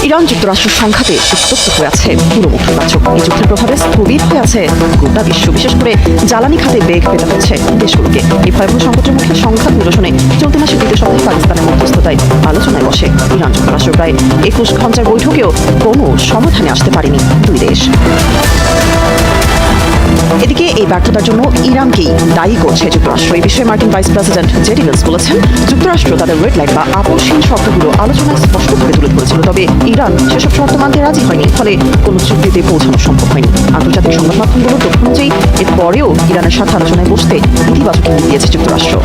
Iran যুক্তরাষ্ট্রের সংঘাতে উত্তপ্ত হয়ে আছে পুরো মধ্যপ্রাচ্য। এই যুদ্ধের প্রভাবে স্থবির হয়ে আছে গোটা বিশ্ব, বিশেষ করে জ্বালানি খাতে বেগ পেতে হচ্ছে দেশগুলোকে। এই ভয়াবহ সংকটের মুখে সংঘাত নিরসনে চলতি মাসের দ্বিতীয় সপ্তাহে পাকিস্তানের মধ্যস্থতায় আলোচনায় বসে ইরান যুক্তরাষ্ট্র। প্রায় 21 ঘন্টার বৈঠকেও কোনো সমাধানে আসতে পারেনি দুই দেশ। এদিকে এই ব্যর্থতার জন্য ইরানকেই দায়ী করছে যুক্তরাষ্ট্র। এই বিষয়ে মার্কিন ভাইস প্রেসিডেন্ট জেডি ভেন্স বলেছেন, যুক্তরাষ্ট্র তাদের রেড লাইন বা আপোষহীন শর্তগুলো আলোচনায় স্পষ্টভাবে তুলে ধরেছিল, তবে ইরান সেসব শর্ত মানতে রাজি হয়নি, ফলে কোনো চুক্তিতে পৌঁছানো সম্ভব হয়নি। আন্তর্জাতিক সংবাদ মাধ্যমগুলোর তথ্য অনুযায়ী এরপরেও ইরানের সাথে আলোচনায় বসতে ইতিবাচক ইঙ্গিত দিয়েছে যুক্তরাষ্ট্র।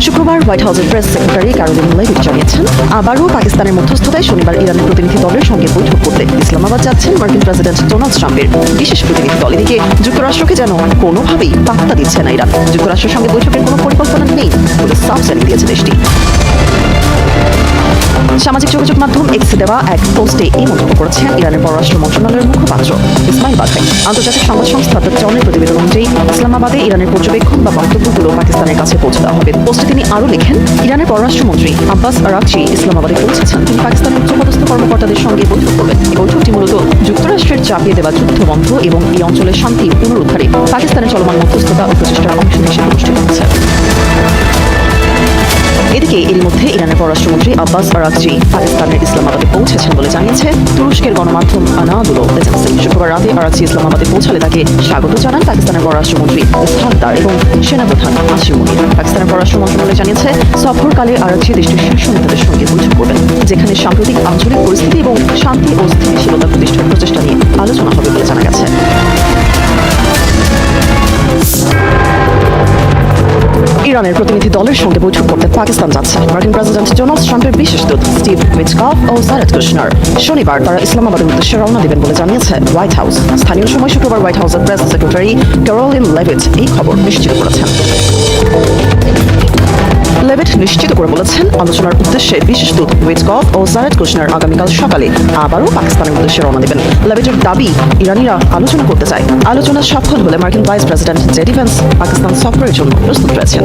শুক্রবার হোয়াইট হাউসের প্রেস সেক্রেটারি ক্যারোলিন লেভিট জানিয়েছেন, আবারও পাকিস্তানের মধ্যস্থতায় শনিবার ইরানের প্রতিনিধি দলের সঙ্গে বৈঠক করতে ইসলামাবাদ যাচ্ছেন মার্কিন প্রেসিডেন্ট ডোনাল্ড ট্রাম্পের বিশেষ প্রতিনিধি দল। এদিকে যুক্তরাষ্ট্রকে যেন কোনোভাবেই পাত্তা দিচ্ছে না ইরান। যুক্তরাষ্ট্রের সঙ্গে বৈঠকের কোনো পরিকল্পনা নেই বলে সাফ জানিয়ে দিয়েছে দেশটি। সামাজিক যোগাযোগ মাধ্যম এক্সে দেওয়া এক পোস্টে এই মন্তব্য করেছেন ইরানের পররাষ্ট্র মন্ত্রণালয়ের মুখপাত্র ইসমাইল বাঘাই। আন্তর্জাতিক সংবাদ সংস্থা দ্য ডনের প্রতিবেদন অনুযায়ী ইসলামাবাদে ইরানের পর্যবেক্ষণ বা বক্তব্যগুলো পাকিস্তানের কাছে পৌঁছে দেওয়া হবে। পোস্টে তিনি আরও লেখেন, ইরানের পররাষ্ট্রমন্ত্রী আব্বাস আরাকচি ইসলামাবাদে পৌঁছেছেন। তিনি পাকিস্তানের উচ্চপদস্থ কর্মকর্তাদের সঙ্গে বৈঠক করবেন। এই বৈঠকটি মূলত যুক্তরাষ্ট্রের চাপিয়ে দেওয়া যুদ্ধ বন্ধ এবং এই অঞ্চলের শান্তি পুনরুদ্ধারে পাকিস্তানের চলমান মধ্যস্থতা ও প্রচেষ্টার অংশ হিসেবে অনুষ্ঠিত হচ্ছে। এদিকে এরই মধ্যে ইরানের পররাষ্ট্রমন্ত্রী আব্বাস আরাকচি পাকিস্তানের ইসলামাবাদে পৌঁছেছেন বলে জানিয়েছে তুরস্কের গণমাধ্যম আনাদুলো এজেন্সি। শুক্রবার রাতে আরাকচি ইসলামাবাদে পৌঁছালে তাকে স্বাগত জানান পাকিস্তানের পররাষ্ট্রমন্ত্রী ইসহাক দার এবং সেনাপ্রধান আসিম মুনির। পাকিস্তানের পররাষ্ট্র মন্ত্রণালয় জানিয়েছে, সফরকালে আরাকচি দেশটির শীর্ষ নেতাদের সঙ্গে বৈঠক করবেন, যেখানে সাম্প্রতিক আঞ্চলিক পরিস্থিতি এবং শান্তি ও স্থিতিশীলতা প্রতিষ্ঠার প্রচেষ্টা নিয়ে আলোচনা হবে বলে জানা গেছে। ইরানের প্রতিনিধি দলের সঙ্গে বৈঠক করতে পাকিস্তান যাচ্ছে মার্কিন প্রেসিডেন্ট ডোনাল্ড ট্রাম্পের বিশেষ দূত স্টিভ উইটকফ ও জারেদ কুশনার। শনিবার তারা ইসলামাবাদের উদ্দেশ্যে রওনা দেবেন বলে জানিয়েছে হোয়াইট হাউস। স্থানীয় সময় শুক্রবার হোয়াইট হাউসের প্রেস সেক্রেটারি ক্যারোলিন লেভিট এই খবর নিশ্চিত করেছেন। লেভিট নিশ্চিত করে বলেছেন, আলোচনার উদ্দেশ্যে বিশেষ দূত উইটকফ ও জারেদ কুশনার আগামীকাল সকালে আবারও পাকিস্তানের উদ্দেশ্যে রওনা দেবেন। লেভিটের দাবি, ইরানিরা আলোচনা করতে চায়। আলোচনা সফল হলে মার্কিন vice president JD veins Pakistan সফরের জন্য প্রস্তুত রয়েছেন।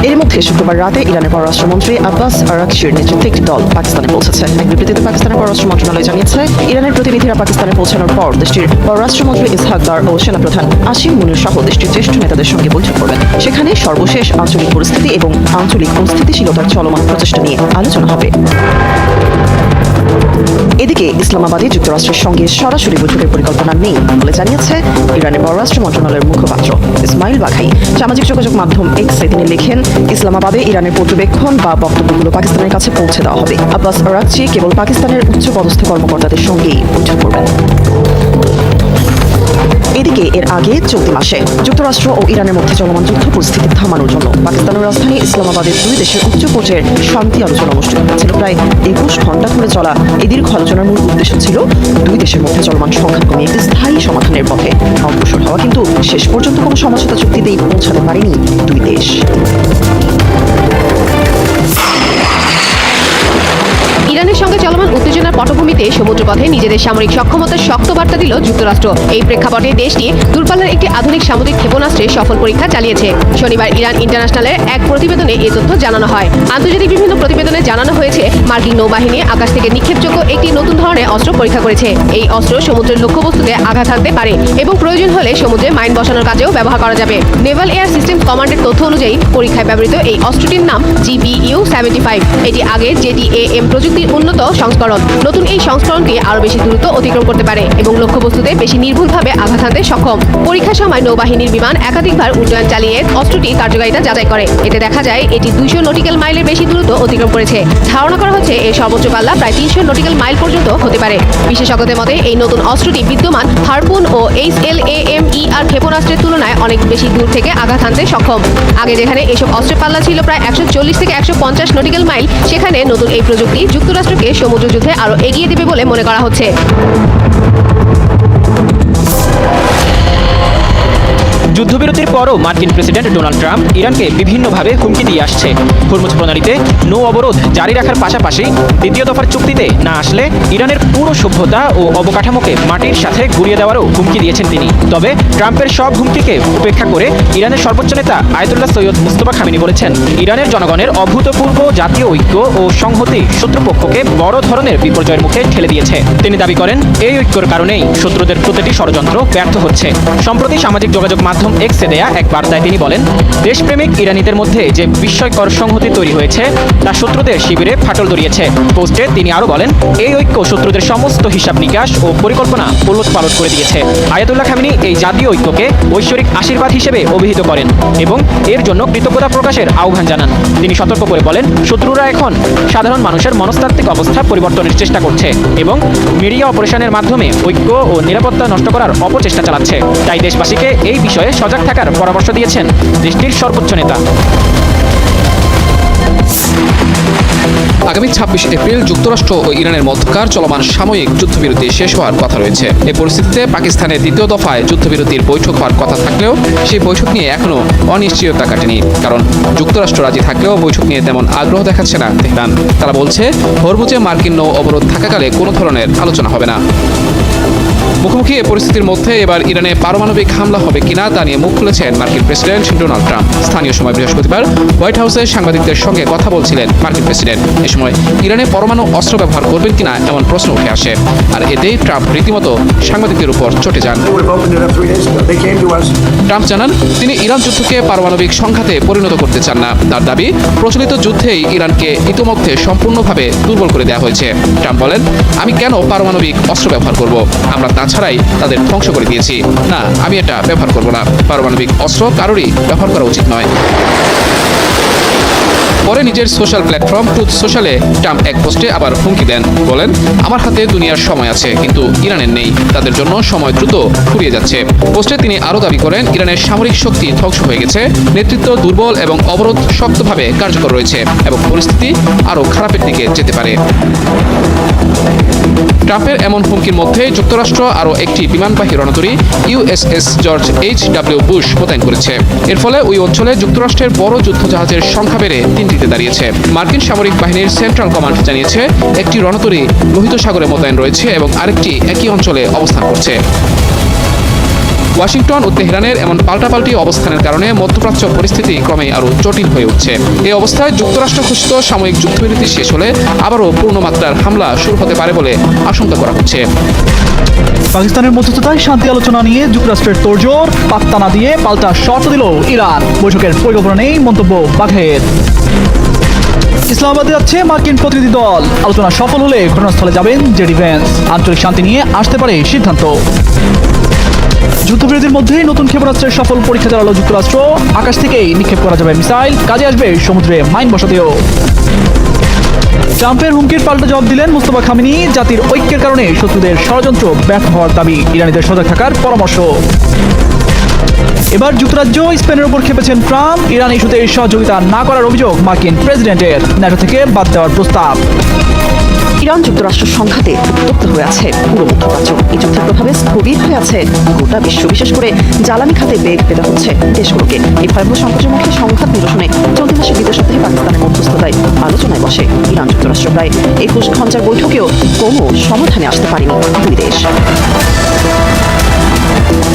এর মধ্যে শুক্রবার রাতে ইরানের পররাষ্ট্রমন্ত্রী আব্বাস আরাকচির নেতৃত্বে একটি দল পাকিস্তানে পৌঁছেছে। এক বিবৃতিতে পাকিস্তানের পররাষ্ট্র মন্ত্রণালয় জানিয়েছে, ইরানের প্রতিনিধিরা পাকিস্তানে পৌঁছানোর পর দেশটির পররাষ্ট্রমন্ত্রী ইসহাক দার ও সেনাপ্রধান আসিম মুনির সহ দেশটির জ্যেষ্ঠ নেতাদের সঙ্গে বৈঠক করবেন। সেখানে সর্বশেষ আঞ্চলিক পরিস্থিতি এবং আঞ্চলিক অস্থিতিশীলতার চলমান প্রচেষ্টা নিয়ে আলোচনা হবে। এদিকে ইসলামাবাদে যুক্তরাষ্ট্রের সঙ্গে সরাসরি বৈঠকের পরিকল্পনা নেই বলে জানিয়েছে ইরানের পররাষ্ট্র মন্ত্রণালয়ের মুখপাত্র ইসমাইল বাঘাই। সামাজিক যোগাযোগ মাধ্যম এক্সে তিনি লেখেন, ইসলামাবাদে ইরানের পর্যবেক্ষণ বা বক্তব্যগুলো পাকিস্তানের কাছে পৌঁছে দেওয়া হবে। আব্বাস আরাকচি কেবল পাকিস্তানের উচ্চপদস্থ কর্মকর্তাদের সঙ্গেই বৈঠক করবেন। এদিকে এর আগে চলতি মাসে যুক্তরাষ্ট্র ও ইরানের মধ্যে চলমান যুদ্ধ পরিস্থিতি থামানোর জন্য পাকিস্তানের রাজধানী ইসলামাবাদের দুই দেশের উচ্চ পর্যায়ের শান্তি আলোচনা অনুষ্ঠিত হয়েছিল। প্রায় 21 ঘন্টা ধরে চলা এই দীর্ঘ আলোচনার মূল উদ্দেশ্য ছিল দুই দেশের মধ্যে চলমান সংঘাত কমিয়ে একটি স্থায়ী সমাধানের পথে অগ্রসর হওয়া, কিন্তু শেষ পর্যন্ত কোনো সমঝোতা চুক্তিতেই পৌঁছাতে পারেনি দুই দেশ। ইরানের সঙ্গে চলমান উত্তেজনার পটভূমিতে সমুদ্রপথে নিজেদের সামরিক সক্ষমতার শক্ত বার্তা দিল যুক্তরাষ্ট্র। এই প্রেক্ষাপটে দেশটি দূরপাল্লার একটি আধুনিক সামুদ্রিক ক্ষেপণাস্ত্রের সফল পরীক্ষা চালিয়েছে। শনিবার ইরান ইন্টারন্যাশনালের এক প্রতিবেদনে এই তথ্য জানানো হয়। আন্তর্জাতিক বিভিন্ন প্রতিবেদনে জানানো হয়েছে, মার্কিন নৌবাহিনী আকাশ থেকে নিক্ষেপযোগ্য একটি নতুন ধরনের অস্ত্র পরীক্ষা করেছে। এই অস্ত্র সমুদ্রের লক্ষ্যবস্তুতে আঘাত হানতে পারে এবং প্রয়োজন হলে সমুদ্রে মাইন বসানোর কাজেও ব্যবহার করা যাবে। নেভাল এয়ার সিস্টেম কমান্ডের তথ্য অনুযায়ী পরীক্ষায় ব্যবহৃত এই অস্ত্রটির নাম GBU-75। এটি আগের JDAM প্রযুক্তির উন্নত সংস্করণ। নতুন এই সংস্করণটি আরও বেশি দ্রুত অতিক্রম করতে পারে এবং লক্ষ্যবস্তুতে বেশি নির্ভুলভাবে আঘাত হানতে সক্ষম। পরীক্ষার সময় নৌবাহিনীর বিমান একাধিকবার উড্ডয়ন চালিয়ে অস্ত্রটি কার্যকারিতা যাচাই করে। এতে দেখা যায় এটি 200 নটিক্যাল মাইলের বেশি দূরত্ব অতিক্রম করেছে। ধারণা করা হচ্ছে এর সর্বোচ্চ পাল্লা প্রায় 300 নটিক্যাল মাইল পর্যন্ত হতে পারে। বিশেষজ্ঞদের মতে এই নতুন অস্ত্রটি বিদ্যমান হারপুন ও HLAMER ক্ষেপণাস্ত্রের তুলনায় অনেক বেশি দূর থেকে আঘাত হানতে সক্ষম। আগে যেখানে এসব অস্ত্রের পাল্লা ছিল প্রায় 140 থেকে 150 নটিক্যাল মাইল, সেখানে নতুন এই প্রযুক্তি যুক্তরাষ্ট্রকে সমুদ্র যুদ্ধে আরও এগিয়ে দেবে বলে মনে করা হচ্ছে। যুদ্ধবিরতির পরও মার্কিন প্রেসিডেন্ট ডোনাল্ড ট্রাম্প ইরানকে বিভিন্নভাবে হুমকি দিয়ে আসছে। হরমুজ প্রণালীতে নৌ অবরোধ জারি রাখার পাশাপাশি দ্বিতীয় দফার চুক্তিতে না আসলে ইরানের পুরো সভ্যতা ও অবকাঠামোকে মাটির সাথে গুঁড়িয়ে দেওয়ারও হুমকি দিয়েছেন তিনি। তবে ট্রাম্পের সব হুমকিকে উপেক্ষা করে ইরানের সর্বোচ্চ নেতা আয়াতুল্লাহ সৈয়দ মুস্তফা খামেনি বলেছেন, ইরানের জনগণের অভূতপূর্ব জাতীয় ঐক্য ও সংহতি শত্রুপক্ষকে বড় ধরনের বিপর্যয়ের মুখে ঠেলে দিয়েছে। তিনি দাবি করেন, এই ঐক্যর কারণেই শত্রুদের প্রতিটি ষড়যন্ত্র ব্যর্থ হচ্ছে। সম্প্রতি সামাজিক যোগাযোগ মাধ্যম এক্সে দেয়া এক বার্তায় তিনি বলেন, দেশপ্রেমিক ইরানিদের মধ্যে যে বিস্ময়কর সংহতি তৈরি হয়েছে তা শত্রুদের শিবিরে ফাটল ধরিয়েছে। পোস্টে তিনি আরও বলেন, এই ঐক্য শত্রুদের সমস্ত হিসাব নিকাশ ও পরিকল্পনা ওলটপালট করে দিয়েছে। আয়াতুল্লাহ খামেনি এই জাতীয় ঐক্যকে ঐশ্বরিক আশীর্বাদ হিসেবে অভিহিত করেন এবং এর জন্য কৃতজ্ঞতা প্রকাশের আহ্বান জানান। তিনি সতর্ক করে বলেন, শত্রুরা এখন সাধারণ মানুষের মনস্তাত্ত্বিক অবস্থা পরিবর্তনের চেষ্টা করছে এবং মিডিয়া অপারেশনের মাধ্যমে ঐক্য ও নিরাপত্তা নষ্ট করার অপচেষ্টা চালাচ্ছে। তাই দেশবাসীকে এই বিষয়ে সজাগ থাকার পরামর্শ দিয়েছেন দেশটির সর্বোচ্চ নেতা। আগামী ২৬ এপ্রিল যুক্তরাষ্ট্র ও ইরানের মধ্যকার চলমান সাময়িক যুদ্ধবিরতি শেষ হওয়ার কথা রয়েছে। এই পরিস্থিতিতে পাকিস্তানের দ্বিতীয় দফায় যুদ্ধবিরতির বৈঠক হওয়ার কথা থাকলেও সেই বৈঠক নিয়ে এখনও অনিশ্চয়তা কাটেনি। কারণ যুক্তরাষ্ট্র রাজি থাকলেও বৈঠক নিয়ে তেমন আগ্রহ দেখাচ্ছে না তেহরান। তারা বলছে, হরমুজে মার্কিন নৌ অবরোধ থাকাকালে কোনো ধরনের আলোচনা হবে না। মুখোমুখি এই পরিস্থিতির মধ্যে এবার ইরানে পারমাণবিক হামলা হবে কিনা তা নিয়ে মুখ খুলেছেন মার্কিন প্রেসিডেন্ট ডোনাল্ড ট্রাম্প। স্থানীয় সময় বৃহস্পতিবার হোয়াইট হাউসে সাংবাদিকদের সঙ্গে কথা বলছিলেন মার্কিন প্রেসিডেন্ট। এ সময় ইরানে পরমাণু অস্ত্র ব্যবহার করবেন কিনা এমন প্রশ্ন উঠে আসে। আর এতেই ট্রাম্প রীতিমতো সাংবাদিকদের উপর চটে যান। ট্রাম্প জানান, তিনি ইরান যুদ্ধকে পারমাণবিক সংঘাতে পরিণত করতে চান না। তার দাবি, প্রচলিত যুদ্ধেই ইরানকে ইতোমধ্যে সম্পূর্ণভাবে দুর্বল করে দেওয়া হয়েছে। ট্রাম্প বলেন, আমি কেন পারমাণবিক অস্ত্র ব্যবহার করব? আমরা তাছাড়াই তাদের ধ্বংস করে দিয়েছি। না, আমি এটা ব্যবহার করব না। পারমাণবিক অস্ত্র কারোরই ব্যবহার করা উচিত নয়। পরে নিজের সোশ্যাল প্ল্যাটফর্ম ট্রুথ সোশ্যালে ট্রাম্প এক পোস্টে আবার হুমকি দেন। বলেন, আমার হাতে দুনিয়ার সময় আছে, কিন্তু ইরানের নেই। তাদের জন্য সময় দ্রুত ফুরিয়ে যাচ্ছে। পোস্টে তিনি আরও দাবি করেন, ইরানের সামরিক শক্তি ধ্বংস হয়ে গেছে, নেতৃত্ব দুর্বল এবং অবরোধ শক্তভাবে কার্যকর রয়েছে এবং পরিস্থিতি আরও খারাপের দিকে যেতে পারে। ট্রাম্পের এমন হুমকির মধ্যে যুক্তরাষ্ট্র আরও একটি বিমানবাহী রণতরী ইউএসএস জর্জ এইচ.ডব্লিউ. বুশ মোতায়েন করেছে। এর ফলে ওই অঞ্চলে যুক্তরাষ্ট্রের বড় যুদ্ধজাহাজের সংখ্যা বেড়ে ৩টিতে দাঁড়িয়েছে। মার্কিন সামরিক বাহিনীর সেন্ট্রাল কমান্ড জানিয়েছে, একটি রণতরী লোহিত সাগরে মোতায়েন রয়েছে এবং আরেকটি একই অঞ্চলে অবস্থান করছে। ওয়াশিংটন ও তেহরানের এমন পাল্টাপাল্টি অবস্থানের কারণে মধ্যপ্রাচ্য পরিস্থিতি ক্রমেই আরও জটিল হয়ে উঠছে। এই অবস্থায় যুক্তরাষ্ট্র ঘোষিত সাময়িক যুদ্ধবিরতি শেষ হলে আবারও পূর্ণমাত্রার হামলা শুরু হতে পারে বলে আশঙ্কা করা হচ্ছে। পাকিস্তানের মধ্যস্থতায় শান্তি আলোচনা নিয়ে যুক্তরাষ্ট্রের তোড়জোড়, পাত্তা না দিয়ে পাল্টা শর্ত দিল ইরান। বৈঠকের পরিকল্পনা নেই, মন্তব্য বাঘের। ইসলামাবাদে যাচ্ছে মার্কিন প্রতিনিধি দল। আলোচনা সফল হলে ঘটনাস্থলে যাবেন জেডি ভ্যান্স। আঞ্চলিক শান্তি নিয়ে আসতে পারে সিদ্ধান্ত। যুদ্ধবিরতির মধ্যেই নতুন ক্ষেপণাস্ত্রের সফল পরীক্ষা চালালো যুক্তরাষ্ট্র। আকাশ থেকেই নিক্ষেপ করা যাবে মিসাইল, কাজে আসবে সমুদ্রে মাইন বসাতেও। ট্রাম্পের হুমকির পাল্টা জবাব দিলেন মুস্তফা খামেনি। জাতির ঐক্যের কারণে শত্রুদের ষড়যন্ত্র ব্যর্থ হওয়ার দাবি, ইরানিদের সজাগ থাকার পরামর্শ। এবার যুক্তরাজ্য স্পেনের উপর খেপেছেন ট্রাম্প। ইরান ইস্যুতে সহযোগিতা না করার অভিযোগ মার্কিন প্রেসিডেন্টের, ন্যাটো থেকে বাদ দেওয়ার প্রস্তাব। ইরান যুক্তরাষ্ট্র সংঘাতে উত্তপ্ত হয়ে আছে পুরো মধ্যপ্রাচ্য। এই যুদ্ধের প্রভাবে স্থবির হয়ে আছে গোটা বিশ্ব, বিশেষ করে জ্বালানি খাতে বেগ পেতে হচ্ছে দেশগুলোকে। এই ভয়াবহ সংকটের মুখে সংঘাত নিরসনে চলতি মাসে দ্বিতীয় সপ্তাহে পাকিস্তানের মধ্যস্থতায় আলোচনায় বসে ইরান যুক্তরাষ্ট্র। প্রায় ২১ ঘণ্টার বৈঠকেও কোনো সমাধানে আসতে পারেনি দুই দেশ।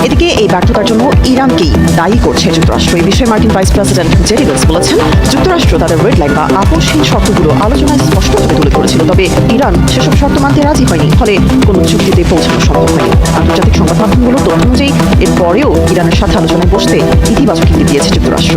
এদিকে এই ব্যর্থতার জন্য ইরানকেই দায়ী করছে যুক্তরাষ্ট্র। এই বিষয়ে মার্কিন ভাইস প্রেসিডেন্ট জেডি ভ্যান্স বলেছেন, যুক্তরাষ্ট্র তাদের রেড লাইন বা আপোষহীন শর্তগুলো আলোচনায় স্পষ্টভাবে তুলে ধরেছিল, তবে ইরান সেসব শর্ত মানতে রাজি হয়নি। ফলে কোনো চুক্তিতে পৌঁছানো সম্ভব হয়নি। আন্তর্জাতিক সংবাদ মাধ্যমগুলোর তথ্য অনুযায়ী এরপরেও ইরানের সাথে আলোচনায় বসতে ইতিবাচক ইঙ্গিত দিয়েছে যুক্তরাষ্ট্র।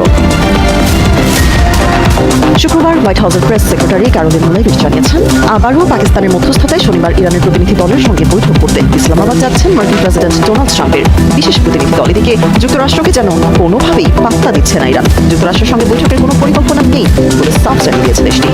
শুক্রবার হোয়াইট হাউসের প্রেস সেক্রেটারি ক্যারোলিন লেভিট জানিয়েছেন, আবারও পাকিস্তানের মধ্যস্থতায় শনিবার ইরানের প্রতিনিধি দলের সঙ্গে বৈঠক করতে ইসলামাবাদ যাচ্ছেন মার্কিন প্রেসিডেন্ট ডোনাল্ড ট্রাম্পের বিশেষ প্রতিনিধি দল। এদিকে যুক্তরাষ্ট্রকে যেন কোনোভাবেই পাত্তা দিচ্ছে না ইরান। যুক্তরাষ্ট্রের সঙ্গে বৈঠকের কোনো পরিকল্পনা নেই বলে সাফ জানিয়ে দিয়েছে দেশটি।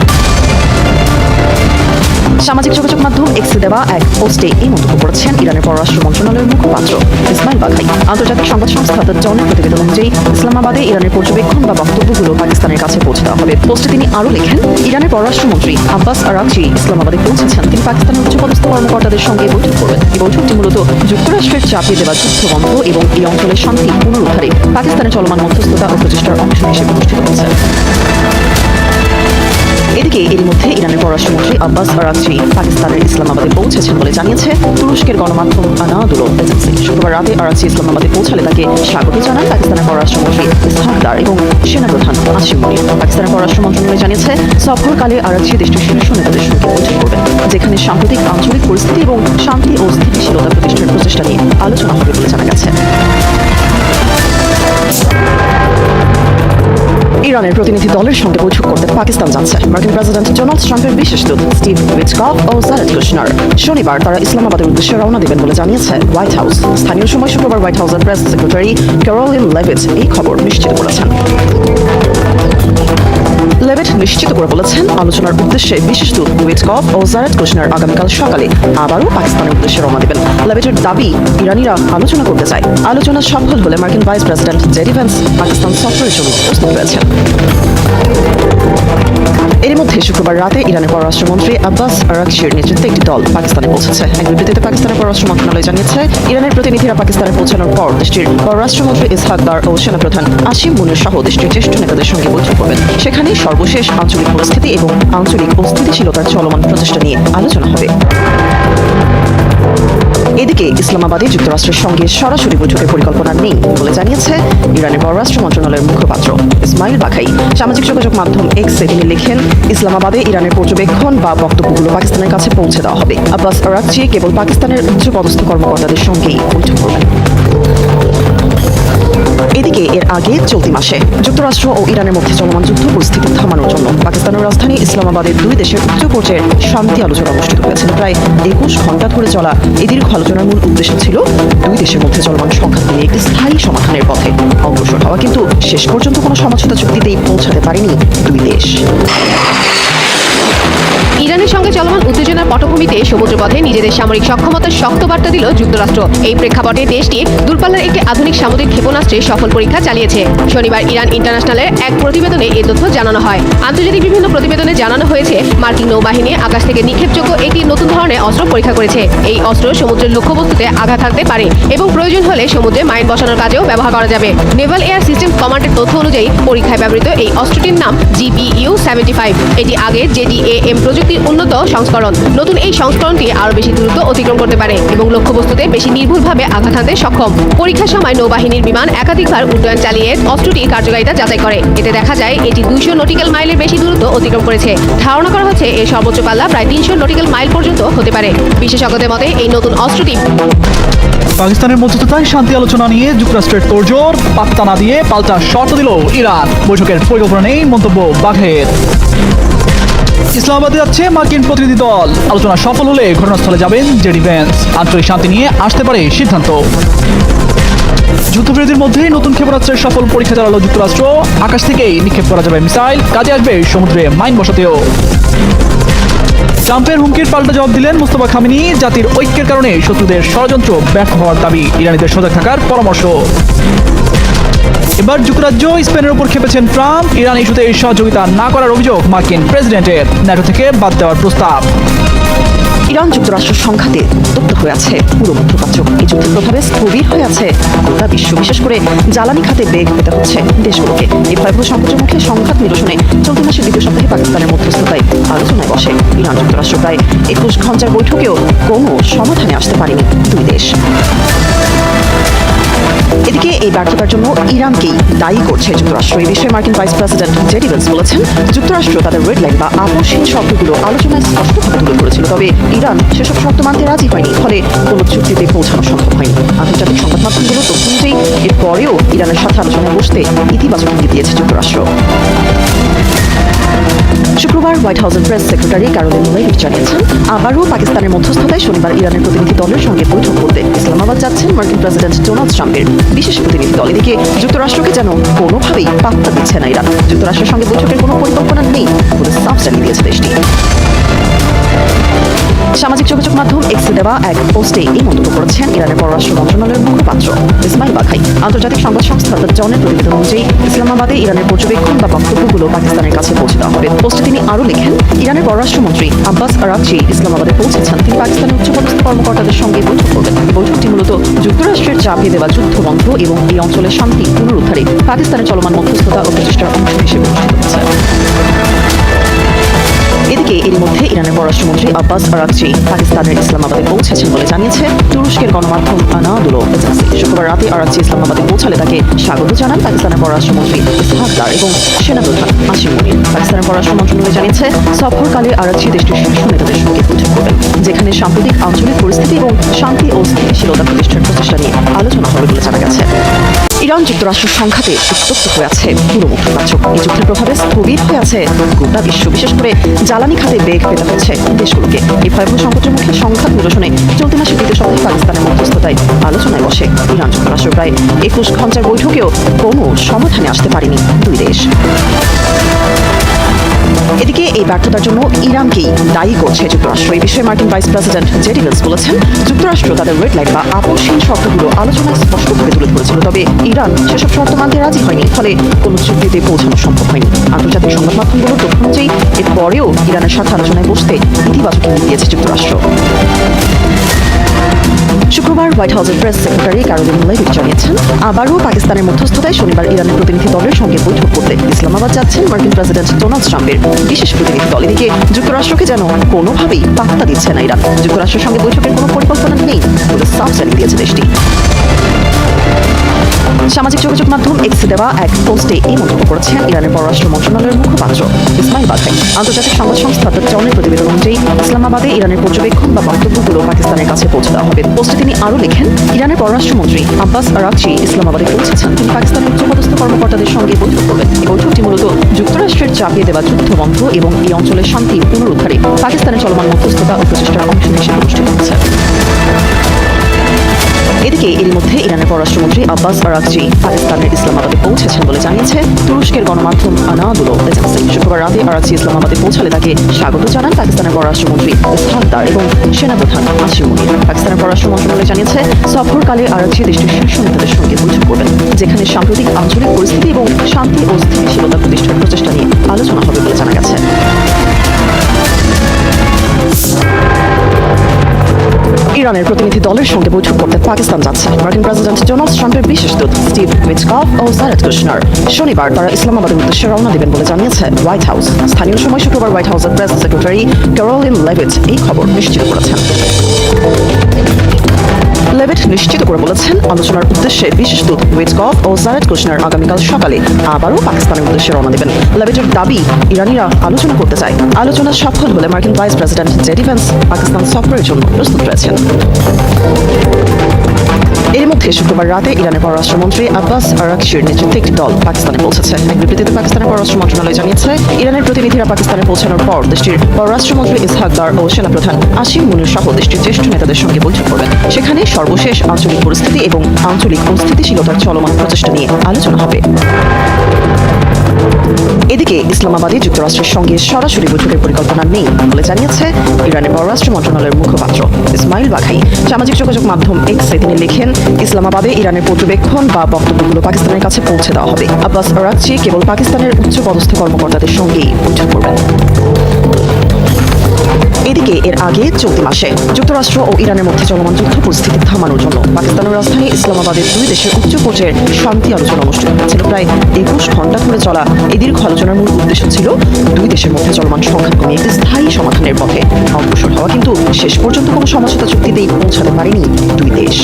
সামাজিক যোগাযোগ মাধ্যম এক্সে দেওয়া এক পোস্টে এই মন্তব্য করেছেন ইরানের পররাষ্ট্র মন্ত্রণালয়ের মুখপাত্র ইসমাইল বাঘাই। আন্তর্জাতিক সংবাদ সংস্থা দ্য ডনের প্রতিবেদন অনুযায়ী ইসলামাবাদে ইরানের পর্যবেক্ষণ বা বক্তব্যগুলো পাকিস্তানের কাছে পৌঁছে দেওয়া হবে। পোস্টে তিনি আরও লেখেন, ইরানের পররাষ্ট্রমন্ত্রী আব্বাস আরাগচি ইসলামাবাদে পৌঁছেছেন। তিনি পাকিস্তানের উচ্চপদস্থ কর্মকর্তাদের সঙ্গে বৈঠক করবেন। এই বৈঠকটি মূলত যুক্তরাষ্ট্রের চাপিয়ে দেওয়া যুদ্ধ বন্ধ এবং এই অঞ্চলের শান্তি পুনরুদ্ধারে পাকিস্তানের চলমান মধ্যস্থতা ও প্রচেষ্টার অংশ হিসেবে অনুষ্ঠিত হচ্ছে। এদিকে এরই মধ্যে ইরানের পররাষ্ট্রমন্ত্রী আব্বাস আরাগচি পাকিস্তানের ইসলামাবাদে পৌঁছেছেন বলে জানিয়েছে তুরস্কের গণমাধ্যম আনাদোলো এজেন্সি। শুক্রবার রাতে আরাগচি ইসলামাবাদে পৌঁছালে তাকে স্বাগত জানান পাকিস্তানের পররাষ্ট্রমন্ত্রী ইসহাক দার এবং সেনাপ্রধান আসিম মুনির। পাকিস্তানের পররাষ্ট্র মন্ত্রণালয় জানিয়েছে সফরকালে আরাগচি দেশটির শীর্ষ নেতাদের সঙ্গে বৈঠক করবেন, যেখানে সাম্প্রতিক আঞ্চলিক পরিস্থিতি এবং শান্তি ও স্থিতিশীলতা প্রতিষ্ঠার প্রচেষ্টা নিয়ে আলোচনা হবে বলে জানা গেছে। ইরানের প্রতিনিধি দলের সঙ্গে বৈঠক করতে পাকিস্তান যাচ্ছে মার্কিন প্রেসিডেন্ট ডোনাল্ড ট্রাম্পের বিশেষ দূত স্টিভ উইটকফ ও জারেড কুশনার। শনিবার তারা ইসলামাবাদের উদ্দেশ্যে রওনা দেবেন বলে জানিয়েছে হোয়াইট হাউস। স্থানীয় সময় শুক্রবার হোয়াইট হাউসের প্রেস সেক্রেটারি ক্যারোলিন লেভিট এই খবর নিশ্চিত করেছেন। লেভিট নিশ্চিত করে বলেছেন, আলোচনার উদ্দেশ্যে বিশেষ দূত উইটকফ ও জারেড কুশনার আগামীকাল সকালে আবারও পাকিস্তানের উদ্দেশ্যে রওনা দেবেন। লেভিটের দাবি, ইরানিরা আলোচনা করতে চায়। আলোচনা সফল হলে মার্কিন vice president JD Vance Pakistan সফরের জন্য প্রস্তুত রয়েছেন। এর মধ্যে শুক্রবার রাতে ইরানের পররাষ্ট্রমন্ত্রী আব্বাস আরাগচির নেতৃত্বে একটি দল পাকিস্তানে পৌঁছেছে। এক বিবৃতিতে পাকিস্তানের পররাষ্ট্র মন্ত্রণালয় জানিয়েছে, ইরানের প্রতিনিধিরা পাকিস্তানে পৌঁছানোর পর দেশটির পররাষ্ট্রমন্ত্রী ইসহাক দার ও সেনাপ্রধান আসিম মুনির সহ দেশটির জ্যেষ্ঠ নেতাদের সঙ্গে বৈঠক করবেন। সেখানে সর্বশেষ আঞ্চলিক পরিস্থিতি এবং আঞ্চলিক অস্থিতিশীলতার চলমান প্রচেষ্টা নিয়ে আলোচনা হবে। এদিকে ইসলামাবাদে যুক্তরাষ্ট্রের সঙ্গে সরাসরি বৈঠকের পরিকল্পনা নেই বলে জানিয়েছে ইরানের পররাষ্ট্র মন্ত্রণালয়ের মুখপাত্র ইসমাইল বাঘাই। সামাজিক যোগাযোগ মাধ্যম এক্সে তিনি লেখেন, ইসলামাবাদে ইরানের পর্যবেক্ষণ বা বক্তব্যগুলো পাকিস্তানের কাছে পৌঁছে দেওয়া হবে। আব্বাস আরাগচি কেবল পাকিস্তানের উচ্চপদস্থ কর্মকর্তাদের সঙ্গেই বৈঠক করবেন। এদিকে এর আগে চলতি মাসে যুক্তরাষ্ট্র ও ইরানের মধ্যে চলমান যুদ্ধ পরিস্থিতি থামানোর জন্য পাকিস্তানের রাজধানী ইসলামাবাদে দুই দেশের উচ্চ পর্যায়ের শান্তি আলোচনা অনুষ্ঠিত হয়েছিল। প্রায় 21 ঘন্টা ধরে চলা এই দীর্ঘ আলোচনার মূল উদ্দেশ্য ছিল দুই দেশের মধ্যে চলমান সংঘাত নিয়ে একটি স্থায়ী সমাধানের পথে অগ্রসর হওয়া। কিন্তু শেষ পর্যন্ত কোনো সমঝোতা চুক্তিতেই পৌঁছাতে পারেনি দুই দেশ। ইরানের সঙ্গে চলমান উত্তেজনার পটভূমিতে সমুদ্রপথে নিজেদের সামরিক সক্ষমতার শক্ত বার্তা দিল যুক্তরাষ্ট্র। এই প্রেক্ষাপটে দেশটি দূরপাল্লার একটি আধুনিক সামুদ্রিক ক্ষেপণাস্ত্রের সফল পরীক্ষা চালিয়েছে। শনিবার ইরান ইন্টারন্যাশনালের এক প্রতিবেদনে এই তথ্য জানানো হয়। আন্তর্জাতিক বিভিন্ন প্রতিবেদনে জানানো হয়েছে, মার্কিন নৌবাহিনী আকাশ থেকে নিক্ষেপযোগ্য একটি নতুন ধরনের অস্ত্র পরীক্ষা করেছে। এই অস্ত্র সমুদ্রের লক্ষ্যবস্তুতে আঘাত হানতে পারে এবং প্রয়োজন হলে সমুদ্রে মাইন বসানোর কাজেও ব্যবহার করা যাবে। নেভাল এয়ার সিস্টেম কমান্ডের তথ্য অনুযায়ী পরীক্ষায় ব্যবহৃত এই অস্ত্রটির নাম GPU-75। এটি আগে JDAM প্রযুক্তির উন্নত সংস্করণ। নতুন এই সংস্করণটি আরও বেশি দূরত্ব অতিক্রম করতে পারে এবং লক্ষ্যবস্তুতে বেশি নির্ভুলভাবে আঘাত হানতে সক্ষম। পরীক্ষার সময় নৌবাহিনীর বিমান একাধিকবার উড্ডয়ন চালিয়ে অস্ত্রটির কার্যকারিতা যাচাই করে। এতে দেখা যায় এটি 200 নটিক্যাল মাইলের বেশি দূরত্ব অতিক্রম করেছে। ধারণা করা হচ্ছে এর সর্বোচ্চ পাল্লা প্রায় 300 নটিক্যাল মাইল পর্যন্ত হতে পারে। বিশেষজ্ঞদের মতে এই নতুন অস্ত্রটি পাকিস্তানের মধ্যস্থতায় শান্তি আলোচনা নিয়ে যুক্তরাষ্ট্রের তোড়জোড়, পাত্তা না দিয়ে পাল্টা শর্ত দিল ইরান। বৈঠকের পরিকল্পনা নেই মন্তব্য বাঘের। ইসলামাবাদে যাচ্ছে মার্কিন প্রতিনিধি দল। আলোচনা সফল হলে ঘটনাস্থলে যাবেন জেডি ভ্যান্স। আঞ্চলিক শান্তি নিয়ে আসতে পারে সিদ্ধান্ত। যুদ্ধবিরতির মধ্যেই নতুন ক্ষেপণাস্ত্রের সফল পরীক্ষা চালালো যুক্তরাষ্ট্র। আকাশ থেকেই নিক্ষেপ করা যাবে মিসাইল, কাজে আসবে সমুদ্রে মাইন বসাতেও। ট্রাম্পের হুমকির পাল্টা জবাব দিলেন মুস্তফা খামেনি। জাতির ঐক্যের কারণে শত্রুদের ষড়যন্ত্র ব্যর্থ হওয়ার দাবি, ইরানিদের সজাগ থাকার পরামর্শ। এবার যুক্তরাজ্য স্পেনের উপর খেপেছেন ট্রাম্প। ইরান ইস্যুতে সহযোগিতা না করার অভিযোগ মার্কিন প্রেসিডেন্টের। ন্যাটো থেকে বাদ দেওয়ার প্রস্তাব। ইরান যুক্তরাষ্ট্রের সংঘাতে উত্তপ্ত হয়ে আছে পুরো মধ্যপ্রাচ্য। এই যুদ্ধের প্রভাবে স্থবির হয়ে আছে গোটা বিশ্ব। বিশেষ করে জ্বালানি খাতে বেগ পেতে হচ্ছে দেশগুলোকে। এই ভয়াবহ সংকটের মুখে সংঘাত নিরসনে চলতি মাসের দ্বিতীয় সপ্তাহে পাকিস্তানের মধ্যস্থতায় আলোচনায় বসে ইরান যুক্তরাষ্ট্র। প্রায় 21 ঘন্টার বৈঠকেও কোনো সমাধানে আসতে পারেনি দুই দেশ। এদিকে এই ব্যর্থতার জন্য ইরানকেই দায়ী করছে যুক্তরাষ্ট্র। এই বিষয়ে মার্কিন ভাইস প্রেসিডেন্ট জেডি ভ্যান্স বলেছেন, যুক্তরাষ্ট্র তাদের রেড লাইন বা আপোষহীন শর্তগুলো আলোচনায় স্পষ্টভাবে তুলে ধরেছিল, তবে ইরান সেসব শর্ত মানতে রাজি হয়নি। ফলে কোনো চুক্তিতে পৌঁছানো সম্ভব হয়নি। আন্তর্জাতিক সংবাদ মাধ্যমগুলো তথ্য অনুযায়ী এরপরেও ইরানের সাথে আলোচনায় বসতে ইতিবাচক ইঙ্গিত দিয়েছে যুক্তরাষ্ট্র। শুক্রবার হোয়াইট হাউসের প্রেস সেক্রেটারি ক্যারোলিন লেভিট জানিয়েছেন, আবারও পাকিস্তানের মধ্যস্থতায় শনিবার ইরানের প্রতিনিধি দলের সঙ্গে বৈঠক করতে ইসলামাবাদ যাচ্ছেন মার্কিন প্রেসিডেন্ট ডোনাল্ড ট্রাম্পের বিশেষ প্রতিনিধি দল। এদিকে যুক্তরাষ্ট্রকে যেন কোনোভাবেই পাত্তা দিচ্ছে না ইরান। যুক্তরাষ্ট্রের সঙ্গে বৈঠকের কোনো পরিকল্পনা নেই বলে সাফ জানিয়ে দিয়েছে দেশটি। সামাজিক যোগাযোগ মাধ্যম এক্সে দেওয়া এক পোস্টে এই মন্তব্য করেছেন ইরানের পররাষ্ট্র মন্ত্রণালয়ের মুখপাত্র ইসমাইল বাঘাই। আন্তর্জাতিক সংবাদ সংস্থা দ্য ডনের প্রতিবেদন অনুযায়ী ইসলামাবাদে ইরানের পর্যবেক্ষণ বা বক্তব্যগুলো পাকিস্তানের কাছে পৌঁছে দেওয়া হবে। পোস্টে তিনি আরও লেখেন, ইরানের পররাষ্ট্রমন্ত্রী আব্বাস আরাকচি ইসলামাবাদে পৌঁছেছেন। তিনি পাকিস্তানের উচ্চপদস্থ কর্মকর্তাদের সঙ্গে বৈঠক করবেন। এই বৈঠকটি মূলত যুক্তরাষ্ট্রের চাপিয়ে দেওয়া যুদ্ধ বন্ধ এবং এই অঞ্চলের শান্তি পুনরুদ্ধারে পাকিস্তানের চলমান মধ্যস্থতা ও প্রচেষ্টার অংশ হিসেবে অনুষ্ঠিত হচ্ছে। এদিকে এর মধ্যে ইরানের পররাষ্ট্রমন্ত্রী আব্বাস আরাকচি পাকিস্তানের ইসলামাবাদে পৌঁছেছেন বলে জানিয়েছে তুরস্কের গণমাধ্যম আনাদুলো এজেন্সি। শুক্রবার রাতে আরাকচি ইসলামাবাদে পৌঁছালে তাকে স্বাগত জানান পাকিস্তানের পররাষ্ট্রমন্ত্রী ইসহাক দার এবং সেনাপ্রধান আসিম মুনির। পাকিস্তানের পররাষ্ট্র মন্ত্রণালয় জানিয়েছে সফরকালে আরাকচি দেশটির শীর্ষ নেতাদের সঙ্গে বৈঠক করবেন, যেখানে সাম্প্রতিক আঞ্চলিক পরিস্থিতি এবং শান্তি ও স্থিতিশীলতা প্রতিষ্ঠার প্রচেষ্টা নিয়ে আলোচনা হবে বলে জানা গেছে। ইরান যুক্তরাষ্ট্র সংঘাতে উত্তপ্ত হয়ে আছে পুরো মধ্যপ্রাচ্য। এই যুদ্ধের প্রভাবে স্থবির হয়ে আছে গোটা বিশ্ব, বিশেষ করে জ্বালানি খাতে বেগ পেতে হচ্ছে দেশগুলোকে। এই ভয়াবহ সংকটের মুখে সংঘাত নিরসনে চলতি মাসের দ্বিতীয় সপ্তাহে পাকিস্তানের মধ্যস্থতায় আলোচনায় বসে ইরান যুক্তরাষ্ট্র। প্রায় 21 ঘন্টার বৈঠকেও কোনো সমাধানে আসতে পারেনি দুই দেশ। এদিকে এই ব্যর্থতার জন্য ইরানকেই দায়ী করছে যুক্তরাষ্ট্র। এই বিষয়ে মার্কিন ভাইস প্রেসিডেন্ট জেডি ভেন্স বলেছেন, যুক্তরাষ্ট্র তাদের রেড লাইন বা আপসহীন শর্তগুলো আলোচনায় স্পষ্টভাবে তুলে ধরেছিল, তবে ইরান সেসব শর্ত মানতে রাজি হয়নি, ফলে কোনো চুক্তিতে পৌঁছানো সম্ভব হয়নি। আন্তর্জাতিক সংবাদ মাধ্যমগুলোর তথ্য অনুযায়ী এরপরেও ইরানের সাথে আলোচনায় বসতে ইতিবাচক ইঙ্গিত দিয়েছে যুক্তরাষ্ট্র। শুক্রবার হোয়াইট হাউসের প্রেস সেক্রেটারি ক্যারোলিন লেভিট জানিয়েছেন, আবারও পাকিস্তানের মধ্যস্থতায় শনিবার ইরানের প্রতিনিধি দলের সঙ্গে বৈঠক করতে ইসলামাবাদ যাচ্ছেন মার্কিন প্রেসিডেন্ট ডোনাল্ড ট্রাম্পের বিশেষ প্রতিনিধি দল। এদিকে যুক্তরাষ্ট্রকে যেন কোনোভাবেই পাত্তা দিচ্ছে না ইরান। যুক্তরাষ্ট্রের সঙ্গে বৈঠকের কোনো পরিকল্পনা নেই বলে সাফ জানিয়ে দিয়েছে দেশটি। সামাজিক যোগাযোগ মাধ্যম এক্সে দেওয়া এক পোস্টে এই মন্তব্য করেছেন ইরানের পররাষ্ট্র মন্ত্রণালয়ের মুখপাত্র ইসমাইল বাঘাই। আন্তর্জাতিক সংবাদ সংস্থা দ্য ডনের প্রতিবেদন অনুযায়ী ইসলামাবাদে ইরানের পর্যবেক্ষণ বা বক্তব্যগুলো পাকিস্তানের কাছে পৌঁছে দেওয়া হবে। পোস্টে তিনি আরও লেখেন, ইরানের পররাষ্ট্রমন্ত্রী আব্বাস আরাকচি ইসলামাবাদে পৌঁছেছেন। তিনি পাকিস্তানের উচ্চপদস্থ কর্মকর্তাদের সঙ্গে বৈঠক করবেন। এই বৈঠকটি মূলত যুক্তরাষ্ট্রের চাপিয়ে দেওয়া যুদ্ধ বন্ধ এবং এই অঞ্চলের শান্তি পুনরুদ্ধারে পাকিস্তানের চলমান মধ্যস্থতা ও প্রচেষ্টার অংশ হিসেবে অনুষ্ঠিত হচ্ছে। এদিকে এর মধ্যে ইরানের পররাষ্ট্রমন্ত্রী আব্বাস আরাকচি পাকিস্তানের ইসলামাবাদে পৌঁছেছেন বলে জানিয়েছে তুরস্কের গণমাধ্যম আনাদুলো এজেন্সি। শুক্রবার রাতে আরাকচি ইসলামাবাদে পৌঁছালে তাকে স্বাগত জানান পাকিস্তানের পররাষ্ট্রমন্ত্রী ইসহাক দার এবং সেনাপ্রধান আসিম মুনির। পাকিস্তানের পররাষ্ট্র মন্ত্রণালয় জানিয়েছে সফরকালে আরাকচি দেশটির শীর্ষ নেতাদের সঙ্গে বৈঠক করবেন, যেখানে সাম্প্রতিক আঞ্চলিক পরিস্থিতি এবং শান্তি ও স্থিতিশীলতা প্রতিষ্ঠার প্রচেষ্টা নিয়ে আলোচনা হবে বলে জানা গেছে। ইরানের প্রতিনিধি দলের সঙ্গে বৈঠক করতে পাকিস্তান যাচ্ছে মার্কিন প্রেসিডেন্ট ডোনাল্ড ট্রাম্পের বিশেষ দূত স্টিভ উইটকফ ও জারেদ কুশনার। শনিবার তারা ইসলামাবাদের উদ্দেশ্যে রওনা দেবেন বলে জানিয়েছে হোয়াইট হাউস। স্থানীয় সময় শুক্রবার হোয়াইট হাউসের প্রেস সেক্রেটারি ক্যারোলিন লেভিট এই খবর নিশ্চিত করেছেন। লেভিট নিশ্চিত করে বলেছেন, আলোচনার উদ্দেশ্যে বিশেষ দূত উইটকফ ও জারেদ কুশনার আগামীকাল সকালে আবারও পাকিস্তানের উদ্দেশ্যে রওনা দেবেন। লেভিটের দাবি, ইরানিরা আলোচনা করতে চায়। আলোচনা সফল হলে মার্কিন vice president JD veins Pakistan সফরের জন্য প্রস্তুত রয়েছেন। এর মধ্যে শুক্রবার রাতে ইরানের পররাষ্ট্রমন্ত্রী আব্বাস আরাকচির নেতৃত্বে একটি দল পাকিস্তানে পৌঁছেছে। এক বিবৃতিতে পাকিস্তানের পররাষ্ট্র মন্ত্রণালয় জানিয়েছে, ইরানের প্রতিনিধিরা পাকিস্তানে পৌঁছানোর পর দেশটির পররাষ্ট্রমন্ত্রী ইসহাক দার ও সেনাপ্রধান আসিম মুনির সহ দেশটির জ্যেষ্ঠ নেতাদের সঙ্গে বৈঠক করবেন। সেখানে সর্বশেষ আঞ্চলিক পরিস্থিতি এবং আঞ্চলিক অস্থিতিশীলতার চলমান প্রচেষ্টা নিয়ে আলোচনা হবে। এদিকে ইসলামাবাদে যুক্তরাষ্ট্রের সঙ্গে সরাসরি বৈঠকের পরিকল্পনা নেই বলে জানিয়েছে ইরানের পররাষ্ট্র মন্ত্রণালয়ের মুখপাত্র ইসমাইল বাঘাই। সামাজিক যোগাযোগ মাধ্যম এক্সে তিনি লেখেন, ইসলামাবাদে ইরানের পর্যবেক্ষণ বা বক্তব্যগুলো পাকিস্তানের কাছে পৌঁছে দেওয়া হবে। আব্বাস আরাকচি কেবল পাকিস্তানের উচ্চপদস্থ কর্মকর্তাদের সঙ্গেই বৈঠক করবেন। এদিকে এর আগে চলতি মাসে যুক্তরাষ্ট্র ও ইরানের মধ্যে চলমান যুদ্ধ পরিস্থিতি থামানোর জন্য পাকিস্তানের রাজধানী ইসলামাবাদের দুই দেশের উচ্চ পর্যায়ের শান্তি আলোচনা অনুষ্ঠিত হয়েছিল। প্রায় 21 ঘন্টা ধরে চলা এই দীর্ঘ আলোচনার মূল উদ্দেশ্য ছিল দুই দেশের মধ্যে চলমান সংঘাত কমিয়ে একটি স্থায়ী সমাধানের পথে অগ্রসর হওয়া, কিন্তু শেষ পর্যন্ত কোনো সমঝোতা চুক্তিতেই পৌঁছাতে পারেনি দুই দেশ।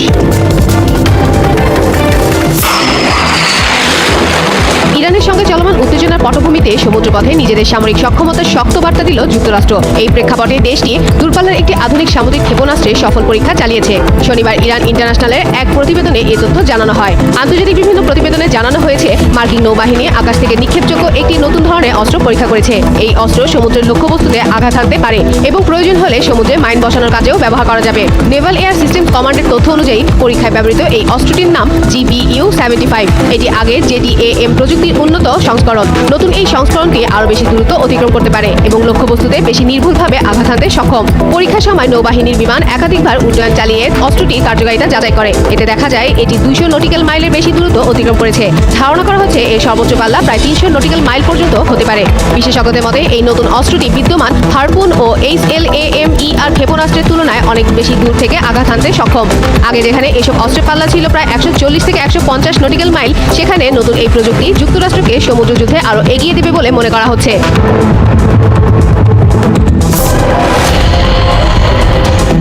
ইরানের সঙ্গে চলমান উত্তেজনার পটভূমিতে সমুদ্রপথে নিজেদের সামরিক সক্ষমতার শক্ত বার্তা দিল যুক্তরাষ্ট্র। এই প্রেক্ষাপটে দেশটি দূরপাল্লার একটি আধুনিক সামরিক ক্ষেপণাস্ত্রের সফল পরীক্ষা চালিয়েছে। শনিবার ইরান ইন্টারন্যাশনালের এক প্রতিবেদনে এ তথ্য জানানো হয়। আন্তর্জাতিক বিভিন্ন প্রতিবেদনে জানানো হয়েছে, মার্কিন নৌবাহিনী আকাশ থেকে নিক্ষেপযোগ্য একটি নতুন ধরনের অস্ত্র পরীক্ষা করেছে। এই অস্ত্র সমুদ্রের লক্ষ্যবস্তুতে আঘাত হানতে পারে এবং প্রয়োজন হলে সমুদ্রে মাইন বসানোর কাজেও ব্যবহার করা যাবে। নেভাল এয়ার সিস্টেমস কমান্ডের তথ্য অনুযায়ী পরীক্ষায় ব্যবহৃত এই অস্ত্রটির নাম GBU-75। এটি আগের JDAM প্রযুক্তির উন্নত সংস্করণ। নতুন এই সংস্করণটি আরও বেশি দ্রুত অতিক্রম করতে পারে এবং লক্ষ্যবস্তুতে বেশি নির্ভুলভাবে আঘাত হানতে সক্ষম। পরীক্ষার সময় নৌবাহিনীর বিমান একাধিকবার উড্ডয়ন চালিয়ে অস্ত্রটি কার্যকারিতা যাচাই করে। এতে দেখা যায় এটি 200 নটিক্যাল মাইলের বেশি দূরত্ব অতিক্রম করেছে। ধারণা করা হচ্ছে এর সর্বোচ্চ পাল্লা প্রায় 300 নটিক্যাল মাইল পর্যন্ত হতে পারে। বিশেষজ্ঞদের মতে এই নতুন অস্ত্রটি বিদ্যমান হারপুন ও HLAMER ক্ষেপণাস্ত্রের তুলনায় অনেক বেশি দূর থেকে আঘাত হানতে সক্ষম। আগে যেখানে এসব অস্ত্রের পাল্লা ছিল প্রায় 140 থেকে 150 নটিক্যাল মাইল, সেখানে নতুন এই প্রযুক্তি যুক্তরাষ্ট্রকে সমুদ্র যুদ্ধে আরও এগিয়ে দেবে বলে মনে করা হচ্ছে।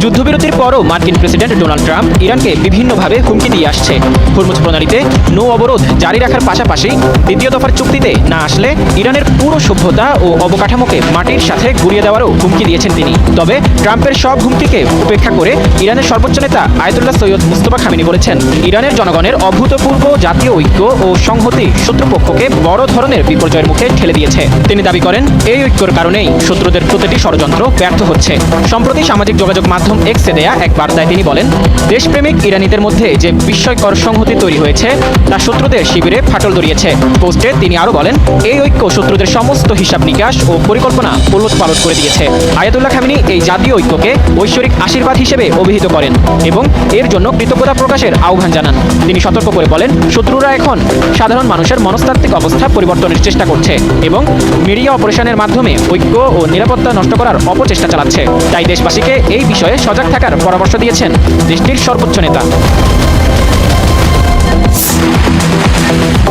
যুদ্ধবিরতির পরও মার্কিন প্রেসিডেন্ট ডোনাল্ড ট্রাম্প ইরানকে বিভিন্নভাবে হুমকি দিয়ে আসছে। হরমুজ প্রণালীতে নৌ অবরোধ জারি রাখার পাশাপাশি দ্বিতীয় দফার চুক্তিতে না আসলে ইরানের পুরো সভ্যতা ও অবকাঠামোকে মাটির সাথে গুঁড়িয়ে দেওয়ারও হুমকি দিয়েছেন তিনি। তবে ট্রাম্পের সব হুমকিকে উপেক্ষা করে ইরানের সর্বোচ্চ নেতা আয়াতুল্লাহ সৈয়দ মুস্তফা খামেনি বলেছেন, ইরানের জনগণের অভূতপূর্ব জাতীয় ঐক্য ও সংহতি শত্রুপক্ষকে বড় ধরনের বিপর্যয়ের মুখে ঠেলে দিয়েছে। তিনি দাবি করেন, এই ঐক্যর কারণেই শত্রুদের প্রতিটি ষড়যন্ত্র ব্যর্থ হচ্ছে। সম্প্রতি সামাজিক যোগাযোগ মাধ্যম এক্সে দেয়া এক বার্তায় তিনি বলেন, দেশপ্রেমিক ইরানিদের মধ্যে যে বিস্ময়কর সংহতি তৈরি হয়েছে তা শত্রুদের শিবিরে ফাটল ধরিয়েছে। পোস্টে তিনি আরও বলেন, এই ঐক্য শত্রুদের সমস্ত হিসাব নিকাশ ও পরিকল্পনা ওলটপালট করে দিয়েছে। আয়াতুল্লাহ খামেনি এই জাতীয় ঐক্যকে ঐশ্বরিক আশীর্বাদ হিসেবে অভিহিত করেন এবং এর জন্য কৃতজ্ঞতা প্রকাশের আহ্বান জানান। তিনি সতর্ক করে বলেন, শত্রুরা এখন সাধারণ মানুষের মনস্তাত্ত্বিক অবস্থা পরিবর্তনের চেষ্টা করছে এবং মিডিয়া অপারেশনের মাধ্যমে ঐক্য ও নিরাপত্তা নষ্ট করার অপচেষ্টা চালাচ্ছে। তাই দেশবাসীকে এই বিষয়ে সজাগ থাকার পরামর্শ দিয়েছেন দেশটির সর্বোচ্চ নেতা।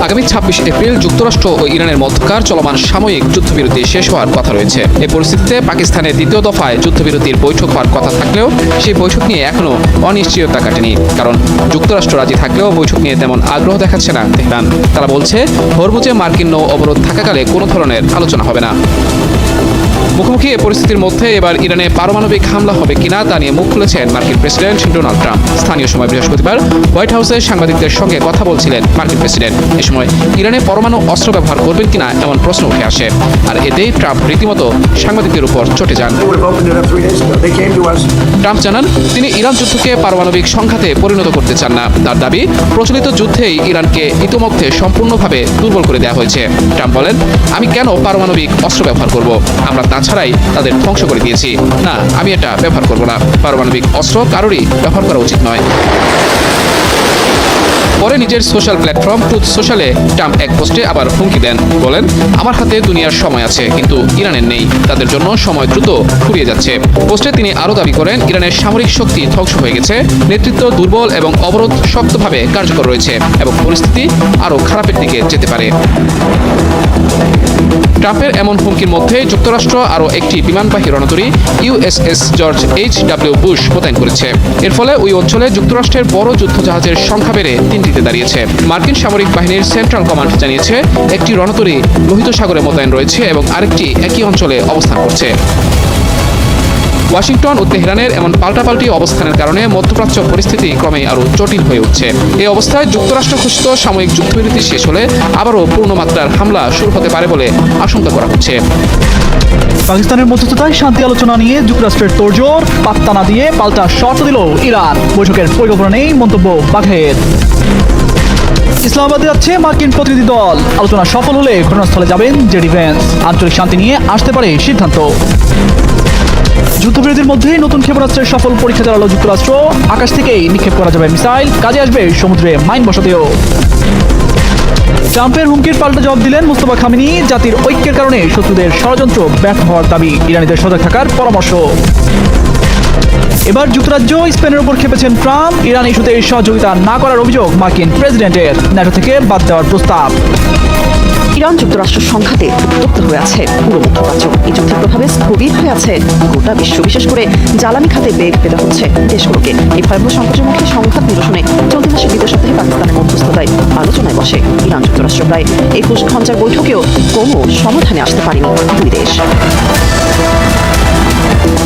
আগামী 26 এপ্রিল যুক্তরাষ্ট্র ও ইরানের মধ্যকার চলমান সাময়িক যুদ্ধবিরতি শেষ হওয়ার কথা রয়েছে। এই পরিস্থিতিতে পাকিস্তানের দ্বিতীয় দফায় যুদ্ধবিরতির বৈঠক হওয়ার কথা থাকলেও সেই বৈঠক নিয়ে এখনও অনিশ্চয়তা কাটেনি। কারণ যুক্তরাষ্ট্র রাজি থাকলেও বৈঠক নিয়ে তেমন আগ্রহ দেখাচ্ছে না তেহরান। তারা বলছে, হরমুজে মার্কিন নৌ অবরোধ থাকাকালে কোনো ধরনের আলোচনা হবে না। মুখোমুখি এই পরিস্থিতির মধ্যে এবার ইরানে পারমাণবিক হামলা হবে কিনা তা নিয়ে মুখ খুলেছেন মার্কিন প্রেসিডেন্ট ডোনাল্ড ট্রাম্প। স্থানীয় সময় বৃহস্পতিবার হোয়াইট হাউসে সাংবাদিকদের সঙ্গে কথা বলছিলেন মার্কিন প্রেসিডেন্ট। এ সময় ইরানে পরমাণু অস্ত্র ব্যবহার করবেন কিনা এমন প্রশ্ন উঠে আসে। আর এতেই ট্রাম্প রীতিমতো সাংবাদিকদের উপর চটে যান। ট্রাম্প জানান, তিনি ইরান যুদ্ধকে পারমাণবিক সংঘাতে পরিণত করতে চান না। তার দাবি, প্রচলিত যুদ্ধেই ইরানকে ইতোমধ্যে সম্পূর্ণভাবে দুর্বল করে দেওয়া হয়েছে। ট্রাম্প বলেন, আমি কেন পারমাণবিক অস্ত্র ব্যবহার করব? আমরা তাছাড়াই তাদের ধ্বংস করে দিয়েছি। না, আমি এটা ব্যবহার করব না। পারমাণবিক অস্ত্র কারোরই ব্যবহার করা উচিত নয়। পরে নিজের সোশ্যাল প্ল্যাটফর্ম ট্রুথ সোশ্যালে ট্রাম্প এক পোস্টে আবার হুমকি দেন। বলেন, আমার হাতে দুনিয়ার সময় আছে, কিন্তু ইরানের নেই। তাদের জন্য সময় দ্রুত ফুরিয়ে যাচ্ছে। পোস্টে তিনি আরও দাবি করেন, ইরানের সামরিক শক্তি ধ্বংস হয়ে গেছে, নেতৃত্ব দুর্বল এবং অবরোধ শক্তভাবে কার্যকর রয়েছে এবং পরিস্থিতি আরও খারাপের দিকে যেতে পারে। ট্রাম্পের এমন হুমকির মধ্যে যুক্তরাষ্ট্র আরও একটি বিমানবাহী রণতরী USS জর্জ H.W. বুশ মোতায়েন করেছে। এর ফলে ওই অঞ্চলে যুক্তরাষ্ট্রের বড় যুদ্ধজাহাজের সংখ্যা বেড়ে 3টিতে দাঁড়িয়েছে। মার্কিন সামরিক বাহিনীর সেন্ট্রাল কমান্ড জানিয়েছে, একটি রণতরী লোহিত সাগরে মোতায়েন রয়েছে এবং আরেকটি একই অঞ্চলে অবস্থান করছে। ওয়াশিংটন ও তেহরানের এমন পাল্টাপাল্টি অবস্থানের কারণে মধ্যপ্রাচ্য পরিস্থিতি ক্রমেই আরও জটিল হয়ে উঠছে। এই অবস্থায় যুক্তরাষ্ট্র ঘোষিত সাময়িক যুদ্ধবিরতি শেষ হলে আবারও পূর্ণমাত্রার হামলা শুরু হতে পারে বলে আশঙ্কা করা হচ্ছে। পাকিস্তানের মধ্যস্থতায় শান্তি আলোচনা নিয়ে যুক্তরাষ্ট্রের তোড়জোড়, পাত্তা না দিয়ে পাল্টা শর্ত দিল ইরান। বৈঠকের পরিকল্পনা নেই মন্তব্য বাঘের। ইসলামাবাদে যাচ্ছে মার্কিন প্রতিনিধি দল। আলোচনা সফল হলে ঘটনাস্থলে যাবেন জেডি ভ্যান্স। আঞ্চলিক শান্তি নিয়ে আসতে পারে সিদ্ধান্ত। যুদ্ধবিরতির মধ্যেই নতুন ক্ষেপণাস্ত্রের সফল পরীক্ষা চালালো যুক্তরাষ্ট্র। আকাশ থেকেই নিক্ষেপ করা যাবে মিসাইল, কাজে আসবে সমুদ্রে মাইন বসাতেও। ট্রাম্পের হুমকির পাল্টা জবাব দিলেন মুস্তফা খামেনি। জাতির ঐক্যের কারণে শত্রুদের ষড়যন্ত্র ব্যর্থ হওয়ার দাবি, ইরানিদের সজাগ থাকার পরামর্শ। এবার যুক্তরাজ্য স্পেনের উপর খেপেছেন ট্রাম্প। ইরান ইস্যুতে সহযোগিতা না করার অভিযোগ মার্কিন প্রেসিডেন্টের। ন্যাটো থেকে বাদ দেওয়ার প্রস্তাব। ইরান যুক্তরাষ্ট্র সংঘাতে উত্তপ্ত হয়ে আছে পুরো মধ্যপ্রাচ্য। এই যুদ্ধের প্রভাবে স্থবির হয়ে আছে গোটা বিশ্ব, বিশেষ করে জ্বালানি খাতে বেগ পেতে হচ্ছে দেশগুলোকে। এই ভয়াবহ সংকটের মুখে সংঘাত নিরসনে চলতি মাসের দ্বিতীয় সপ্তাহে পাকিস্তানের মধ্যস্থতায় আলোচনায় বসে ইরান যুক্তরাষ্ট্র। প্রায় 21 ঘণ্টার বৈঠকেও কোনো সমাধানে আসতে পারেনি দুই দেশ।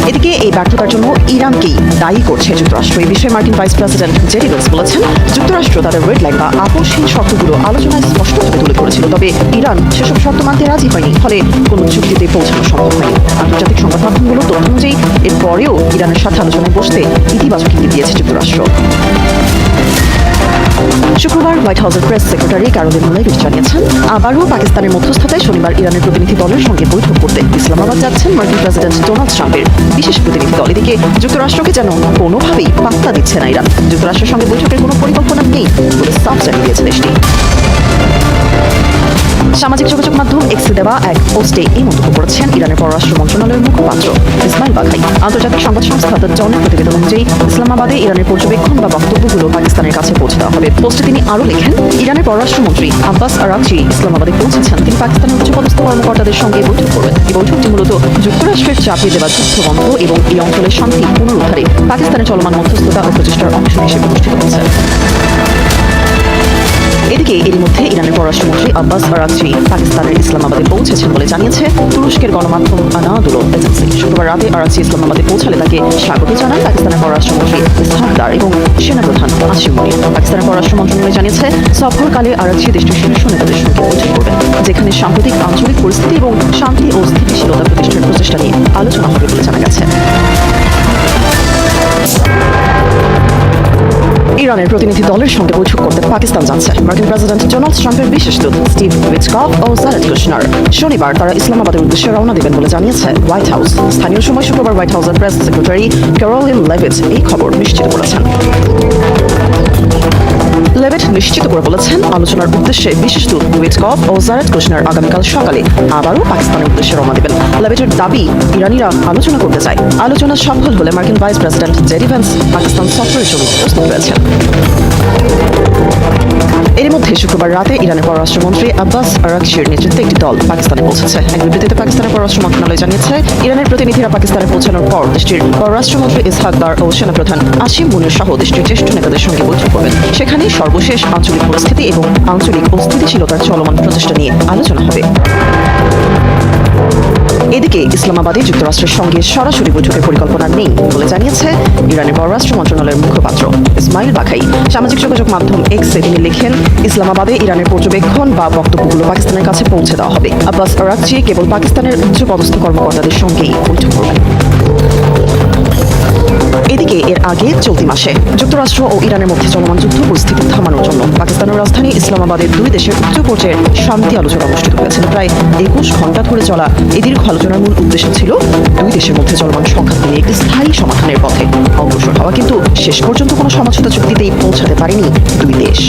এদিকে এই ব্যর্থতার জন্য ইরানকেই দায়ী করছে যুক্তরাষ্ট্র। এই বিষয়ে মার্কিন ভাইস প্রেসিডেন্ট জেডি ভ্যান্স বলেছেন, যুক্তরাষ্ট্র তাদের রেড লাইন বা আপোষহীন শর্তগুলো আলোচনায় স্পষ্টভাবে তুলে ধরেছিল, তবে ইরান সেসব শর্ত মানতে রাজি হয়নি। ফলে কোনো চুক্তিতে পৌঁছানো সম্ভব হয়নি। আন্তর্জাতিক সংবাদ মাধ্যমগুলোর তথ্য অনুযায়ী এরপরেও ইরানের সাথে আলোচনায় বসতে ইতিবাচক ইঙ্গিত দিয়েছে যুক্তরাষ্ট্র। শুক্রবার হোয়াইট হাউসের প্রেস সেক্রেটারি ক্যারোলিন লেভিট জানিয়েছেন, আবারও পাকিস্তানের মধ্যস্থতায় শনিবার ইরানের প্রতিনিধি দলের সঙ্গে বৈঠক করতে ইসলামাবাদ যাচ্ছেন মার্কিন প্রেসিডেন্ট ডোনাল্ড ট্রাম্পের বিশেষ প্রতিনিধি দল। এদিকে যুক্তরাষ্ট্রকে যেন কোনোভাবেই পাত্তা দিচ্ছে না ইরান। যুক্তরাষ্ট্রের সঙ্গে বৈঠকের কোনো পরিকল্পনা নেই বলে সাফ জানিয়ে দিয়েছে দেশটি। সামাজিক যোগাযোগ মাধ্যম এক্সে দেওয়া এক পোস্টে এই মন্তব্য করেছেন ইরানের পররাষ্ট্র মন্ত্রণালয়ের মুখপাত্র ইসমাইল বাঘাই। আন্তর্জাতিক সংবাদ সংস্থা দ্য ডনের প্রতিবেদন অনুযায়ী ইসলামাবাদে ইরানের পর্যবেক্ষণ বা বক্তব্যগুলো পাকিস্তানের কাছে পৌঁছে দেওয়া হবে। পোস্টে তিনি আরও লেখেন, ইরানের পররাষ্ট্রমন্ত্রী আব্বাস আরাকচি ইসলামাবাদে পৌঁছেছেন। তিনি পাকিস্তানের উচ্চপদস্থ কর্মকর্তাদের সঙ্গে বৈঠক করবেন। এই বৈঠকটি মূলত যুক্তরাষ্ট্রের চাপিয়ে দেওয়া যুদ্ধ বন্ধ এবং এই অঞ্চলের শান্তি পুনরুদ্ধারে পাকিস্তানের চলমান মধ্যস্থতা ও প্রচেষ্টার অংশ হিসেবে অনুষ্ঠিত হচ্ছে। এদিকে এর মধ্যে ইরানের পররাষ্ট্রমন্ত্রী আব্বাস আরাকচি পাকিস্তানের ইসলামাবাদে পৌঁছেছেন বলে জানিয়েছে তুরস্কের গণমাধ্যম আনাদুলো এজেন্সি। শুক্রবার রাতে আরাকচি ইসলামাবাদে পৌঁছালে তাকে স্বাগত জানান পাকিস্তানের পররাষ্ট্রমন্ত্রী ইসহাক দার এবং সেনাপ্রধান আসিম মুনির। পাকিস্তানের পররাষ্ট্র মন্ত্রণালয় জানিয়েছে, সফরকালে আরাকচি দেশটির শীর্ষ নেতাদের সঙ্গে বৈঠক করবেন, যেখানে সাম্প্রতিক আঞ্চলিক পরিস্থিতি এবং শান্তি ও স্থিতিশীলতা প্রতিষ্ঠার প্রচেষ্টা নিয়ে আলোচনা হবে বলে জানা গেছে। ইরানের প্রতিনিধি দলের সঙ্গে বৈঠক করতে পাকিস্তান যাচ্ছে মার্কিন প্রেসিডেন্ট ডোনাল্ড ট্রাম্পের বিশেষ দূত স্টিভ উইটকফ ও জারেদ কুশনার। শনিবার তারা ইসলামাবাদের উদ্দেশ্যে রওনা দেবেন বলে জানিয়েছে হোয়াইট হাউস। স্থানীয় সময় শুক্রবার হোয়াইট হাউসের প্রেস সেক্রেটারি ক্যারোলিন লেভিট এই খবর নিশ্চিত করেছেন। লেভিট নিশ্চিত করে বলেছেন, আলোচনার উদ্দেশ্যে বিশেষ দূত উইটকফ ও জারেদ কুশনার আগামীকাল সকালে আবারও পাকিস্তানের উদ্দেশ্যে রওনা দেবেন। লেভিটের দাবি, ইরানিরা আলোচনা করতে চায়। আলোচনা সফল হলে মার্কিন vice president JD Vance Pakistan সফরের জন্য প্রস্তুত রয়েছেন। এর মধ্যে শুক্রবার রাতে ইরানের পররাষ্ট্রমন্ত্রী আব্বাস আরাকচির নেতৃত্বে একটি দল পাকিস্তানে পৌঁছেছে। এক বিবৃতিতে পাকিস্তানের পররাষ্ট্র মন্ত্রণালয় জানিয়েছে, ইরানের প্রতিনিধিরা পাকিস্তানে পৌঁছানোর পর দেশটির পররাষ্ট্রমন্ত্রী ইসহাক দার ও সেনাপ্রধান আসিম মুনির সহ দেশটির জ্যেষ্ঠ নেতাদের সঙ্গে বৈঠক করবেন। সেখানে সর্বশেষ আঞ্চলিক পরিস্থিতি এবং আঞ্চলিক অস্থিতিশীলতার চলমান প্রচেষ্টা নিয়ে আলোচনা হবে। এদিকে ইসলামাবাদে যুক্তরাষ্ট্রের সঙ্গে সরাসরি বৈঠকের পরিকল্পনা নেই বলে জানিয়েছে ইরানের পররাষ্ট্র মন্ত্রণালয়ের মুখপাত্র ইসমাইল বাঘাই। সামাজিক যোগাযোগ মাধ্যম এক্সে তিনি লেখেন, ইসলামাবাদে ইরানের পর্যবেক্ষণ বা বক্তব্যগুলো পাকিস্তানের কাছে পৌঁছে দেওয়া হবে। আব্বাস আরাকচি কেবল পাকিস্তানের উচ্চপদস্থ কর্মকর্তাদের সঙ্গেই বৈঠক করবেন। এদিকে এর আগে চলতি মাসে যুক্তরাষ্ট্র ও ইরানের মধ্যে চলমান যুদ্ধ পরিস্থিতি থামানোর জন্য পাকিস্তানের রাজধানী ইসলামাবাদে দুই দেশের উচ্চ পর্যায়ের শান্তি আলোচনা অনুষ্ঠিত হয়েছিল। প্রায় 21 ঘণ্টা ধরে চলা এই দীর্ঘ আলোচনার মূল উদ্দেশ্য ছিল দুই দেশের মধ্যে চলমান সংঘাত নিয়ে একটি স্থায়ী সমাধানের পথে অগ্রসর হওয়া। কিন্তু শেষ পর্যন্ত কোনো সমঝোতা চুক্তিতেই পৌঁছাতে পারেনি দুই দেশ।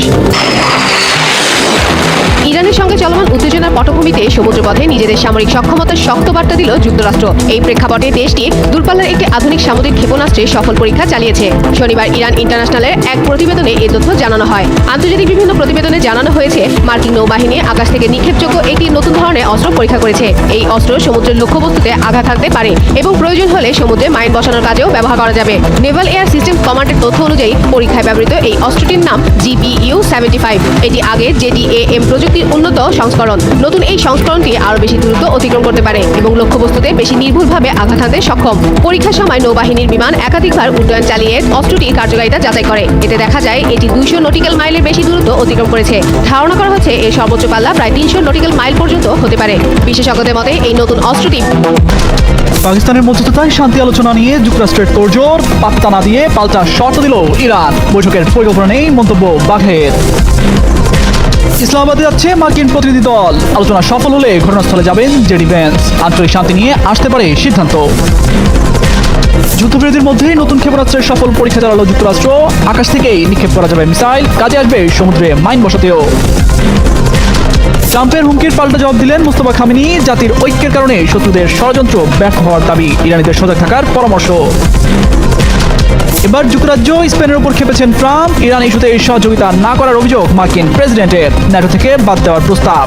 ইরানের সঙ্গে চলমান উত্তেজনার পটভূমিতে সমুদ্রপথে নিজেদের সামরিক সক্ষমতার শক্ত বার্তা দিল যুক্তরাষ্ট্র। এই প্রেক্ষাপটে দেশটি দূরপাল্লার একটি আধুনিক সামরিক ক্ষেপণাস্ত্রের সফল পরীক্ষা চালিয়েছে। শনিবার ইরান ইন্টারন্যাশনালের এক প্রতিবেদনে এ তথ্য জানানো হয়। আন্তর্জাতিক বিভিন্ন প্রতিবেদনে জানানো হয়েছে, মার্কিন নৌবাহিনী আকাশ থেকে নিক্ষেপযোগ্য একটি নতুন ধরনের অস্ত্র পরীক্ষা করেছে। এই অস্ত্র সমুদ্রের লক্ষ্যবস্তুতে আঘাত হানতে পারে এবং প্রয়োজন হলে সমুদ্রে মাইন বসানোর কাজেও ব্যবহার করা যাবে। নেভাল এয়ার সিস্টেম কমান্ডের তথ্য অনুযায়ী পরীক্ষায় ব্যবহৃত এই অস্ত্রটির নাম GBU-75। এটি আগের JDAM প্রযুক্তির উন্নত সংস্করণ। নতুন এই সংস্করণটি আরও বেশি দূরত্ব অতিক্রম করতে পারে এবং লক্ষ্যবস্তুতে বেশি নির্ভুলভাবে আঘাত হানতে সক্ষম। পরীক্ষার সময় নৌবাহিনীর বিমান একাধিকবার উড্ডয়ন চালিয়ে অস্ত্রটির কার্যকারিতা যাচাই করে। এতে দেখা যায় এটি 200 নটিক্যাল মাইলের বেশি দূরত্ব অতিক্রম করেছে। ধারণা করা হচ্ছে এর সর্বোচ্চ পাল্লা প্রায় 300 নটিক্যাল মাইল পর্যন্ত হতে পারে। বিশেষজ্ঞদের মতে এই নতুন অস্ত্রটি পাকিস্তানের মধ্যস্থতায় শান্তি আলোচনা নিয়ে যুক্তরাষ্ট্রের তোড়জোড়, পাত্তা না দিয়ে পাল্টা শর্ত দিল ইরান। বৈঠকের পরিকল্পনা নেই মন্তব্য বাঘের। ইসলামাবাদে যাচ্ছে মার্কিন প্রতিনিধি দল। আলোচনা সফল হলে ঘটনাস্থলে যাবেন জেডি ভ্যান্স। আঞ্চলিক শান্তি নিয়ে আসতে পারে সিদ্ধান্ত। যুদ্ধবিরতির মধ্যেই নতুন ক্ষেপণাস্ত্রের সফল পরীক্ষা চালালো যুক্তরাষ্ট্র। আকাশ থেকেই নিক্ষেপ করা যাবে মিসাইল, কাজে আসবে সমুদ্রে মাইন বসাতেও। ট্রাম্পের হুমকির পাল্টা জবাব দিলেন মুস্তফা খামেনি। জাতির ঐক্যের কারণে শত্রুদের ষড়যন্ত্র ব্যর্থ হওয়ার দাবি, ইরানিদের সজাগ থাকার পরামর্শ। এবার যুক্তরাজ্য স্পেনের উপর খেপেছেন ট্রাম্প। ইরান ইস্যুতে সহযোগিতা না করার অভিযোগ মার্কিন প্রেসিডেন্টের। ন্যাটো থেকে বাদ দেওয়ার প্রস্তাব।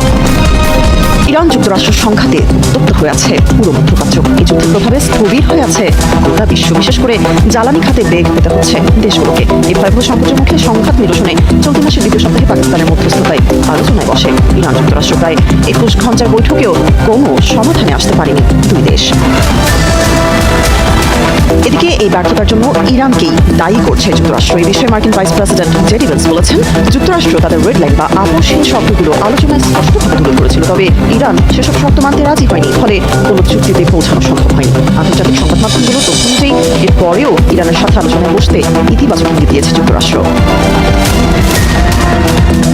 ইরান যুক্তরাষ্ট্র সংঘাতে উত্তপ্ত হয়ে আছে পুরো মধ্যপ্রাচ্য। এই যুদ্ধের প্রভাবে স্থবির হয়ে আছে গোটা বিশ্ব, বিশেষ করে জ্বালানি খাতে বেগ পেতে হচ্ছে দেশগুলোকে। এই ভয়াবহ সংকটের মুখে সংঘাত নিরসনে চলতি মাসের দ্বিতীয় সপ্তাহে পাকিস্তানের মধ্যস্থতায় আলোচনায় বসে ইরান যুক্তরাষ্ট্র। প্রায় 21 ঘণ্টার বৈঠকেও কোনো সমাধানে আসতে পারেনি দুই দেশ। এদিকে এই ব্যর্থতার জন্য ইরানকেই দায়ী করছে যুক্তরাষ্ট্র। এই বিষয়ে মার্কিন ভাইস প্রেসিডেন্ট জেডি ভ্যান্স বলেছেন, যুক্তরাষ্ট্র তাদের রেড লাইন বা আপোষহীন শর্তগুলো আলোচনায় স্পষ্টভাবে তুলে ধরেছিল, তবে ইরান সেসব শর্ত মানতে রাজি হয়নি। ফলে কোনো চুক্তিতে পৌঁছানো সম্ভব হয়নি। আন্তর্জাতিক সংবাদ মাধ্যমগুলোর তথ্য অনুযায়ী এরপরেও ইরানের সাথে আলোচনায় বসতে ইতিবাচক ইঙ্গিত দিয়েছে যুক্তরাষ্ট্র।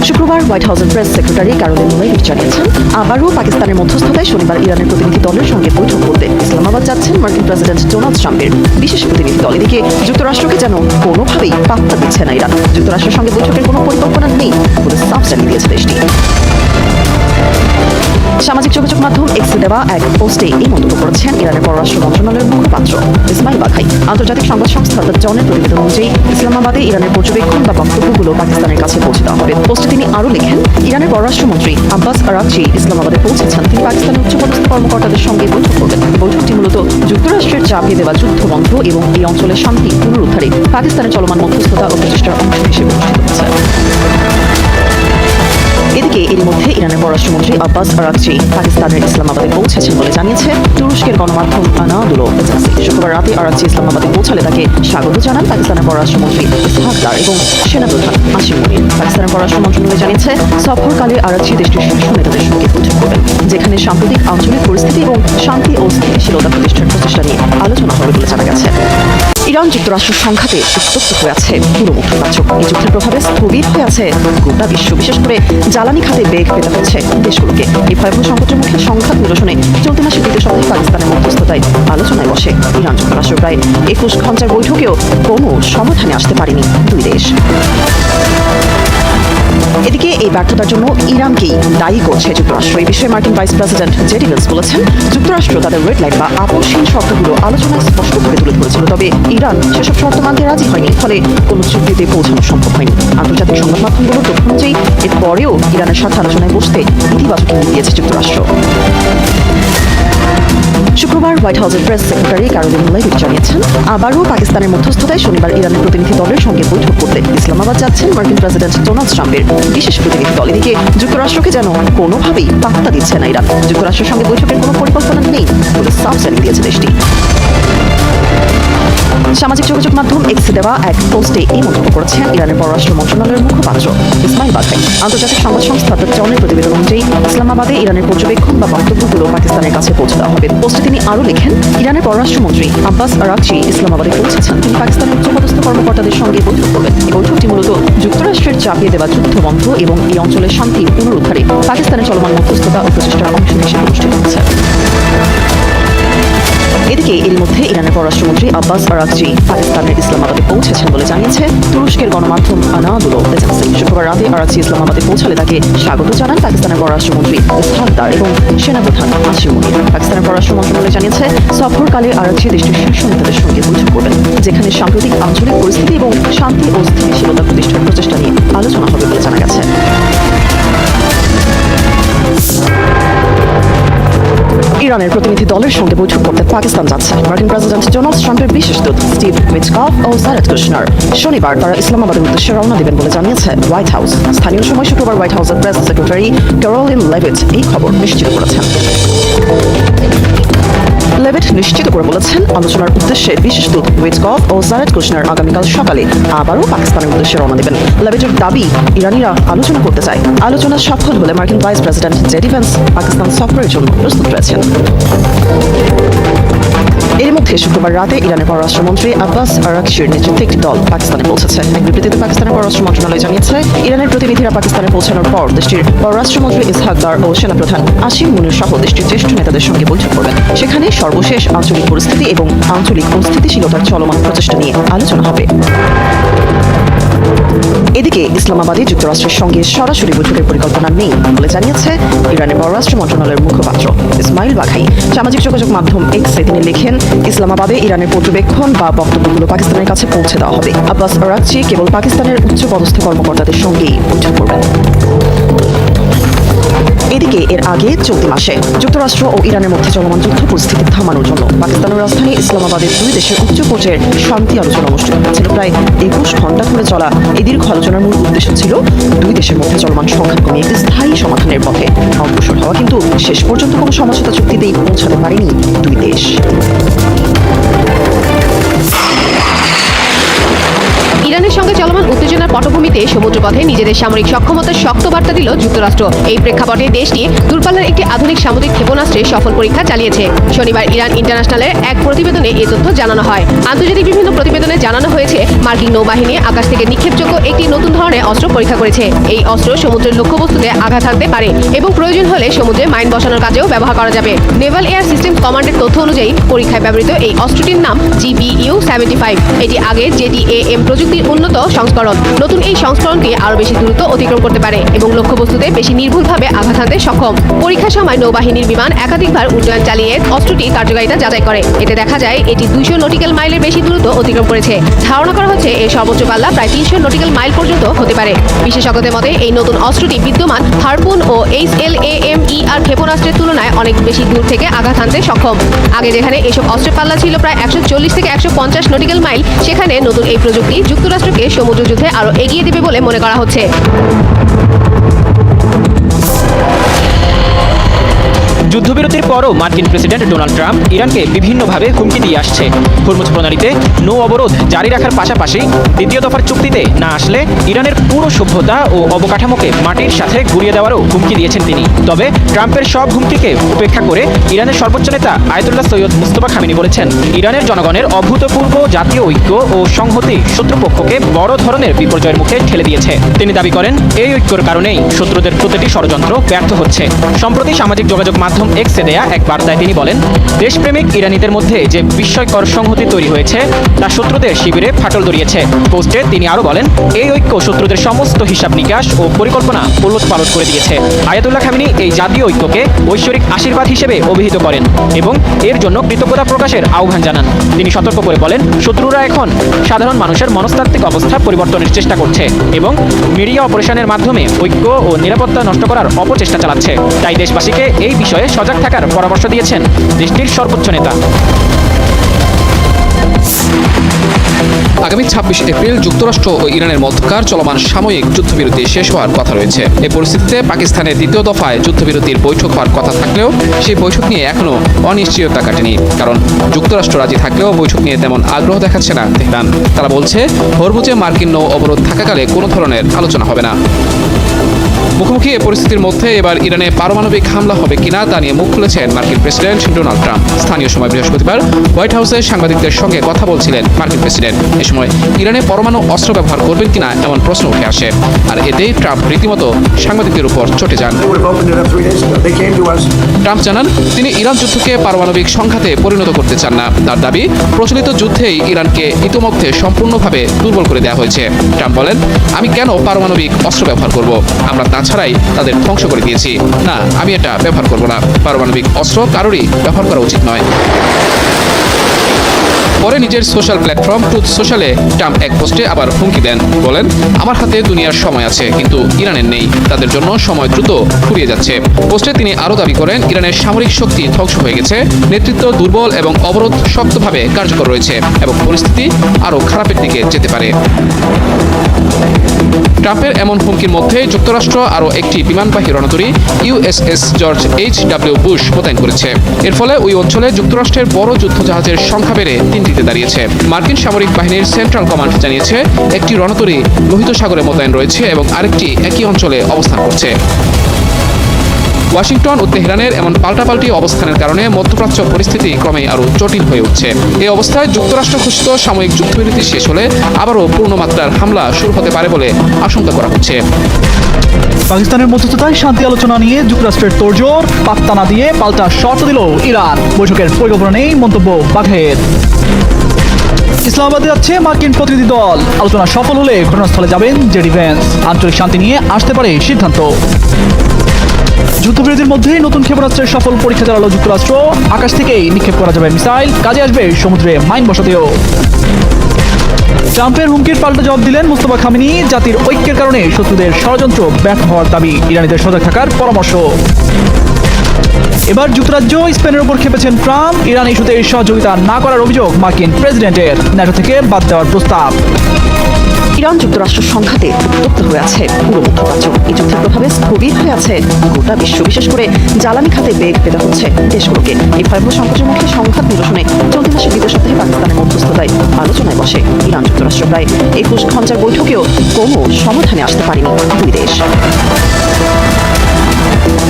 শুক্রবার হোয়াইট হাউসের প্রেস সেক্রেটারি ক্যারোলিন লেভিট জানিয়েছেন, আবারও পাকিস্তানের মধ্যস্থতায় শনিবার ইরানের প্রতিনিধি দলের সঙ্গে বৈঠক করতে ইসলামাবাদ যাচ্ছেন মার্কিন প্রেসিডেন্ট ডোনাল্ড ট্রাম্পের বিশেষ প্রতিনিধি দল। এদিকে যুক্তরাষ্ট্রকে যেন কোনোভাবেই পাত্তা দিচ্ছে না ইরান। যুক্তরাষ্ট্রের সঙ্গে বৈঠকের কোনো পরিকল্পনা নেই বলে সাফ জানিয়ে দিয়েছে দেশটি। সামাজিক যোগাযোগ মাধ্যম এক্সে দেওয়া এক পোস্টে এই মন্তব্য করেছেন ইরানের পররাষ্ট্র মন্ত্রণালয়ের মুখপাত্র ইসমাইল বাঘাই। আন্তর্জাতিক সংবাদ সংস্থা দ্য ডনের প্রতিবেদন অনুযায়ী ইসলামাবাদে ইরানের পর্যবেক্ষণ বা বক্তব্যগুলো পাকিস্তানের কাছে পৌঁছে দেওয়া হবে। পোস্টে তিনি আরও লেখেন, ইরানের পররাষ্ট্রমন্ত্রী আব্বাস আরাকচি ইসলামাবাদে পৌঁছেছেন। তিনি পাকিস্তানের উচ্চপদস্থ কর্মকর্তাদের সঙ্গে বৈঠক করবেন। বৈঠকটি মূলত যুক্তরাষ্ট্রের চাপিয়ে দেওয়া যুদ্ধ বন্ধ এবং এই অঞ্চলের শান্তি পুনরুদ্ধারে পাকিস্তানের চলমান মধ্যস্থতা ও প্রচেষ্টার অংশ হিসেবে অনুষ্ঠিত হচ্ছে। এদিকে এর মধ্যে ইরানের পররাষ্ট্রমন্ত্রী আব্বাস আরাকচি পাকিস্তানের ইসলামাবাদে পৌঁছেছেন বলে জানিয়েছে তুরস্কের গণমাধ্যম আনাদুলো এজেন্সি। শুক্রবার রাতে আরাকচি ইসলামাবাদে পৌঁছালে তাকে স্বাগত জানান পাকিস্তানের পররাষ্ট্রমন্ত্রী ইসহাক দার এবং সেনাপ্রধান আসিম মুনির। পাকিস্তানের পররাষ্ট্র মন্ত্রণালয় জানিয়েছে, সফরকালে আরাকচি দেশটির শীর্ষ নেতাদের সঙ্গে বৈঠক করবেন, যেখানে সাম্প্রতিক আঞ্চলিক পরিস্থিতি এবং শান্তি ও স্থিতিশীলতা প্রতিষ্ঠার প্রচেষ্টা নিয়ে আলোচনা হবে বলে জানা গেছে। ইরান যুক্তরাষ্ট্র সংঘাতে উত্তপ্ত হয়ে আছে পুরো মধ্যপ্রাচ্য। এই যুদ্ধের প্রভাবে স্থবির হয়ে আছে গোটা বিশ্ব, বিশেষ করে জ্বালানি খাতে বেগ পেতে হচ্ছে দেশগুলোকে। এই ভয়াবহ সংকটের মুখে সংঘাত নিরসনে চলতি মাসের দ্বিতীয় সপ্তাহে পাকিস্তানের মধ্যস্থতায় আলোচনায় বসে ইরান যুক্তরাষ্ট্র। প্রায় 21 ঘন্টার বৈঠকেও কোনো সমাধানে আসতে পারেনি দুই দেশ। এদিকে এই ব্যর্থতার জন্য ইরানকেই দায়ী করছে যুক্তরাষ্ট্র। এই বিষয়ে মার্কিন ভাইস প্রেসিডেন্ট জেডি ভেন্স বলেছেন, যুক্তরাষ্ট্র তাদের রেড লাইন বা আপোষহীন শর্তগুলো আলোচনায় স্পষ্ট করে তুলে ধরেছিল, তবে ইরান সেসব শর্ত মানতে রাজি হয়নি, ফলে কোনো চুক্তিতে পৌঁছানো সম্ভব হয়নি। আন্তর্জাতিক সংবাদ মাধ্যমগুলোর তথ্য অনুযায়ী এরপরেও ইরানের সাথে আলোচনায় বসতে ইতিবাচক ইঙ্গিত দিয়েছে যুক্তরাষ্ট্র। শুক্রবার হোয়াইট হাউসের প্রেস সেক্রেটারি ক্যারোলিন লেভিট জানিয়েছেন, আবারও পাকিস্তানের মধ্যস্থতায় শনিবার ইরানের প্রতিনিধি দলের সঙ্গে বৈঠক করতে ইসলামাবাদ যাচ্ছেন মার্কিন প্রেসিডেন্ট ডোনাল্ড ট্রাম্পের বিশেষ প্রতিনিধি দল। এদিকে যুক্তরাষ্ট্রকে যেন কোনোভাবেই পাত্তা দিচ্ছে না ইরান। যুক্তরাষ্ট্রের সঙ্গে বৈঠকের কোনো পরিকল্পনা নেই বলে সাফ জানিয়ে দিয়েছে দেশটি। সামাজিক যোগাযোগ মাধ্যম এক্সে দেওয়া এক পোস্টে এই মন্তব্য করেছেন ইরানের পররাষ্ট্র মন্ত্রণালয়ের মুখপাত্র ইসমাইল বাঘাই। আন্তর্জাতিক সংবাদ সংস্থা দ্য ডনের প্রতিবেদন অনুযায়ী ইসলামাবাদে ইরানের পর্যবেক্ষণ বা বক্তব্যগুলো পাকিস্তানের কাছে পৌঁছে দেওয়া হবে। পোস্টে তিনি আরও লেখেন, ইরানের পররাষ্ট্রমন্ত্রী আব্বাস আরাকচি ইসলামাবাদে পৌঁছেছেন। তিনি পাকিস্তানের উচ্চপদস্থ কর্মকর্তাদের সঙ্গে বৈঠক করবেন। এই বৈঠকটি মূলত যুক্তরাষ্ট্রের চাপিয়ে দেওয়া যুদ্ধ বন্ধ এবং এই অঞ্চলের শান্তি পুনরুদ্ধারে পাকিস্তানের চলমান মধ্যস্থতা ও প্রচেষ্টার অংশ হিসেবে অনুষ্ঠিত হচ্ছে। এদিকে এর মধ্যে ইরানের পররাষ্ট্রমন্ত্রী আব্বাস আরাকচি পাকিস্তানের ইসলামাবাদে পৌঁছেছেন বলে জানিয়েছে তুরস্কের গণমাধ্যম আনাদুলো এজেন্সি। শুক্রবার রাতে আরাকচি ইসলামাবাদে পৌঁছালে তাকে স্বাগত জানান পাকিস্তানের পররাষ্ট্রমন্ত্রী ইসহাক দার এবং সেনাপ্রধান আসিম মুনির। পাকিস্তানের পররাষ্ট্র মন্ত্রণালয় জানিয়েছে, সফরকালে আরাকচি দেশটির শীর্ষ নেতাদের সঙ্গে বৈঠক করবেন, যেখানে সাম্প্রতিক আঞ্চলিক পরিস্থিতি এবং শান্তি ও স্থিতিশীলতা প্রতিষ্ঠার প্রচেষ্টা নিয়ে আলোচনা হবে বলে জানা গেছে। ইরানের প্রতিনিধি দলের সঙ্গে বৈঠক করতে পাকিস্তান যাচ্ছে মার্কিন প্রেসিডেন্ট ডোনাল্ড ট্রাম্পের বিশেষ দূত স্টিভ উইটকফ ও জারেদ কুশনার। শনিবার তারা ইসলামাবাদের উদ্দেশ্যে রওনা দেবেন বলে জানিয়েছে হোয়াইট হাউস। স্থানীয় সময় শুক্রবার হোয়াইট হাউসের প্রেস সেক্রেটারি ক্যারোলিন লেভিট এই খবর নিশ্চিত করেছেন। লেভিট নিশ্চিত করে বলেছেন, আলোচনার উদ্দেশ্যে বিশেষ দূত উইটকফ ও জারেদ কুশনার আগামীকাল সকালে আবারও পাকিস্তানের উদ্দেশ্যে রওনা দেবেন। লেভিটের দাবি, ইরানিরা আলোচনা করতে চায়। আলোচনা সফল হলে মার্কিন vice president JD veins Pakistan সফরের জন্য প্রস্তুত রয়েছেন। এর মধ্যে শুক্রবার রাতে ইরানের পররাষ্ট্রমন্ত্রী আব্বাস আরাকচির নেতৃত্বে একটি দল পাকিস্তানে পৌঁছেছে। এক বিবৃতিতে পাকিস্তানের পররাষ্ট্র মন্ত্রণালয় জানিয়েছে, ইরানের প্রতিনিধিরা পাকিস্তানে পৌঁছানোর পর দেশটির পররাষ্ট্রমন্ত্রী ইসহাক দার ও সেনাপ্রধান আসিম মুনির সহ দেশটির জ্যেষ্ঠ নেতাদের সঙ্গে বৈঠক করবেন। সেখানে সর্বশেষ আঞ্চলিক পরিস্থিতি এবং আঞ্চলিক অস্থিতিশীলতার চলমান প্রচেষ্টা নিয়ে আলোচনা হবে। এদিকে ইসলামাবাদে যুক্তরাষ্ট্রের সঙ্গে সরাসরি বৈঠকের পরিকল্পনা নেই বলে জানিয়েছে ইরানের পররাষ্ট্র মন্ত্রণালয়ের মুখপাত্র ইসমাইল বাঘাই। সামাজিক যোগাযোগ মাধ্যম এক্সে তিনি লেখেন, ইসলামাবাদে ইরানের পর্যবেক্ষণ বা বক্তব্যগুলো পাকিস্তানের কাছে পৌঁছে দেওয়া হবে। আব্বাস আরাকচি কেবল পাকিস্তানের উচ্চপদস্থ কর্মকর্তাদের সঙ্গেই বৈঠক করবেন। এদিকে এর আগে চলতি মাসে যুক্তরাষ্ট্র ও ইরানের মধ্যে চলমান যুদ্ধ পরিস্থিতি থামানোর জন্য পাকিস্তানের রাজধানী ইসলামাবাদে দুই দেশের উচ্চ পর্যায়ের শান্তি আলোচনা অনুষ্ঠিত হয়েছিল। প্রায় 21 ঘন্টা ধরে চলা এই দীর্ঘ আলোচনার মূল উদ্দেশ্য ছিল দুই দেশের মধ্যে চলমান সংঘাত কমিয়ে একটি স্থায়ী সমাধানের পথে অগ্রসর হওয়া, কিন্তু শেষ পর্যন্ত কোনো সমঝোতা চুক্তিতেই পৌঁছাতে পারেনি দুই দেশ। ইরানের সঙ্গে চলমান উত্তেজনার পটভূমিতে সমুদ্রপথে নিজেদের সামরিক সক্ষমতার শক্ত বার্তা দিল যুক্তরাষ্ট্র। এই প্রেক্ষাপটে দেশটি দূরপাল্লার একটি আধুনিক সামরিক ক্ষেপণাস্ত্রের সফল পরীক্ষা চালিয়েছে। শনিবার ইরান ইন্টারন্যাশনালের এক প্রতিবেদনে এই তথ্য জানানো হয়। আন্তর্জাতিক বিভিন্ন প্রতিবেদনে জানানো হয়েছে মার্কিন নৌবাহিনী আকাশ থেকে নিক্ষেপযোগ্য একটি নতুন ধরনের অস্ত্র পরীক্ষা করেছে। এই অস্ত্র সমুদ্রের লক্ষ্যবস্তুতে আঘাত হানতে পারে এবং প্রয়োজন হলে সমুদ্রে মাইন বসানোর কাজেও ব্যবহার করা যাবে। নেভাল এয়ার সিস্টেম কমান্ডের তথ্য অনুযায়ী পরীক্ষায় ব্যবহৃত এই অস্ত্রটির নাম GBU-75। এটি আগের JDAM প্রযুক্তির উন্নত সংস্করণ। নতুন এই সংস্করণটি আরও বেশি দ্রুত অতিক্রম করতে পারে এবং লক্ষ্যবস্তুতে বেশি নির্ভুলভাবে আঘাত হানতে সক্ষম। পরীক্ষার সময় নৌবাহিনীর বিমান একাধিকবার উড্ডয়ন চালিয়ে অস্ত্রটি কার্যকারিতা যাচাই করে। এতে দেখা যায় এটি 200 নটিক্যাল মাইলের বেশি দূরত্ব অতিক্রম করেছে। ধারণা করা হচ্ছে এর সর্বোচ্চ পাল্লা প্রায় 300 নটিক্যাল মাইল পর্যন্ত হতে পারে। বিশেষজ্ঞদের মতে এই নতুন অস্ত্রটি বিদ্যমান হারপুন ও HLAMER ক্ষেপণাস্ত্রের তুলনায় অনেক বেশি দূর থেকে আঘাত হানতে সক্ষম। আগে যেখানে এসব অস্ত্রের পাল্লা ছিল প্রায় 140 থেকে 150 নটিক্যাল মাইল, সেখানে নতুন এই প্রযুক্তি যুক্তরাষ্ট্রকে সমুদ্র যুদ্ধে আরও এগিয়ে দেবে বলে মনে করা হচ্ছে। যুদ্ধবিরতির পরও মার্কিন প্রেসিডেন্ট ডোনাল্ড ট্রাম্প ইরানকে বিভিন্নভাবে হুমকি দিয়ে আসছে। হরমুজ প্রণালীতে নৌ অবরোধ জারি রাখার পাশাপাশি দ্বিতীয় দফার চুক্তিতে না আসলে ইরানের পুরো সভ্যতা ও অবকাঠামোকে মাটির সাথে গুঁড়িয়ে দেওয়ারও হুমকি দিয়েছেন তিনি। তবে ট্রাম্পের সব হুমকিকে উপেক্ষা করে ইরানের সর্বোচ্চ নেতা আয়াতুল্লাহ সৈয়দ মুস্তফা খামেনি বলেছেন, ইরানের জনগণের অভূতপূর্ব জাতীয় ঐক্য ও সংহতি শত্রুপক্ষকে বড় ধরনের বিপর্যয়ের মুখে ঠেলে দিয়েছে। তিনি দাবি করেন, এই ঐক্যর কারণেই শত্রুদের প্রতিটি ষড়যন্ত্র ব্যর্থ হচ্ছে। সম্প্রতি সামাজিক যোগাযোগ মাধ্যম এক্সে দেয়া এক বার্তায় তিনি বলেন, দেশপ্রেমিক ইরানিদের মধ্যে যে বিস্ময়কর সংহতি তৈরি হয়েছে তা শত্রুদের শিবিরে ফাটল ধরিয়েছে। পোস্টে তিনি আরও বলেন, এই ঐক্য শত্রুদের সমস্ত হিসাব নিকাশ ও পরিকল্পনা ওলটপালট করে দিয়েছে। আয়াতুল্লাহ খামেনি এই জাতীয় ঐক্যকে ঐশ্বরিক আশীর্বাদ হিসেবে অভিহিত করেন এবং এর জন্য কৃতজ্ঞতা প্রকাশের আহ্বান জানান। তিনি সতর্ক করে বলেন, শত্রুরা এখন সাধারণ মানুষের মনস্তাত্ত্বিক অবস্থা পরিবর্তনের চেষ্টা করছে এবং মিডিয়া অপারেশনের মাধ্যমে ঐক্য ও নিরাপত্তা নষ্ট করার অপচেষ্টা চালাচ্ছে। তাই দেশবাসীকে এই বিষয়ে সজাগ থাকার পরামর্শ দিয়েছেন দেশটির সর্বোচ্চ নেতা। আগামী 26 এপ্রিল যুক্তরাষ্ট্র ও ইরানের মধ্যকার চলমান সাময়িক যুদ্ধবিরতি শেষ হওয়ার কথা রয়েছে। এই পরিস্থিতিতে পাকিস্তানের দ্বিতীয় দফায় যুদ্ধবিরতির বৈঠক হওয়ার কথা থাকলেও সেই বৈঠক নিয়ে এখনও অনিশ্চয়তা কাটেনি। কারণ যুক্তরাষ্ট্র রাজি থাকলেও বৈঠক নিয়ে তেমন আগ্রহ দেখাচ্ছে না তেহরান। তারা বলছে, হরমুজে মার্কিন নৌ অবরোধ থাকাকালে কোনো ধরনের আলোচনা হবে না। মুখোমুখি এ পরিস্থিতির মধ্যে এবার ইরানে পারমাণবিক হামলা হবে কিনা তা নিয়ে মুখ খুলেছেন মার্কিন প্রেসিডেন্ট ডোনাল্ড ট্রাম্প। স্থানীয় সময় বৃহস্পতিবার হোয়াইট হাউসে সাংবাদিকদের সঙ্গে কথা বলছিলেন মার্কিন প্রেসিডেন্ট। এ সময় ইরানে পরমাণু অস্ত্র ব্যবহার করবেন কিনা এমন প্রশ্ন উঠে আসে। আর এতেই ট্রাম্প রীতিমতো সাংবাদিকদের উপর চটে যান। ট্রাম্প জানান, তিনি ইরান যুদ্ধকে পারমাণবিক সংঘাতে পরিণত করতে চান না। তার দাবি, প্রচলিত যুদ্ধেই ইরানকে ইতিমধ্যে সম্পূর্ণভাবে দুর্বল করে দেওয়া হয়েছে। ট্রাম্প বলেন, আমি কেন পারমাণবিক অস্ত্র ব্যবহার করব? আমরা তা ছাড়াই তাদের ধ্বংস করে দিয়েছি। না, আমি এটা ব্যবহার করব না। পারমাণবিক অস্ত্র কারোরই ব্যবহার করা উচিত নয়। পরে নিজের সোশ্যাল প্ল্যাটফর্ম ট্রুথ সোশ্যালে ট্রাম্প এক পোস্টে আবার হুমকি দেন। বলেন, আমার হাতে দুনিয়ার সময় আছে, কিন্তু ইরানের নেই। তাদের জন্য সময় দ্রুত ফুরিয়ে যাচ্ছে। পোস্টে তিনি আরও দাবি করেন, ইরানের সামরিক শক্তি ধ্বংস হয়ে গেছে, নেতৃত্ব দুর্বল এবং অবরোধ শক্তভাবে কার্যকর রয়েছে এবং পরিস্থিতি আরও খারাপের দিকে যেতে পারে। ট্রাম্পের এমন হুমকির মধ্যে যুক্তরাষ্ট্র আরও একটি বিমানবাহী রণতরী USS জর্জ H.W. বুশ মোতায়েন করেছে। এর ফলে ওই অঞ্চলে যুক্তরাষ্ট্রের বড় যুদ্ধজাহাজের সংখ্যা বেড়ে 3টিতে দাঁড়িয়েছে। মার্কিন সামরিক বাহিনীর সেন্ট্রাল কমান্ড জানিয়েছে, একটি রণতরী লোহিত সাগরে মোতায়েন রয়েছে এবং আরেকটি একই অঞ্চলে অবস্থান করছে। ওয়াশিংটন ও তেহরানের এমন পাল্টাপাল্টি অবস্থানের কারণে মধ্যপ্রাচ্য পরিস্থিতি ক্রমেই আরও জটিল হয়ে উঠছে। এই অবস্থায় যুক্তরাষ্ট্র ঘোষিত সাময়িক যুদ্ধবিরতি শেষ হলে আবারও পূর্ণমাত্রার হামলা শুরু হতে পারে বলে আশঙ্কা করা হচ্ছে। পাকিস্তানের মধ্যস্থতায় শান্তি আলোচনা নিয়ে যুক্তরাষ্ট্রের তোড়জোড়, পাত্তা না দিয়ে পাল্টা শর্ত দিল ইরান। বৈঠকের পরিকল্পনা নেই মন্তব্য বাঘের। ইসলামাবাদে যাচ্ছে মার্কিন প্রতিনিধি দল। আলোচনা সফল হলে ঘটনাস্থলে যাবেন জেডি ভ্যান্স। আঞ্চলিক শান্তি নিয়ে আসতে পারে সিদ্ধান্ত। যুদ্ধবিরতির মধ্যেই নতুন ক্ষেপণাস্ত্রের সফল পরীক্ষা চালালো যুক্তরাষ্ট্র। আকাশ থেকেই নিক্ষেপ করা যাবে মিসাইল, কাজে আসবে সমুদ্রে মাইন বসাতেও। ট্রাম্পের হুমকির পাল্টা জবাব দিলেন মুস্তফা খামেনি। জাতির ঐক্যের কারণে শত্রুদের ষড়যন্ত্র ব্যর্থ হওয়ার দাবি, ইরানিদের সজাগ থাকার পরামর্শ। এবার যুক্তরাজ্য স্পেনের উপর খেপেছেন ট্রাম্প। ইরান ইস্যুতে সহযোগিতা না করার অভিযোগ মার্কিন প্রেসিডেন্টের। ন্যাটো থেকে বাদ দেওয়ার প্রস্তাব। ইরান যুক্তরাষ্ট্র সংঘাতে উত্তপ্ত হয়ে আছে পুরো মধ্যপ্রাচ্য। এই যুদ্ধের প্রভাবে স্থবির হয়ে আছে গোটা বিশ্ব, বিশেষ করে জ্বালানি খাতে বেগ পেতে হচ্ছে দেশগুলোকে। এই ভয়াবহ সংকটের মুখে সংঘাত নিরসনে চলতি মাসে দ্বিতীয় সপ্তাহে পাকিস্তানের মধ্যস্থতায় আলোচনায় বসে ইরান যুক্তরাষ্ট্র। যুক্তরাষ্ট্র প্রায় 21 ঘন্টার বৈঠকেও কোনো সমাধানে আসতে পারেনি দুই দেশ।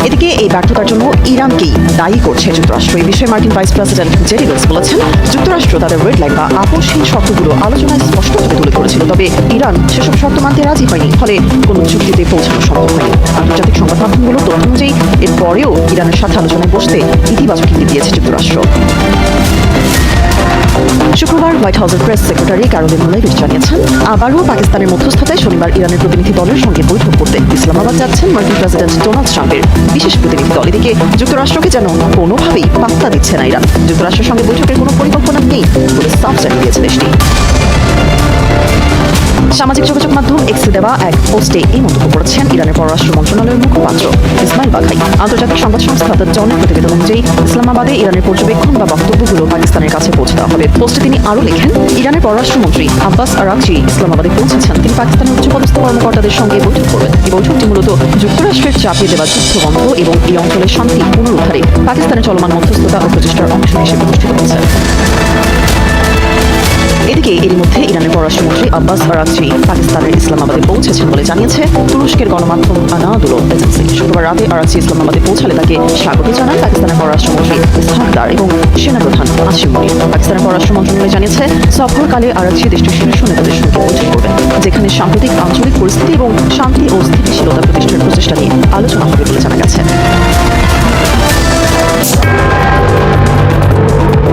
এদিকে এই ব্যর্থতার জন্য ইরানকেই দায়ী করছে যুক্তরাষ্ট্র। এই বিষয়ে মার্কিন ভাইস প্রেসিডেন্ট জেডি ভেন্স বলেছেন, যুক্তরাষ্ট্র তাদের রেড লাইন বা আপোষহীন শর্তগুলো আলোচনায় স্পষ্টভাবে তুলে ধরেছিল, তবে ইরান সেসব শর্ত মানতে রাজি হয়নি, ফলে কোনো চুক্তিতে পৌঁছানো সম্ভব হয়নি। আন্তর্জাতিক সংবাদ মাধ্যমগুলোর তথ্য অনুযায়ী এরপরেও ইরানের সাথে আলোচনায় বসতে ইতিবাচক ইঙ্গিত দিয়েছে যুক্তরাষ্ট্র। শুক্রবার হোয়াইট হাউসের প্রেস সেক্রেটারি ক্যারোলিন লেভিট জানিয়েছেন, আবারও পাকিস্তানের মধ্যস্থতায় শনিবার ইরানের প্রতিনিধি দলের সঙ্গে বৈঠক করতে ইসলামাবাদ যাচ্ছেন মার্কিন প্রেসিডেন্ট ডোনাল্ড ট্রাম্পের বিশেষ প্রতিনিধি দল। এদিকে যুক্তরাষ্ট্রকে যেন কোনোভাবেই পাত্তা দিচ্ছে না ইরান। যুক্তরাষ্ট্রের সঙ্গে বৈঠকের কোনো পরিকল্পনা নেই বলে সাফ জানিয়ে দিয়েছে দেশটি। সামাজিক যোগাযোগ মাধ্যম এক্সে দেওয়া এক পোস্টে এই মন্তব্য করেছেন ইরানের পররাষ্ট্র মন্ত্রণালয়ের মুখপাত্র ইসমাইল বাঘাই। আন্তর্জাতিক সংবাদ সংস্থা দ্য ডনের প্রতিবেদন অনুযায়ী ইসলামাবাদে ইরানের পর্যবেক্ষণ বা বক্তব্যগুলো পাকিস্তানের কাছে পৌঁছে দেওয়া হবে। পোস্টে তিনি আরও লেখেন, ইরানের পররাষ্ট্রমন্ত্রী আব্বাস আরাকচি ইসলামাবাদে পৌঁছেছেন। তিনি পাকিস্তানের উচ্চপদস্থ কর্মকর্তাদের সঙ্গে বৈঠক করবেন। এই বৈঠকটি মূলত যুক্তরাষ্ট্রের চাপিয়ে দেওয়া যুদ্ধবন্ধ এবং এই অঞ্চলের শান্তি পুনরুদ্ধারে পাকিস্তানের চলমান মধ্যস্থতা ও প্রচেষ্টার অংশ হিসেবে অনুষ্ঠিত হচ্ছে। এদিকে এরই মধ্যে ইরানের পররাষ্ট্রমন্ত্রী আব্বাস আরাকচি পাকিস্তানের ইসলামাবাদে পৌঁছেছেন বলে জানিয়েছে তুরস্কের গণমাধ্যম আনাদুলো এজেন্সি। শুক্রবার রাতে আরাকচি ইসলামাবাদে পৌঁছালে তাকে স্বাগত জানান পাকিস্তানের পররাষ্ট্রমন্ত্রী ইসহাক দার এবং সেনাপ্রধান আসিম মুনির। পাকিস্তানের পররাষ্ট্র মন্ত্রণালয় জানিয়েছে, সফরকালে আরাকচি দেশটির শীর্ষ নেতাদের সঙ্গে বৈঠক করবেন, যেখানে সাম্প্রতিক আঞ্চলিক পরিস্থিতি এবং শান্তি ও স্থিতিশীলতা প্রতিষ্ঠার প্রচেষ্টা নিয়ে আলোচনা হবে বলে জানা গেছে।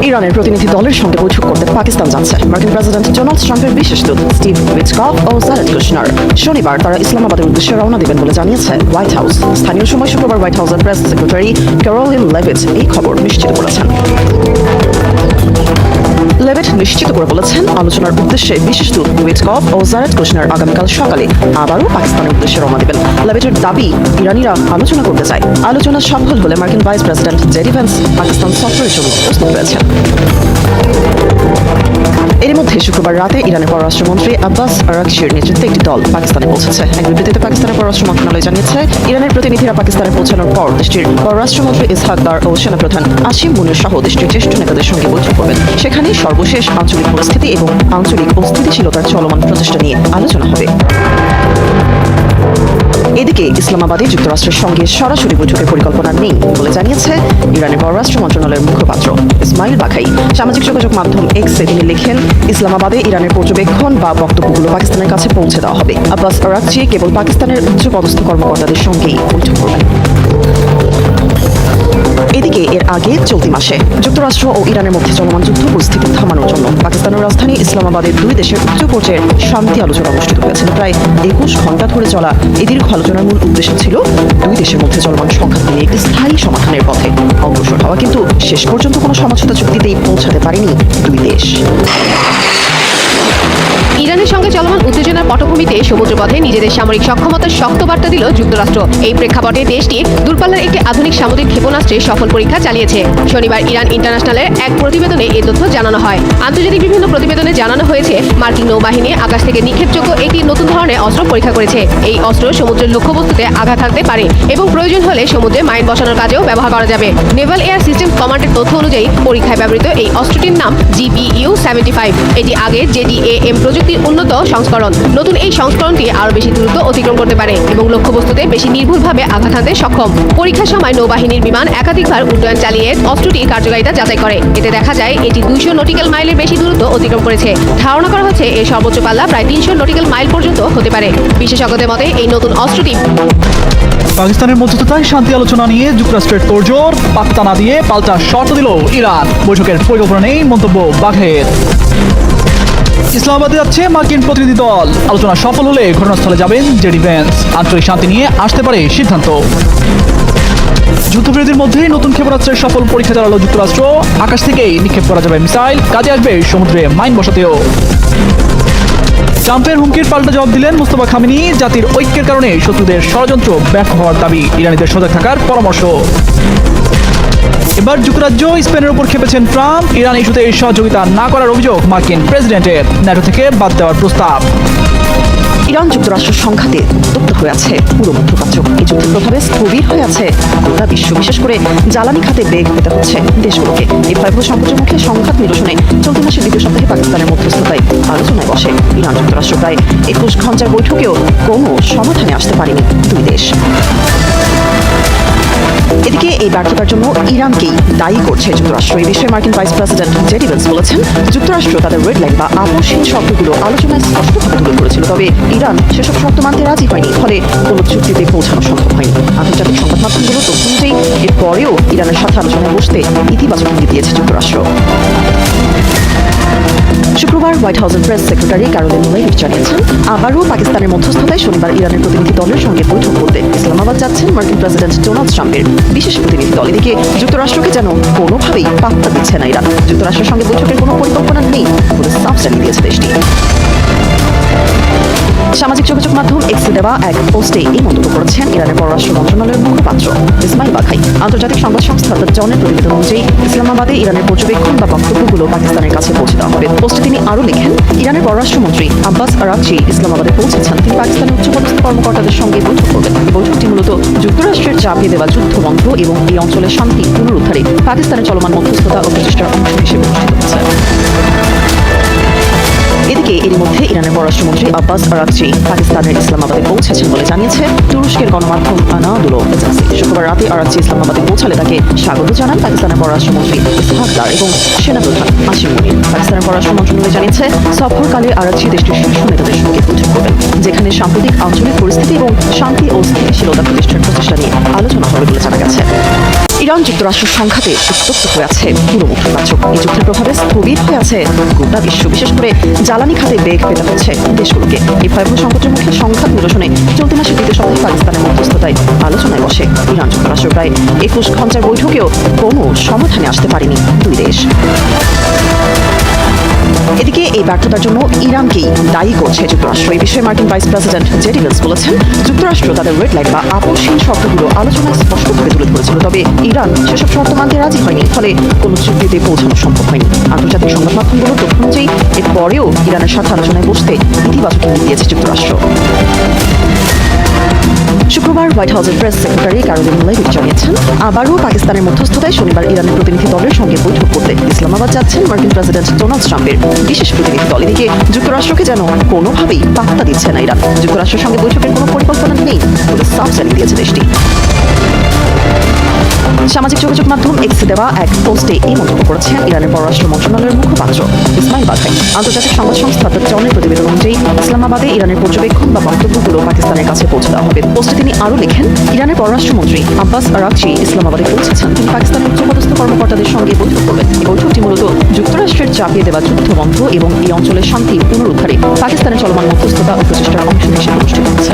ইরানের প্রতিনিধি দলের সঙ্গে বৈঠক করতে পাকিস্তান যাচ্ছে মার্কিন প্রেসিডেন্ট ডোনাল্ড ট্রাম্পের বিশেষ দূত স্টিভ উইটকফ ও জারেড কুশনার। শনিবার তারা ইসলামাবাদের উদ্দেশ্যে রওনা দেবেন বলে জানিয়েছে হোয়াইট হাউস। স্থানীয় সময় শুক্রবার হোয়াইট হাউসের প্রেস সেক্রেটারি ক্যারোলিন লেভিট এই খবর নিশ্চিত করেছেন। লেভিট নিশ্চিত করে বলেছেন, আলোচনার উদ্দেশ্যে বিশেষ দূত উইটকফ ও জারেড কুশনার আগামীকাল সকালে আবারও পাকিস্তানের উদ্দেশ্যে রওনা দেবেন। লেভিটের দাবি, ইরানিরা আলোচনা করতে চায়। আলোচনা সফল হলে মার্কিন vice president JD veins Pakistan সফরের জন্য প্রস্তুত রয়েছেন। এর মধ্যে শুক্রবার রাতে ইরানের পররাষ্ট্রমন্ত্রী আব্বাস আরাকচির নেতৃত্বে একটি দল পাকিস্তানে পৌঁছেছে। এক বিবৃতিতে পাকিস্তানের পররাষ্ট্র মন্ত্রণালয় জানিয়েছে, ইরানের প্রতিনিধিরা পাকিস্তানে পৌঁছানোর পর দেশটির পররাষ্ট্রমন্ত্রী ইসহাক দার ও সেনাপ্রধান আসিম মুনির সহ দেশটির জ্যেষ্ঠ নেতাদের সঙ্গে বৈঠক করবেন। সেখানে সর্বশেষ আঞ্চলিক পরিস্থিতি এবং আঞ্চলিক অস্থিতিশীলতার চলমান প্রচেষ্টা নিয়ে আলোচনা হবে। এদিকে ইসলামাবাদে যুক্তরাষ্ট্রের সঙ্গে সরাসরি বৈঠকের পরিকল্পনা নেই বলে জানিয়েছে ইরানের পররাষ্ট্র মন্ত্রণালয়ের মুখপাত্র ইসমাইল বাঘাই। সামাজিক যোগাযোগ মাধ্যম এক্সে তিনি লেখেন, ইসলামাবাদে ইরানের পর্যবেক্ষণ বা বক্তব্যগুলো পাকিস্তানের কাছে পৌঁছে দেওয়া হবে। আব্বাস আরাকচি কেবল পাকিস্তানের উচ্চপদস্থ কর্মকর্তাদের সঙ্গেই বৈঠক করবেন। এদিকে এর আগে চলতি মাসে যুক্তরাষ্ট্র ও ইরানের মধ্যে চলমান যুদ্ধ পরিস্থিতি থামানোর জন্য পাকিস্তানের রাজধানী ইসলামাবাদে দুই দেশের উচ্চ পর্যায়ের শান্তি আলোচনা অনুষ্ঠিত হয়েছিল। প্রায় 21 ঘন্টা ধরে চলা এই দীর্ঘ আলোচনার মূল উদ্দেশ্য ছিল দুই দেশের মধ্যে চলমান সংঘাত নিয়ে একটি স্থায়ী সমাধানের পথে অগ্রসর হওয়া, কিন্তু শেষ পর্যন্ত কোনো সমঝোতা চুক্তিতেই পৌঁছাতে পারেনি দুই দেশ। ইরানের সঙ্গে চলমান উত্তেজনার পটভূমিতে সমুদ্রপথে নিজেদের সামরিক সক্ষমতার শক্ত বার্তা দিল যুক্তরাষ্ট্র। এই প্রেক্ষাপটে দেশটি দূরপাল্লার একটি আধুনিক সামুদ্রিক ক্ষেপণাস্ত্রের সফল পরীক্ষা চালিয়েছে। শনিবার ইরান ইন্টারন্যাশনালের এক প্রতিবেদনে এই তথ্য জানানো হয়। আন্তর্জাতিক বিভিন্ন প্রতিবেদনে জানানো হয়েছে, মার্কিন নৌবাহিনী আকাশ থেকে নিক্ষেপযোগ্য একটি নতুন ধরনের অস্ত্র পরীক্ষা করেছে। এই অস্ত্র সমুদ্রের লক্ষ্যবস্তুতে আঘাত হানতে পারে এবং প্রয়োজন হলে সমুদ্রে মাইন বসানোর কাজেও ব্যবহার করা যাবে। নেভাল এয়ার সিস্টেম কমান্ডের তথ্য অনুযায়ী পরীক্ষায় ব্যবহৃত এই অস্ত্রটির নাম GBU-75। এটি আগের JDAM প্রযুক্তির উন্নত সংস্করণ। নতুন এই সংস্করণটি আরও বেশি দূরত্ব অতিক্রম করতে পারে এবং লক্ষ্যবস্তুতে বেশি নির্ভুলভাবে আঘাত হানতে সক্ষম। পরীক্ষার সময় নৌবাহিনীর বিমান একাধিকবার উড্ডয়ন চালিয়ে অস্ত্রটির কার্যকারিতা যাচাই করে। এতে দেখা যায় এটি 200 নটিক্যাল মাইলের বেশি দূরত্ব অতিক্রম করেছে। ধারণা করা হচ্ছে এর সর্বোচ্চ পাল্লা প্রায় 300 নটিক্যাল মাইল পর্যন্ত হতে পারে। বিশেষজ্ঞদের মতে এই নতুন অস্ত্রটি পাকিস্তানের মধ্যস্থতায় শান্তি আলোচনা নিয়ে যুক্তরাষ্ট্রের তোড়জোড়, পাত্তা না দিয়ে পাল্টা শর্ত দিল ইরান। বৈঠকের পরিকল্পনা নেই মন্তব্য বাঘের। ইসলামাবাদে যাচ্ছে মার্কিন প্রতিনিধি দল। আলোচনা সফল হলে ঘটনাস্থলে যাবেন জেডি ভেন্স। আঞ্চলিক শান্তি নিয়ে আসতে পারে সিদ্ধান্ত। যুদ্ধবিরতির মধ্যেই নতুন ক্ষেপণাস্ত্রের সফল পরীক্ষা চালালো যুক্তরাষ্ট্র। আকাশ থেকেই নিক্ষেপ করা যাবে মিসাইল, কাজে আসবে সমুদ্রে মাইন বসাতেও। ট্রাম্পের হুমকির পাল্টা জবাব দিলেন মুস্তফা খামেনি। জাতির ঐক্যের কারণে শত্রুদের ষড়যন্ত্র ব্যর্থ হওয়ার দাবি, ইরানিদের সজাগ থাকার পরামর্শ। এবার যুক্তরাজ্য স্পেনের উপর খেপেছেন ট্রাম্প। ইরান ইস্যুতে সহযোগিতা না করার অভিযোগ মার্কিন প্রেসিডেন্টের। ন্যাটো থেকে বাদ দেওয়ার প্রস্তাব। ইরান যুক্তরাষ্ট্র সংঘাতে উত্তপ্ত হয়ে আছে পুরো মধ্যপ্রাচ্য। এই যুদ্ধের প্রভাবে স্থবির হয়ে আছে গোটা বিশ্ব, বিশেষ করে জ্বালানি খাতে বেগ পেতে হচ্ছে দেশগুলোকে। এই ভয়াবহ সংকটের মুখে সংঘাত নিরসনে চলতি মাসের দ্বিতীয় সপ্তাহে পাকিস্তানের মধ্যস্থতায় আলোচনায় বসে ইরান যুক্তরাষ্ট্র। প্রায় 21 ঘন্টার বৈঠকেও কোনো সমাধানে আসতে পারেনি দুই দেশ। এদিকে এই ব্যর্থতার জন্য ইরানকেই দায়ী করছে যুক্তরাষ্ট্র। এই বিষয়ে মার্কিন ভাইস প্রেসিডেন্ট জেডি ভেন্স বলেছেন, যুক্তরাষ্ট্র তাদের রেড লাইন বা আপোষহীন শর্তগুলো আলোচনায় স্পষ্টভাবে তুলে ধরেছিল, তবে ইরান সেসব শর্ত মানতে রাজি হয়নি, ফলে কোনো চুক্তিতে পৌঁছানো সম্ভব হয়নি। আন্তর্জাতিক সংবাদ মাধ্যমগুলো তথ্য অনুযায়ী এরপরেও ইরানের সাথে আলোচনায় বসতে ইতিবাচক ইঙ্গিত দিয়েছে যুক্তরাষ্ট্র। শুক্রবার হোয়াইট হাউসের প্রেস সেক্রেটারি ক্যারোলিন লেভিট জানিয়েছেন, আবারও পাকিস্তানের মধ্যস্থতায় শনিবার ইরানের প্রতিনিধি দলের সঙ্গে বৈঠক করতে ইসলামাবাদ যাচ্ছেন মার্কিন প্রেসিডেন্ট ডোনাল্ড ট্রাম্পের বিশেষ প্রতিনিধি দল। এদিকে যুক্তরাষ্ট্রকে যেন কোনোভাবেই পাত্তা দিচ্ছে না ইরান। যুক্তরাষ্ট্রের সঙ্গে বৈঠকের কোনো পরিকল্পনা নেই বলে সাফ জানিয়ে দিয়েছে দেশটি। সামাজিক যোগাযোগ মাধ্যম এক্সে দেওয়া এক পোস্টে এই মন্তব্য করেছেন ইরানের পররাষ্ট্র মন্ত্রণালয়ের মুখপাত্র ইসমাইল বাঘাই। আন্তর্জাতিক সংবাদ সংস্থা দ্য ডনের প্রতিবেদন অনুযায়ী ইসলামাবাদে ইরানের পর্যবেক্ষণ বা বক্তব্যগুলো পাকিস্তানের কাছে পৌঁছে দেওয়া হবে। পোস্টে তিনি আরও লেখেন, ইরানের পররাষ্ট্রমন্ত্রী আব্বাস আরাকচি ইসলামাবাদে পৌঁছেছেন। তিনি পাকিস্তানের উচ্চপদস্থ কর্মকর্তাদের সঙ্গে বৈঠক করবেন। এই বৈঠকটি মূলত যুক্তরাষ্ট্রের চাপিয়ে দেওয়া যুদ্ধ বন্ধ এবং এই অঞ্চলের শান্তি পুনরুদ্ধারে পাকিস্তানের চলমান মধ্যস্থতা ও প্রচেষ্টার অংশ হিসেবে অনুষ্ঠিত হচ্ছে। এদিকে এর মধ্যে ইরানের পররাষ্ট্রমন্ত্রী আব্বাস আরাকচি পাকিস্তানের ইসলামাবাদে পৌঁছেছেন বলে জানিয়েছে তুরস্কের গণমাধ্যম আনাদুলো এজেন্সি। শুক্রবার রাতে আরাকচি ইসলামাবাদে পৌঁছালে তাকে স্বাগত জানান পাকিস্তানের পররাষ্ট্রমন্ত্রী ইসহাক দার এবং সেনাপ্রধান আসিম মুনির। পাকিস্তানের পররাষ্ট্র মন্ত্রণালয় জানিয়েছে, সফরকালে আরাকচি দেশটির শীর্ষ নেতাদের সঙ্গে বৈঠক করবেন, যেখানে সাম্প্রতিক আঞ্চলিক পরিস্থিতি এবং শান্তি ও স্থিতিশীলতা প্রতিষ্ঠার প্রচেষ্টা নিয়ে আলোচনা হবে বলে জানা গেছে। ইরান যুক্তরাষ্ট্র সংঘাতে উত্তপ্ত হয়ে আছে পুরো মধ্যপ্রাচ্য। এই যুদ্ধের প্রভাবে স্থবির হয়ে আছে গোটা বিশ্ব, বিশেষ করে জ্বালানি খাতে বেগ পেতে হচ্ছে দেশগুলোকে। এই ভয়াবহ সংকটের মুখে সংঘাত নিরসনে চলতি মাসের দ্বিতীয় সপ্তাহে পাকিস্তানের মধ্যস্থতায় আলোচনায় বসে ইরান যুক্তরাষ্ট্র। প্রায় 21 ঘন্টার বৈঠকেও কোনো সমাধানে আসতে পারেনি দুই দেশ। এদিকে এই ব্যর্থতার জন্য ইরানকেই দায়ী করছে যুক্তরাষ্ট্র। এই বিষয়ে মার্কিন ভাইস প্রেসিডেন্ট জেডি ভেন্স বলেছেন, যুক্তরাষ্ট্র তাদের রেড লাইন বা আপোষহীন শর্তগুলো আলোচনায় স্পষ্টভাবে তুলে ধরেছিল, তবে ইরান সেসব শর্ত মানতে রাজি হয়নি, ফলে কোনো চুক্তিতে পৌঁছানো সম্ভব হয়নি। আন্তর্জাতিক সংবাদ মাধ্যমগুলোর তথ্য অনুযায়ী এরপরেও ইরানের সাথে আলোচনায় বসতে ইতিবাচক ইঙ্গিত দিয়েছে যুক্তরাষ্ট্র। শুক্রবার হোয়াইট হাউসের প্রেস সেক্রেটারি ক্যারোলিন লেভিট জানিয়েছেন, আবারও পাকিস্তানের মধ্যস্থতায় শনিবার ইরানের প্রতিনিধি দলের সঙ্গে বৈঠক করতে ইসলামাবাদ যাচ্ছেন মার্কিন প্রেসিডেন্ট ডোনাল্ড ট্রাম্পের বিশেষ প্রতিনিধি দল। এদিকে যুক্তরাষ্ট্রকে যেন কোনোভাবেই পাত্তা দিচ্ছে না ইরান। যুক্তরাষ্ট্রের সঙ্গে বৈঠকের কোনো পরিকল্পনা নেই বলে সাফ জানিয়ে দিয়েছে দেশটি। সামাজিক যোগাযোগ মাধ্যম এক্সে দেওয়া এক পোস্টে এই মন্তব্য করেছেন ইরানের পররাষ্ট্র মন্ত্রণালয়ের মুখপাত্র ইসমাইল বাঘাই। আন্তর্জাতিক সংবাদ সংস্থা দ্য ডনের প্রতিবেদন অনুযায়ী ইসলামাবাদে ইরানের পর্যবেক্ষণ বা বক্তব্যগুলো পাকিস্তানের কাছে পৌঁছে দেওয়া হবে। পোস্টে তিনি আরও লেখেন, ইরানের পররাষ্ট্রমন্ত্রী আব্বাস আরাকচি ইসলামাবাদে পৌঁছেছেন। তিনি পাকিস্তানের উচ্চপদস্থ কর্মকর্তাদের সঙ্গে বৈঠক করবেন। এই বৈঠকটি মূলত যুক্তরাষ্ট্রের চাপিয়ে দেওয়া যুদ্ধ বন্ধ এবং এই অঞ্চলের শান্তি পুনরুদ্ধারে পাকিস্তানের চলমান মধ্যস্থতা ও প্রচেষ্টার অংশ হিসেবে অনুষ্ঠিত হচ্ছে।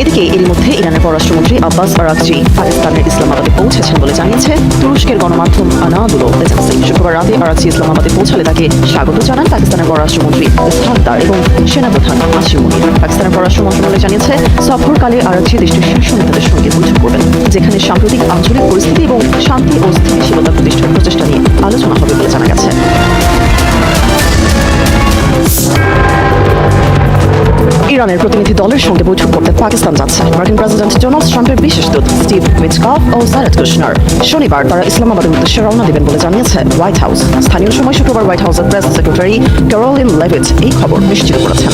এদিকে এর মধ্যে ইরানের পররাষ্ট্রমন্ত্রী আব্বাস আরাকচি পাকিস্তানের ইসলামাবাদে পৌঁছেছেন বলে জানিয়েছে তুরস্কের গণমাধ্যম আনাদুলো এজেন্সি। শুক্রবার রাতে আরাকচি ইসলামাবাদে পৌঁছালে তাকে স্বাগত জানান পাকিস্তানের পররাষ্ট্রমন্ত্রী ইসহাক দার এবং সেনাপ্রধান আসিম মুনির। পাকিস্তানের পররাষ্ট্র মন্ত্রণালয় জানিয়েছে, সফরকালে আরাকচি দেশটির শীর্ষ নেতাদের সঙ্গে বৈঠক করবেন, যেখানে সাম্প্রতিক আঞ্চলিক পরিস্থিতি এবং শান্তি ও স্থিতিশীলতা প্রতিষ্ঠার প্রচেষ্টা নিয়ে আলোচনা হবে বলে জানা গেছে। ইরানের প্রতিনিধি দলের সঙ্গে বৈঠক করতে পাকিস্তান যাচ্ছে মার্কিন প্রেসিডেন্ট ডোনাল্ড ট্রাম্পের বিশেষ দূত স্টিভ উইটকফ ও জারেদ কুশনার। শনিবার তারা ইসলামাবাদের উদ্দেশ্যে রওনা দেবেন বলে জানিয়েছে হোয়াইট হাউস। স্থানীয় সময় শুক্রবার হোয়াইট হাউসের প্রেস সেক্রেটারি ক্যারোলিন লেভিট এই খবর নিশ্চিত করেছেন।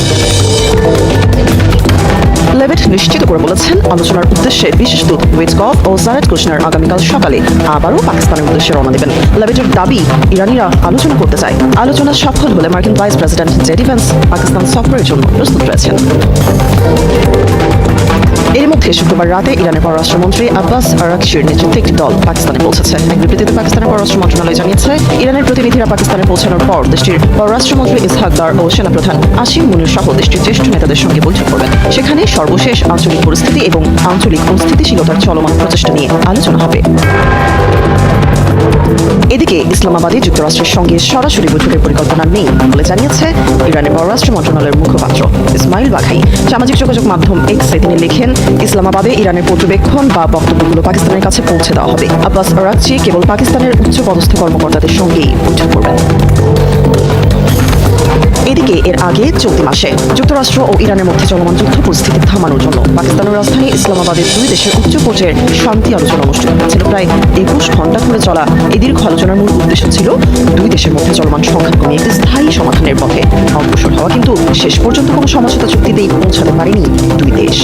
লেভিট নিশ্চিত করে বলেছেন, আলোচনার উদ্দেশ্যে বিশেষ দূত উইটকফ ও জারেদ কুশনার আগামীকাল সকালে আবারও পাকিস্তানের উদ্দেশ্যে রওনা দেবেন। লেভিটের দাবি, ইরানিরা আলোচনা করতে চায়। আলোচনা সফল হলে মার্কিন vice president JD veins Pakistan সফরের জন্য প্রস্তুত রয়েছেন। এর মধ্যে শুক্রবার রাতে ইরানের পররাষ্ট্রমন্ত্রী আব্বাস আরাকচির নেতৃত্বে একটি দল পাকিস্তানে পৌঁছেছে। এক বিবৃতিতে পাকিস্তানের পররাষ্ট্র মন্ত্রণালয় জানিয়েছে, ইরানের প্রতিনিধিরা পাকিস্তানে পৌঁছানোর পর দেশটির পররাষ্ট্রমন্ত্রী ইসহাক দার ও সেনাপ্রধান আসিম মুনির সহ দেশটির জ্যেষ্ঠ নেতাদের সঙ্গে বৈঠক করবেন। সেখানে সর্বশেষ আঞ্চলিক পরিস্থিতি এবং আঞ্চলিক অস্থিতিশীলতার চলমান প্রচেষ্টা নিয়ে আলোচনা হবে। এদিকে ইসলামাবাদে যুক্তরাষ্ট্রের সঙ্গে সরাসরি বৈঠকের পরিকল্পনা নেই বলে জানিয়েছে ইরানের পররাষ্ট্র মন্ত্রণালয়ের মুখপাত্র ইসমাইল বাঘাই। সামাজিক যোগাযোগ মাধ্যম এক্সে তিনি লেখেন, ইসলামাবাদে ইরানের পর্যবেক্ষণ বা বক্তব্যগুলো পাকিস্তানের কাছে পৌঁছে দেওয়া হবে। আব্বাস আরাকচি কেবল পাকিস্তানের উচ্চপদস্থ কর্মকর্তাদের সঙ্গেই বৈঠক করবেন। এদিকে এর আগে চলতি মাসে যুক্তরাষ্ট্র ও ইরানের মধ্যে চলমান যুদ্ধ পরিস্থিতি থামানোর জন্য পাকিস্তানের রাজধানী ইসলামাবাদের দুই দেশের উচ্চ পর্যায়ের শান্তি আলোচনা অনুষ্ঠিত হয়েছিল। প্রায় 21 ঘণ্টা ধরে চলা এই দীর্ঘ আলোচনার মূল উদ্দেশ্য ছিল দুই দেশের মধ্যে চলমান সংঘাত কমিয়ে একটি স্থায়ী সমাধানের পথে অগ্রসর হওয়া, কিন্তু শেষ পর্যন্ত কোনো সমঝোতা চুক্তিতেই পৌঁছাতে পারেনি দুই দেশ।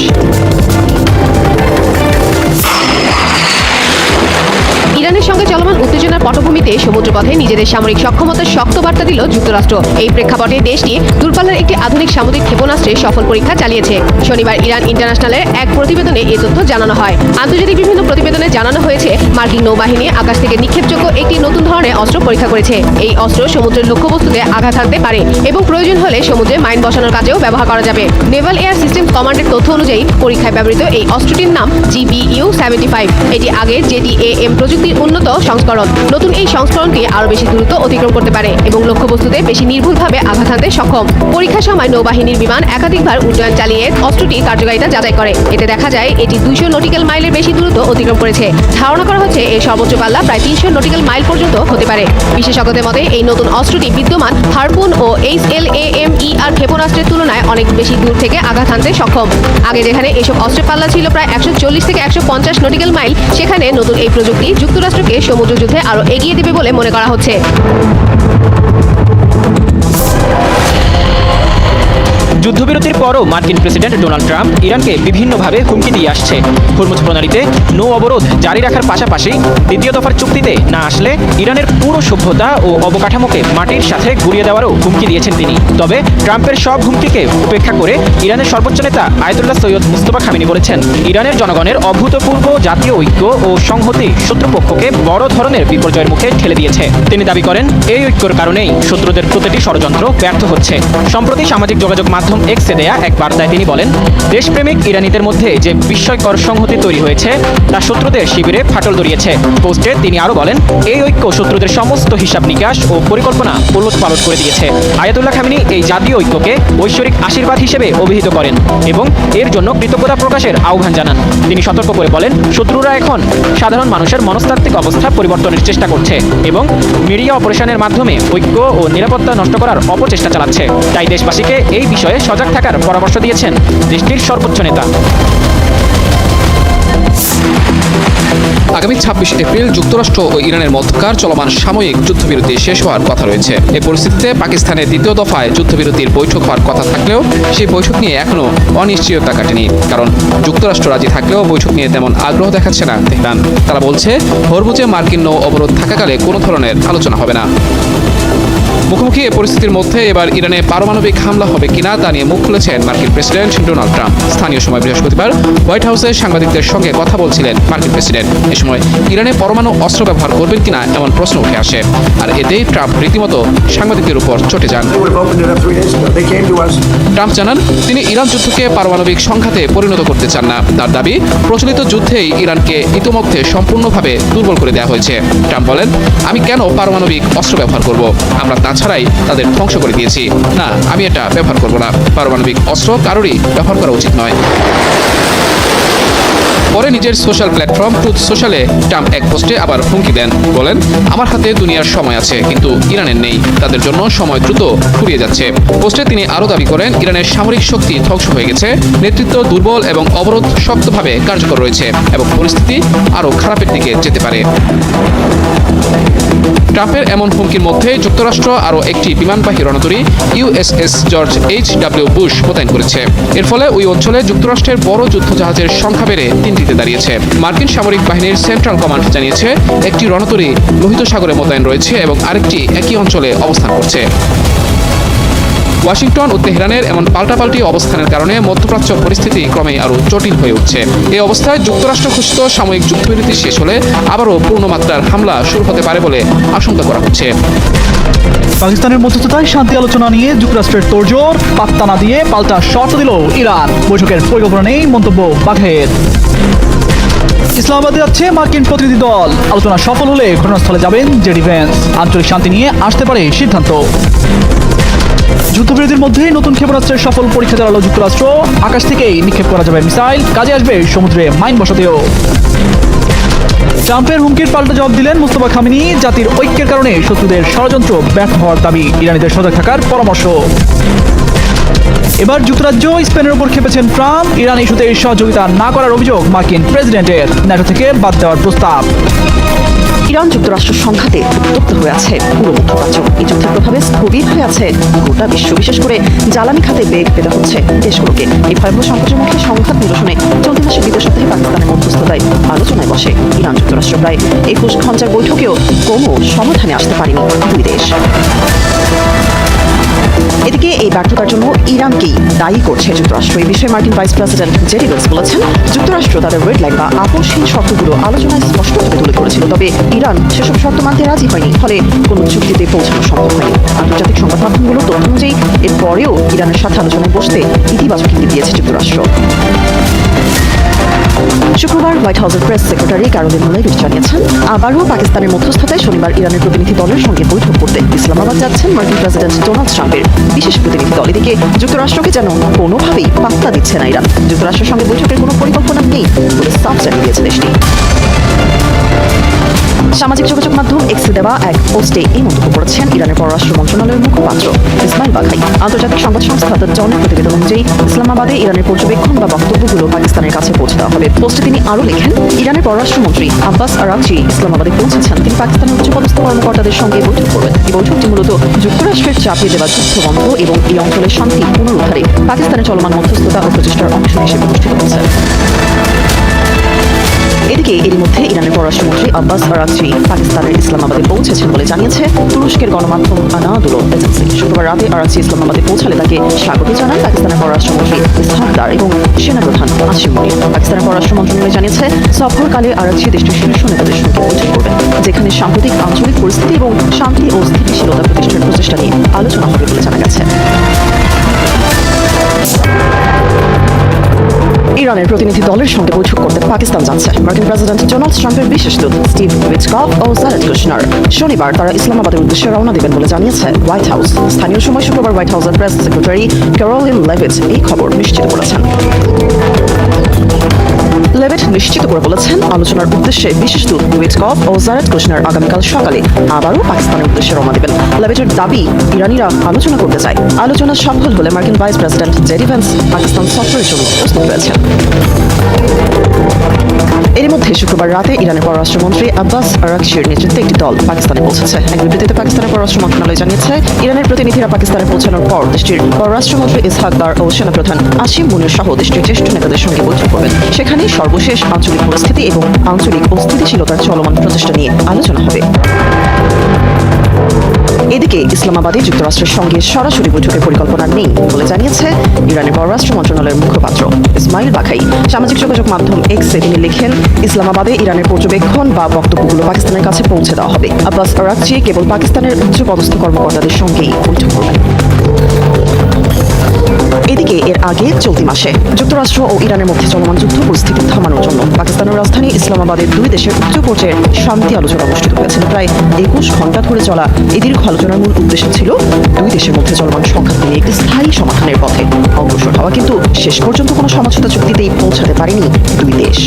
ইরানের সঙ্গে চলমান উত্তেজনার পটভূমিতে সমুদ্রপথে নিজেদের সামরিক সক্ষমতার শক্ত বার্তা দিল যুক্তরাষ্ট্র। এই প্রেক্ষাপটে দেশটি দূরপাল্লার একটি আধুনিক সামুদ্রিক ক্ষেপণাস্ত্রের সফল পরীক্ষা চালিয়েছে। শনিবার ইরান ইন্টারন্যাশনালের এক প্রতিবেদনে এই তথ্য জানানো হয়। আন্তর্জাতিক বিভিন্ন প্রতিবেদনে জানানো হয়েছে, মার্কিন নৌবাহিনী আকাশ থেকে নিক্ষেপযোগ্য একটি নতুন ধরনের অস্ত্র পরীক্ষা করেছে। এই অস্ত্র সমুদ্রের লক্ষ্যবস্তুতে আঘাত হানতে পারে এবং প্রয়োজন হলে সমুদ্রে মাইন বসানোর কাজেও ব্যবহার করা যাবে। নেভাল এয়ার সিস্টেম কমান্ডের তথ্য অনুযায়ী পরীক্ষায় ব্যবহৃত এই অস্ত্রটির নাম GBU-75। এটি আগের JDAM প্রযুক্তির উন্নত সংস্করণ। নতুন এই সংস্করণটি আরও বেশি দ্রুত অতিক্রম করতে পারে এবং লক্ষ্যবস্তুতে বেশি নির্ভুলভাবে আঘাত হানতে সক্ষম। পরীক্ষার সময় নৌবাহিনীর বিমান একাধিকবার উড্ডয়ন চালিয়ে অস্ত্রটি কার্যকারিতা যাচাই করে। এতে দেখা যায় এটি 200 নটিক্যাল মাইলের বেশি দূরত্ব অতিক্রম করেছে। ধারণা করা হচ্ছে এর সর্বোচ্চ পাল্লা প্রায় 300 নটিক্যাল মাইল পর্যন্ত হতে পারে। বিশেষজ্ঞদের মতে এই নতুন অস্ত্রটি বিদ্যমান হারপুন ও HLAMER ক্ষেপণাস্ত্রের তুলনায় অনেক বেশি দূর থেকে আঘাত হানতে সক্ষম। আগে যেখানে এসব অস্ত্রের পাল্লা ছিল প্রায় 140 থেকে 150 নটিক্যাল মাইল, সেখানে নতুন এই প্রযুক্তি যুক্তরাষ্ট্রকে সমুদ্র যুদ্ধে আরও এগিয়ে দেবে বলে মনে করা হচ্ছে। যুদ্ধবিরতির পরও মার্কিন প্রেসিডেন্ট ডোনাল্ড ট্রাম্প ইরানকে বিভিন্নভাবে হুমকি দিয়ে আসছে। হরমুজ প্রণালীতে নৌ অবরোধ জারি রাখার পাশাপাশি দ্বিতীয় দফার চুক্তিতে না আসলে ইরানের পুরো সভ্যতা ও অবকাঠামোকে মাটির সাথে গুঁড়িয়ে দেওয়ারও হুমকি দিয়েছেন তিনি। তবে ট্রাম্পের সব হুমকিকে উপেক্ষা করে ইরানের সর্বোচ্চ নেতা আয়াতুল্লাহ সৈয়দ মুস্তফা খামেনি বলেছেন, ইরানের জনগণের অভূতপূর্ব জাতীয় ঐক্য ও সংহতি শত্রুপক্ষকে বড় ধরনের বিপর্যয়ের মুখে ঠেলে দিয়েছে। তিনি দাবি করেন, এই ঐক্যর কারণেই শত্রুদের প্রতিটি ষড়যন্ত্র ব্যর্থ হচ্ছে। সম্প্রতি সামাজিক যোগাযোগ মাধ্যম এক্সে দেয়া এক বার্তায় তিনি বলেন, দেশপ্রেমিক ইরানিদের মধ্যে যে বিস্ময়কর সংহতি তৈরি হয়েছে তা শত্রুদের শিবিরে ফাটল ধরিয়েছে। পোস্টে তিনি আরও বলেন, এই ঐক্য শত্রুদের সমস্ত হিসাব নিকাশ ও পরিকল্পনা ওলটপালট করে দিয়েছে। আয়াতুল্লাহ খামেনি এই জাতীয় ঐক্যকে ঐশ্বরিক আশীর্বাদ হিসেবে অভিহিত করেন এবং এর জন্য কৃতজ্ঞতা প্রকাশের আহ্বান জানান। তিনি সতর্ক করে বলেন, শত্রুরা এখন সাধারণ মানুষের মনস্তাত্ত্বিক অবস্থা পরিবর্তনের চেষ্টা করছে এবং মিডিয়া অপারেশনের মাধ্যমে ঐক্য ও নিরাপত্তা নষ্ট করার অপচেষ্টা চালাচ্ছে। তাই দেশবাসীকে এই বিষয়ে সজাগ থাকার পরামর্শ দিয়েছেন দেশটির সর্বোচ্চ নেতা। আগামী 26 এপ্রিল যুক্তরাষ্ট্র ও ইরানের মধ্যকার চলমান সাময়িক যুদ্ধবিরতি শেষ হওয়ার কথা রয়েছে। এই পরিস্থিতিতে পাকিস্তানের দ্বিতীয় দফায় যুদ্ধবিরতির বৈঠক হওয়ার কথা থাকলেও সেই বৈঠক নিয়ে এখনও অনিশ্চয়তা কাটেনি। কারণ যুক্তরাষ্ট্র রাজি থাকলেও বৈঠক নিয়ে তেমন আগ্রহ দেখাচ্ছে না তেহরান। তারা বলছে, হরমুজে মার্কিন নৌ অবরোধ থাকাকালে কোনো ধরনের আলোচনা হবে না। মুখোমুখি এই পরিস্থিতির মধ্যে এবার ইরানে পারমাণবিক হামলা হবে কিনা তা নিয়ে মুখ খুলেছেন মার্কিন প্রেসিডেন্ট ডোনাল্ড ট্রাম্প। স্থানীয় সময় বৃহস্পতিবার হোয়াইট হাউসে সাংবাদিকদের সঙ্গে কথা বলছিলেন মার্কিন প্রেসিডেন্ট। এ সময় ইরানে পরমাণু অস্ত্র ব্যবহার করবেন কিনা এমন প্রশ্ন উঠে আসে। আর এতেই ট্রাম্প রীতিমতো সাংবাদিকদের উপর চটে যান। ট্রাম্প জানান, তিনি ইরান যুদ্ধকে পারমাণবিক সংঘাতে পরিণত করতে চান না। তার দাবি, প্রচলিত যুদ্ধেই ইরানকে ইতিমধ্যে সম্পূর্ণভাবে দুর্বল করে দেওয়া হয়েছে। ট্রাম্প বলেন, আমি কেন পারমাণবিক অস্ত্র ব্যবহার করব? আমরা তাছাড়াই তাদের ধ্বংস করে দিয়েছি। না, আমি এটা ব্যবহার করব না। পারমাণবিক অস্ত্র কারোরই ব্যবহার করা উচিত নয়। পরে নিজের সোশ্যাল প্ল্যাটফর্ম ট্রুথ সোশ্যালে ট্রাম্প এক পোস্টে আবার হুমকি দেন। বলেন, আমার হাতে দুনিয়ার সময় আছে, কিন্তু ইরানের নেই। তাদের জন্য সময় দ্রুত ফুরিয়ে যাচ্ছে। পোস্টে তিনি আরও দাবি করেন, ইরানের সামরিক শক্তি ধ্বংস হয়ে গেছে, নেতৃত্ব দুর্বল এবং অবরোধ শক্তভাবে কার্যকর রয়েছে এবং পরিস্থিতি আরও খারাপের দিকে যেতে পারে। ট্রাম্পের এমন হুমকির মধ্যে যুক্তরাষ্ট্র আরও একটি বিমানবাহী রণতরী USS জর্জ H.W. বুশ মোতায়েন করেছে। এর ফলে ওই অঞ্চলে যুক্তরাষ্ট্রের বড় যুদ্ধজাহাজের সংখ্যা বেড়ে 3টিতে দাঁড়িয়েছে। মার্কিন সামরিক বাহিনীর সেন্ট্রাল কমান্ড জানিয়েছে, একটি রণতরী লোহিত সাগরে মোতায়েন রয়েছে এবং আরেকটি একই অঞ্চলে অবস্থান করছে। ওয়াশিংটন ও তেহরানের এমন পাল্টাপাল্টি অবস্থানের কারণে মধ্যপ্রাচ্য পরিস্থিতি ক্রমেই আরও জটিল হয়ে উঠছে। এই অবস্থায় যুক্তরাষ্ট্র ঘোষিত সাময়িক যুদ্ধবিরতি শেষ হলে আবারও পূর্ণমাত্রার হামলা শুরু হতে পারে বলে আশঙ্কা করা হচ্ছে। পাকিস্তানের মধ্যস্থতায় শান্তি আলোচনা নিয়ে যুক্তরাষ্ট্রের তোড়জোড়, পাত্তা না দিয়ে পাল্টা শর্ত দিল ইরান। বৈঠকের পরিকল্পনা নেই, মন্তব্য বাঘের। ইসলামাবাদে যাচ্ছে মার্কিন প্রতিনিধি দল। আলোচনা সফল হলে ঘটনাস্থলে যাবেন জেডি ভ্যান্স। আঞ্চলিক শান্তি নিয়ে আসতে পারে সিদ্ধান্ত। যুদ্ধবিরতির মধ্যেই নতুন ক্ষেপণাস্ত্রের সফল পরীক্ষা চালালো যুক্তরাষ্ট্র। আকাশ থেকেই নিক্ষেপ করা যাবে মিসাইল, কাজে আসবে সমুদ্রে মাইন বসাতেও। ট্রাম্পের হুমকির পাল্টা জবাব দিলেন মুস্তফা খামেনি। জাতির ঐক্যের কারণে শত্রুদের ষড়যন্ত্র ব্যর্থ হওয়ার দাবি, ইরানিদের সজাগ থাকার পরামর্শ। এবার যুক্তরাজ্য স্পেনের উপর খেপেছেন ট্রাম্প। ইরান ইস্যুতে সহযোগিতা না করার অভিযোগ মার্কিন প্রেসিডেন্টের, ন্যাটো থেকে বাদ দেওয়ার প্রস্তাব। ইরান যুক্তরাষ্ট্র সংঘাতে উত্তপ্ত হয়ে আছে পুরো মধ্যপ্রাচ্য। এই যুদ্ধের প্রভাবে স্থবির হয়ে আছে গোটা বিশ্ব, বিশেষ করে জ্বালানি খাতে বেগ পেতে হচ্ছে দেশগুলোকে। এই ভয়াবহ সংকটের মুখে সংঘাত নিরসনে চলতি মাসে দ্বিতীয় সপ্তাহে পাকিস্তানের মধ্যস্থতায় আলোচনায় বসে ইরান যুক্তরাষ্ট্র। প্রায় 21 ঘণ্টার বৈঠকেও কোনো সমাধানে আসতে পারেনি দুই দেশ। এদিকে এই ব্যর্থতার জন্য ইরানকেই দায়ী করছে যুক্তরাষ্ট্র। এই বিষয়ে মার্কিন ভাইস প্রেসিডেন্ট জেডি ভেন্স বলেছেন, যুক্তরাষ্ট্র তাদের রেড লাইন বা আপোষহীন শর্তগুলো আলোচনায় স্পষ্টভাবে তুলে ধরেছিল, তবে ইরান সেসব শর্ত মানতে রাজি হয়নি, ফলে কোনো চুক্তিতে পৌঁছানো সম্ভব হয়নি। আন্তর্জাতিক সংবাদ মাধ্যমগুলোর তথ্য অনুযায়ী এরপরেও ইরানের সাথে আলোচনায় বসতে ইতিবাচক ইঙ্গিত দিয়েছে যুক্তরাষ্ট্র। শুক্রবার হোয়াইট হাউসের প্রেস সেক্রেটারি ক্যারোলিন লেভিট জানিয়েছেন, আবারও পাকিস্তানের মধ্যস্থতায় শনিবার ইরানের প্রতিনিধি দলের সঙ্গে বৈঠক করতে ইসলামাবাদ যাচ্ছেন মার্কিন প্রেসিডেন্ট ডোনাল্ড ট্রাম্পের বিশেষ প্রতিনিধি দল। এদিকে যুক্তরাষ্ট্রকে যেন কোনোভাবেই পাত্তা দিচ্ছে না ইরান। যুক্তরাষ্ট্রের সঙ্গে বৈঠকের কোনো পরিকল্পনা নেই বলে সাফ জানিয়ে দিয়েছে দেশটি। সামাজিক যোগাযোগ মাধ্যম এক্সে দেওয়া এক পোস্টে এই মন্তব্য করেছেন ইরানের পররাষ্ট্র মন্ত্রণালয়ের মুখপাত্র ইসমাইল বাঘাই। আন্তর্জাতিক সংবাদ সংস্থা দ্য ডনের প্রতিবেদন অনুযায়ী ইসলামাবাদে ইরানের পর্যবেক্ষণ বা বক্তব্যগুলো পাকিস্তানের কাছে পৌঁছে দেওয়া হবে। পোস্টে তিনি আরও লেখেন, ইরানের পররাষ্ট্রমন্ত্রী আব্বাস আরাগচি ইসলামাবাদে পৌঁছেছেন। তিনি পাকিস্তানের উচ্চপদস্থ কর্মকর্তাদের সঙ্গে বৈঠক করবেন। এই বৈঠকটি মূলত যুক্তরাষ্ট্রের চাপিয়ে দেওয়া যুদ্ধ বন্ধ এবং এই অঞ্চলের শান্তি পুনরুদ্ধারে পাকিস্তানের চলমান মধ্যস্থতা ও প্রচেষ্টার অংশ হিসেবে অনুষ্ঠিত হচ্ছে। এদিকে এর মধ্যে ইরানের পররাষ্ট্রমন্ত্রী আব্বাস আরাগচি পাকিস্তানের ইসলামাবাদে পৌঁছেছেন বলে জানিয়েছে তুরস্কের গণমাধ্যম আনাদোলো এজেন্সি। শুক্রবার রাতে আরাগচি ইসলামাবাদে পৌঁছালে তাকে স্বাগত জানান পাকিস্তানের পররাষ্ট্রমন্ত্রী ইসহাক দার এবং সেনাপ্রধান আসিম মুনির। পাকিস্তানের পররাষ্ট্র মন্ত্রণালয় জানিয়েছে, সফরকালে আরাগচি দেশটির শীর্ষ নেতাদের সঙ্গে বৈঠক করবেন, যেখানে সাম্প্রতিক আঞ্চলিক পরিস্থিতি এবং শান্তি ও স্থিতিশীলতা প্রতিষ্ঠার প্রচেষ্টা নিয়ে আলোচনা হবে বলে জানা গেছে। ইরানের প্রতিনিধি দলের সঙ্গে বৈঠক করতে পাকিস্তান যাচ্ছে মার্কিন প্রেসিডেন্ট ডোনাল্ড ট্রাম্পের বিশেষ দূত স্টিভ উইটকফ ও জারেড কুশনার। শনিবার তারা ইসলামাবাদের উদ্দেশ্যে রওনা দেবেন বলে জানিয়েছে হোয়াইট হাউস। স্থানীয় সময় শুক্রবার হোয়াইট হাউসের প্রেস সেক্রেটারি ক্যারোলিন লেভিট এই খবর নিশ্চিত করেছেন। লেভিট নিশ্চিত করে বলেছেন, আলোচনার উদ্দেশ্যে বিশেষ দূত উইটকফ ও জারেড কুশনার আগামীকাল সকালে আবারও পাকিস্তানের উদ্দেশ্যে রওনা দেবেন। লেভিটের দাবি, ইরানিরা আলোচনা করতে চায়। আলোচনা সফল হলে মার্কিন vice president JD veins Pakistan সফরের জন্য প্রস্তুত রয়েছেন। এর মধ্যে শুক্রবার রাতে ইরানের পররাষ্ট্রমন্ত্রী আব্বাস আরাগচির নেতৃত্বে একটি দল পাকিস্তানে পৌঁছেছে। এক বিবৃতিতে পাকিস্তানের পররাষ্ট্র মন্ত্রণালয় জানিয়েছে, ইরানের প্রতিনিধিরা পাকিস্তানে পৌঁছানোর পর দেশটির পররাষ্ট্রমন্ত্রী ইসহাক দার ও সেনাপ্রধান আসিম মুনির সহ দেশটির জ্যেষ্ঠ নেতাদের সঙ্গে বৈঠক করবেন। সেখানে সর্বশেষ আঞ্চলিক পরিস্থিতি এবং আঞ্চলিক অস্থিতিশীলতার চলমান প্রচেষ্টা নিয়ে আলোচনা হবে। এদিকে ইসলামাবাদে যুক্তরাষ্ট্রের সঙ্গে সরাসরি বৈঠকের পরিকল্পনা নেই বলে জানিয়েছে ইরানের পররাষ্ট্র মন্ত্রণালয়ের মুখপাত্র ইসমাইল বাঘাই। সামাজিক যোগাযোগ মাধ্যম এক্সে তিনি লেখেন, ইসলামাবাদে ইরানের পর্যবেক্ষণ বা বক্তব্যগুলো পাকিস্তানের কাছে পৌঁছে দেওয়া হবে। আব্বাস আরাগচি কেবল পাকিস্তানের উচ্চপদস্থ কর্মকর্তাদের সঙ্গেই বৈঠক করবেন। এদিকে এর আগে চলতি মাসে যুক্তরাষ্ট্র ও ইরানের মধ্যে চলমান যুদ্ধ পরিস্থিতি থামানোর জন্য পাকিস্তানের রাজধানী ইসলামাবাদে দুই দেশের উচ্চ পর্যায়ের শান্তি আলোচনা অনুষ্ঠিত হয়েছিল। প্রায় 21 ঘণ্টা ধরে চলা এই দীর্ঘ আলোচনার মূল উদ্দেশ্য ছিল দুই দেশের মধ্যে চলমান সংঘাত নিয়ে একটি স্থায়ী সমাধানের পথে অগ্রসর হওয়া, কিন্তু শেষ পর্যন্ত কোনো সমঝোতা চুক্তিতেই পৌঁছাতে পারেনি দুই দেশ।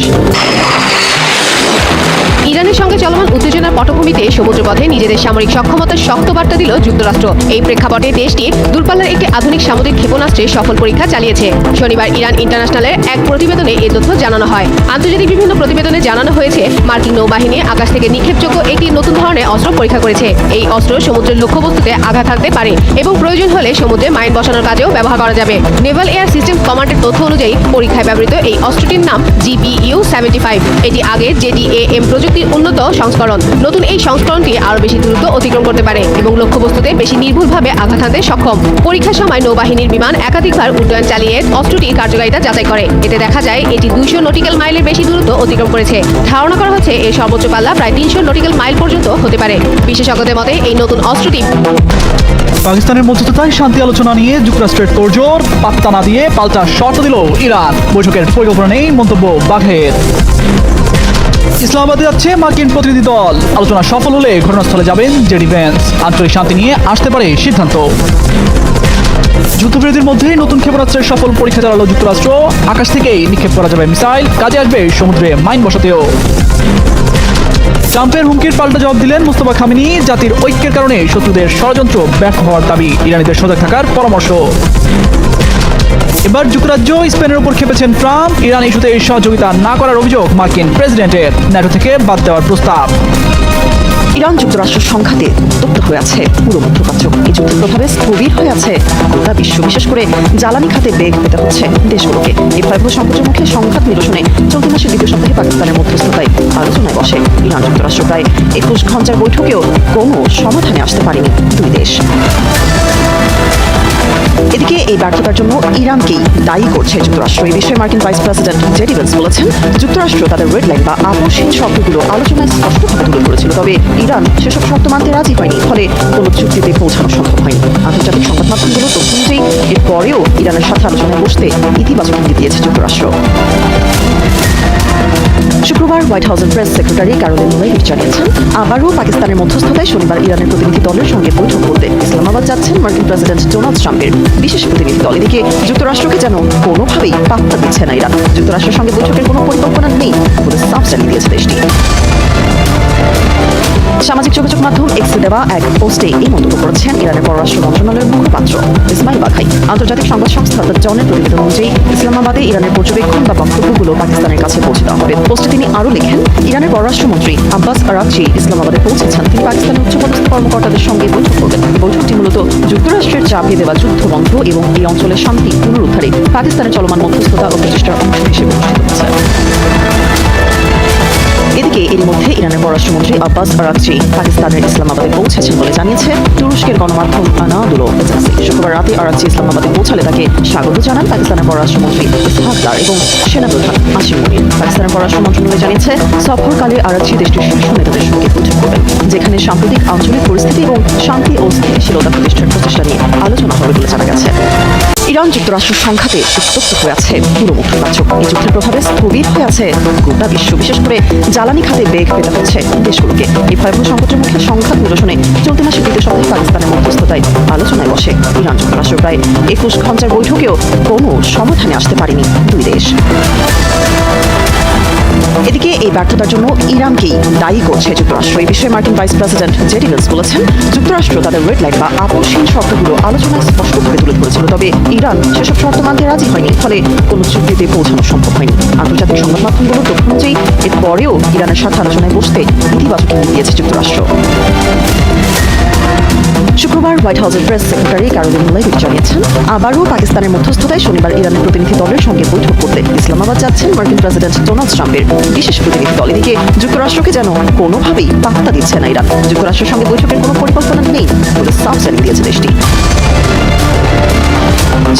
ইরানের সঙ্গে চলমান উত্তেজনার পটভূমিতে সমুদ্রপথে নিজেদের সামরিক সক্ষমতার শক্ত বার্তা দিল যুক্তরাষ্ট্র। এই প্রেক্ষাপটে দেশটি দূরপাল্লার একটি আধুনিক সামুদ্রিক ক্ষেপণাস্ত্রের সফল পরীক্ষা চালিয়েছে। শনিবার ইরান ইন্টারন্যাশনালের এক প্রতিবেদনে এ তথ্য জানানো হয়। আন্তর্জাতিক বিভিন্ন প্রতিবেদনে জানানো হয়েছে, মার্কিন নৌবাহিনী আকাশ থেকে নিক্ষেপযোগ্য একটি নতুন ধরনের অস্ত্র পরীক্ষা করেছে। এই অস্ত্র সমুদ্রের লক্ষ্যবস্তুতে আঘাত হানতে পারে এবং প্রয়োজন হলে সমুদ্রে মাইন বসানোর কাজেও ব্যবহার করা যাবে। নেভাল এয়ার সিস্টেম কমান্ডের তথ্য অনুযায়ী পরীক্ষায় ব্যবহৃত এই অস্ত্রটির নাম GPU-75। এটি আগের JDAM প্রযুক্তির উন্নত সংস্করণ। নতুন এই সংস্করণটি আরও বেশি দ্রুত অতিক্রম করতে পারে এবং লক্ষ্যবস্তুতে বেশি নির্ভুলভাবে আঘাত হানতে সক্ষম। পরীক্ষার সময় নৌবাহিনীর বিমান একাধিকবার উড্ডয়ন চালিয়ে অস্ত্রটির কার্যকারিতা যাচাই করে। এতে দেখা যায় এটি 200 নটিক্যাল মাইলের বেশি দূরত্ব অতিক্রম করেছে। ধারণা করা হচ্ছে এর সর্বোচ্চ পাল্লা প্রায় 300 নটিক্যাল মাইল পর্যন্ত হতে পারে। বিশেষজ্ঞদের মতে এই নতুন অস্ত্রটি পাকিস্তানের মধ্যস্থতায় শান্তি আলোচনা নিয়ে যুক্তরাষ্ট্রের তোড়জোড়, পাত্তা না দিয়ে পাল্টা শর্ত দিল ইরান। বৈঠকের পরিকল্পনা নেই মন্তব্য বাঘের। ইসলামাবাদে যাচ্ছে মার্কিন প্রতিনিধি দল। আলোচনা সফল হলে ঘটনাস্থলে যাবেন জেডি ভেন্স। আঞ্চলিক শান্তি নিয়ে আসতে পারে সিদ্ধান্ত। যুদ্ধবিরতির মধ্যেই নতুন ক্ষেপণাস্ত্রের সফল পরীক্ষা চালালো যুক্তরাষ্ট্র। আকাশ থেকেই নিক্ষেপ করা যাবে মিসাইল, কাজে আসবে সমুদ্রে মাইন বসাতেও। ট্রাম্পের হুমকির পাল্টা জবাব দিলেন মুস্তফা খামেনি। জাতির ঐক্যের কারণে শত্রুদের ষড়যন্ত্র ব্যর্থ হওয়ার দাবি, ইরানিদের সজাগ থাকার পরামর্শ। এবার যুক্তরাজ্য স্পেনের উপর খেপেছেন ট্রাম্প। ইরান ইস্যুতে সহযোগিতা না করার অভিযোগ মার্কিন প্রেসিডেন্টের, ন্যাটো থেকে বাদ দেওয়ার প্রস্তাব। ইরান যুক্তরাষ্ট্রের সংঘাতে উত্তপ্ত হয়ে আছে পুরো মধ্যপ্রাচ্য। এই যুদ্ধের প্রভাবে স্থবির হয়ে আছে গোটা বিশ্ব, বিশেষ করে জ্বালানি খাতে বেগ পেতে হচ্ছে দেশগুলোকে। এই ভয়াবহ সংকটের মুখে সংঘাত নিরসনে চলতি মাসের দ্বিতীয় সপ্তাহে পাকিস্তানের মধ্যস্থতায় আলোচনায় বসে ইরান যুক্তরাষ্ট্র। প্রায় 21 ঘন্টার বৈঠকেও কোনো সমাধানে আসতে পারেনি দুই দেশ। এদিকে এই ব্যর্থতার জন্য ইরানকেই দায়ী করছে যুক্তরাষ্ট্র। এই বিষয়ে মার্কিন ভাইস প্রেসিডেন্ট জেডি ভেন্স বলেছেন, যুক্তরাষ্ট্র তাদের রেড লাইন বা আপোষহীন শর্তগুলো আলোচনায় স্পষ্টভাবে তুলে ধরেছিল, তবে ইরান সেসব শর্ত মানতে রাজি হয়নি, ফলে কোনো চুক্তিতে পৌঁছানো সম্ভব হয়নি। আন্তর্জাতিক সংবাদ মাধ্যমগুলো তথ্য অনুযায়ী এরপরেও ইরানের সাথে আলোচনায় বসতে ইতিবাচক ইঙ্গিত দিয়েছে যুক্তরাষ্ট্র। শুক্রবার হোয়াইট হাউসের প্রেস সেক্রেটারি ক্যারোলিন লেভিট জানিয়েছেন, আবারও পাকিস্তানের মধ্যস্থতায় শনিবার ইরানের প্রতিনিধি দলের সঙ্গে বৈঠক করতে ইসলামাবাদ যাচ্ছেন মার্কিন প্রেসিডেন্ট ডোনাল্ড ট্রাম্পের বিশেষ প্রতিনিধি দল। এদিকে যুক্তরাষ্ট্রকে যেন কোনোভাবেই পাত্তা দিচ্ছে না ইরান। যুক্তরাষ্ট্রের সঙ্গে বৈঠকের কোনো পরিকল্পনা নেই বলে সাফ জানিয়ে দিয়েছে দেশটি। সামাজিক যোগাযোগ মাধ্যম এক্সে দেওয়া এক পোস্টে এই মন্তব্য করেছেন ইরানের পররাষ্ট্র মন্ত্রণালয়ের মুখপাত্র ইসমাইল বাঘাই। আন্তর্জাতিক সংবাদ সংস্থা দ্য ডনের প্রতিবেদন অনুযায়ী ইসলামাবাদে ইরানের পর্যবেক্ষণ বা বক্তব্যগুলো পাকিস্তানের কাছে পৌঁছে দেওয়া হবে। পোস্টে তিনি আরও লেখেন, ইরানের পররাষ্ট্রমন্ত্রী আব্বাস আরাকচি ইসলামাবাদে পৌঁছেছেন। তিনি পাকিস্তানের উচ্চপদস্থ কর্মকর্তাদের সঙ্গে বৈঠক করবেন। বৈঠকটি মূলত যুক্তরাষ্ট্রের চাপিয়ে দেওয়া যুদ্ধ বন্ধ এবং এই অঞ্চলের শান্তি পুনরুদ্ধারে পাকিস্তানের চলমান মধ্যস্থতা ও প্রচেষ্টার অংশ হিসেবে অনুষ্ঠিত হচ্ছে। এদিকে এর মধ্যে ইরানের পররাষ্ট্রমন্ত্রী আব্বাস আরাকচি পাকিস্তানের ইসলামাবাদে পৌঁছেছেন বলে জানিয়েছে তুরস্কের গণমাধ্যম আনাদুলো এজেন্সি। শুক্রবার রাতে আরাকচি ইসলামাবাদে পৌঁছালে তাকে স্বাগত জানান পাকিস্তানের পররাষ্ট্রমন্ত্রী ইসহাক দার এবং সেনাপ্রধান আসিম মুনির। পাকিস্তানের পররাষ্ট্র মন্ত্রণালয় জানিয়েছে, সফরকালে আরাকচি দেশটির শীর্ষ নেতাদের সঙ্গে বৈঠক করবেন, যেখানে সাম্প্রতিক আঞ্চলিক পরিস্থিতি এবং শান্তি ও স্থিতিশীলতা প্রতিষ্ঠার প্রচেষ্টা নিয়ে আলোচনা হবে বলে জানা গেছে। ইরান যুক্তরাষ্ট্র সংঘাতে উত্তপ্ত হয়ে আছে পুরো মধ্যপ্রাচ্য। এই যুদ্ধের প্রভাবে স্থবির হয়ে আছে গোটা বিশ্ব, বিশেষ করে জ্বালানি খাতে বেগ পেতে হচ্ছে দেশগুলোকে। এই ভয়াবহ সংকটের মুখে সংঘাত নিরসনে চলতি মাসের দ্বিতীয় সপ্তাহে পাকিস্তানের মধ্যস্থতায় আলোচনায় বসে ইরান যুক্তরাষ্ট্র। প্রায় 21 ঘন্টার বৈঠকেও কোনো সমাধানে আসতে পারেনি দুই দেশ। এদিকে এই ব্যর্থতার জন্য ইরানকেই দায়ী করছে যুক্তরাষ্ট্র। এই বিষয়ে মার্কিন ভাইস প্রেসিডেন্ট জেডি ভেন্স বলেছেন, যুক্তরাষ্ট্র তাদের রেড লাইন বা আপোষহীন শর্তগুলো আলোচনায় স্পষ্টভাবে তুলে ধরেছিল, তবে ইরান সেসব শর্ত মানতে রাজি হয়নি, ফলে কোনো চুক্তিতে পৌঁছানো সম্ভব হয়নি। আন্তর্জাতিক সংবাদ মাধ্যমগুলোর তথ্য অনুযায়ী এরপরেও ইরানের সাথে আলোচনায় বসতে ইতিবাচক ইঙ্গিত দিয়েছে যুক্তরাষ্ট্র। শুক্রবার হোয়াইট হাউসের প্রেস সেক্রেটারি ক্যারোলিন লেভিট জানিয়েছেন, আবারও পাকিস্তানের মধ্যস্থতায় শনিবার ইরানের প্রতিনিধি দলের সঙ্গে বৈঠক করতে ইসলামাবাদ যাচ্ছেন মার্কিন প্রেসিডেন্ট ডোনাল্ড ট্রাম্পের বিশেষ প্রতিনিধি দল। এদিকে যুক্তরাষ্ট্রকে যেন কোনোভাবেই পাত্তা দিচ্ছে না ইরান। যুক্তরাষ্ট্রের সঙ্গে বৈঠকের কোনো পরিকল্পনা নেই বলে সাফ জানিয়ে দিয়েছে দেশটি।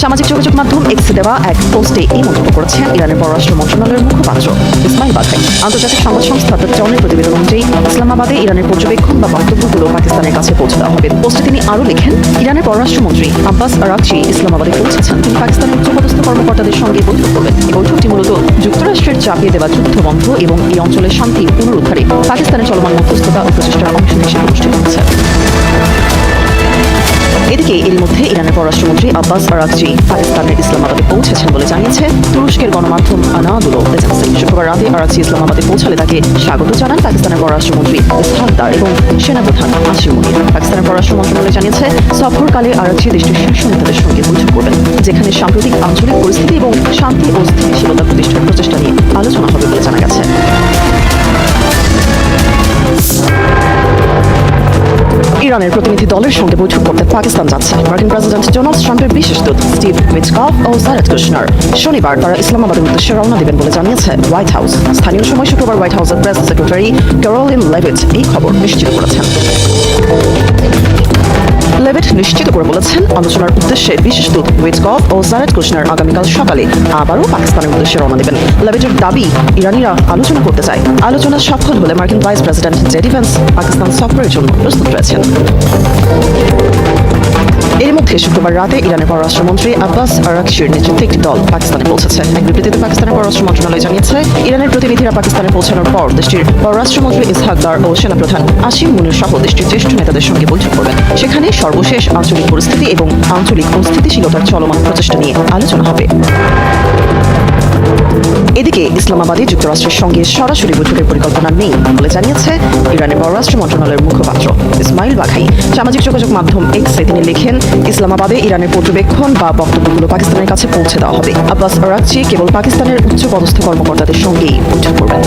সামাজিক যোগাযোগ মাধ্যম এক্সে দেওয়া এক পোস্টে এই মন্তব্য করেছেন ইরানের পররাষ্ট্র মন্ত্রণালয়ের মুখপাত্র ইসমাইল বাঘাই। আন্তর্জাতিক সংবাদ সংস্থা দ্য ডনের প্রতিবেদন অনুযায়ী ইসলামাবাদে ইরানের পর্যবেক্ষণ বা বক্তব্যগুলো পাকিস্তানের কাছে পৌঁছে দেওয়া হবে। পোস্টে তিনি আরও লেখেন, ইরানের পররাষ্ট্রমন্ত্রী আব্বাস আরাকচি ইসলামাবাদে পৌঁছেছেন। তিনি পাকিস্তানের উচ্চপদস্থ কর্মকর্তাদের সঙ্গে বৈঠক করবেন। এই বৈঠকটি মূলত যুক্তরাষ্ট্রের চাপিয়ে দেওয়া যুদ্ধ বন্ধ এবং এই অঞ্চলের শান্তি পুনরুদ্ধারে পাকিস্তানের চলমান মধ্যস্থতা ও প্রচেষ্টার অংশ হিসেবে অনুষ্ঠিত হচ্ছে। এদিকে এর মধ্যে ইরানের পররাষ্ট্রমন্ত্রী আব্বাস আরাকচি পাকিস্তানের ইসলামাবাদে পৌঁছেছেন বলে জানিয়েছে তুরস্কের গণমাধ্যম আনাদুলো এজেন্সি। শুক্রবার রাতে আরাকচি ইসলামাবাদে পৌঁছালে তাকে স্বাগত জানান পাকিস্তানের পররাষ্ট্রমন্ত্রী ইসহাক দার এবং সেনাপ্রধান আসিম মুনির। পাকিস্তানের পররাষ্ট্র মন্ত্রণালয় জানিয়েছে, সফরকালে আরাকচি দেশটির শীর্ষ নেতাদের সঙ্গে বৈঠক করবেন, যেখানে সাম্প্রতিক আঞ্চলিক পরিস্থিতি এবং শান্তি ও স্থিতিশীলতা প্রতিষ্ঠার প্রচেষ্টা নিয়ে আলোচনা হবে বলে জানা গেছে। ইরানের প্রতিনিধি দলের সঙ্গে বৈঠক করতে পাকিস্তান যাচ্ছে মার্কিন প্রেসিডেন্ট ডোনাল্ড ট্রাম্পের বিশেষ দূত স্টিভ উইটকফ ও জারেদ কুশনার। শনিবার তারা ইসলামাবাদের উদ্দেশ্যে রওনা দেবেন বলে জানিয়েছে হোয়াইট হাউস। স্থানীয় সময় শুক্রবার হোয়াইট হাউসের প্রেস সেক্রেটারি ক্যারোলিন লেভিট এই খবর নিশ্চিত করেছেন। লেভিট নিশ্চিত করে বলেছেন, আলোচনার উদ্দেশ্যে বিশেষ দূত উইটকফ ও জারেদ কুশনার আগামীকাল সকালে আবারও পাকিস্তানের উদ্দেশ্যে রওনা দেবেন। লেভিটের দাবি, ইরানিরা আলোচনা করতে চায়। আলোচনা সফল হলে মার্কিন vice president JD veins Pakistan সফরের জন্য প্রস্তুত রয়েছেন। এর মধ্যে শুক্রবার রাতে ইরানের পররাষ্ট্রমন্ত্রী আব্বাস আরাকচির নেতৃত্বে একটি দল পাকিস্তানে পৌঁছেছে। এক বিবৃতিতে পাকিস্তানের পররাষ্ট্র মন্ত্রণালয় জানিয়েছে, ইরানের প্রতিনিধিরা পাকিস্তানে পৌঁছানোর পর দেশটির পররাষ্ট্রমন্ত্রী ইসহাক দার ও সেনাপ্রধান আসিম মুনির সহ দেশটির জ্যেষ্ঠ নেতাদের সঙ্গে বৈঠক করবেন। সেখানে সর্বশেষ আঞ্চলিক পরিস্থিতি এবং আঞ্চলিক অস্থিতিশীলতার চলমান প্রচেষ্টা নিয়ে আলোচনা হবে। এদিকে ইসলামাবাদে যুক্তরাষ্ট্রের সঙ্গে সরাসরি বৈঠকের পরিকল্পনা নেই বলে জানিয়েছে ইরানের পররাষ্ট্র মন্ত্রণালয়ের মুখপাত্র ইসমাইল বাঘাই। সামাজিক যোগাযোগ মাধ্যম এক্সে তিনি লেখেন, ইসলামাবাদে ইরানের পর্যবেক্ষণ বা বক্তব্যগুলো পাকিস্তানের কাছে পৌঁছে দেওয়া হবে। আব্বাস আরাকচি কেবল পাকিস্তানের উচ্চপদস্থ কর্মকর্তাদের সঙ্গেই বৈঠক করবেন।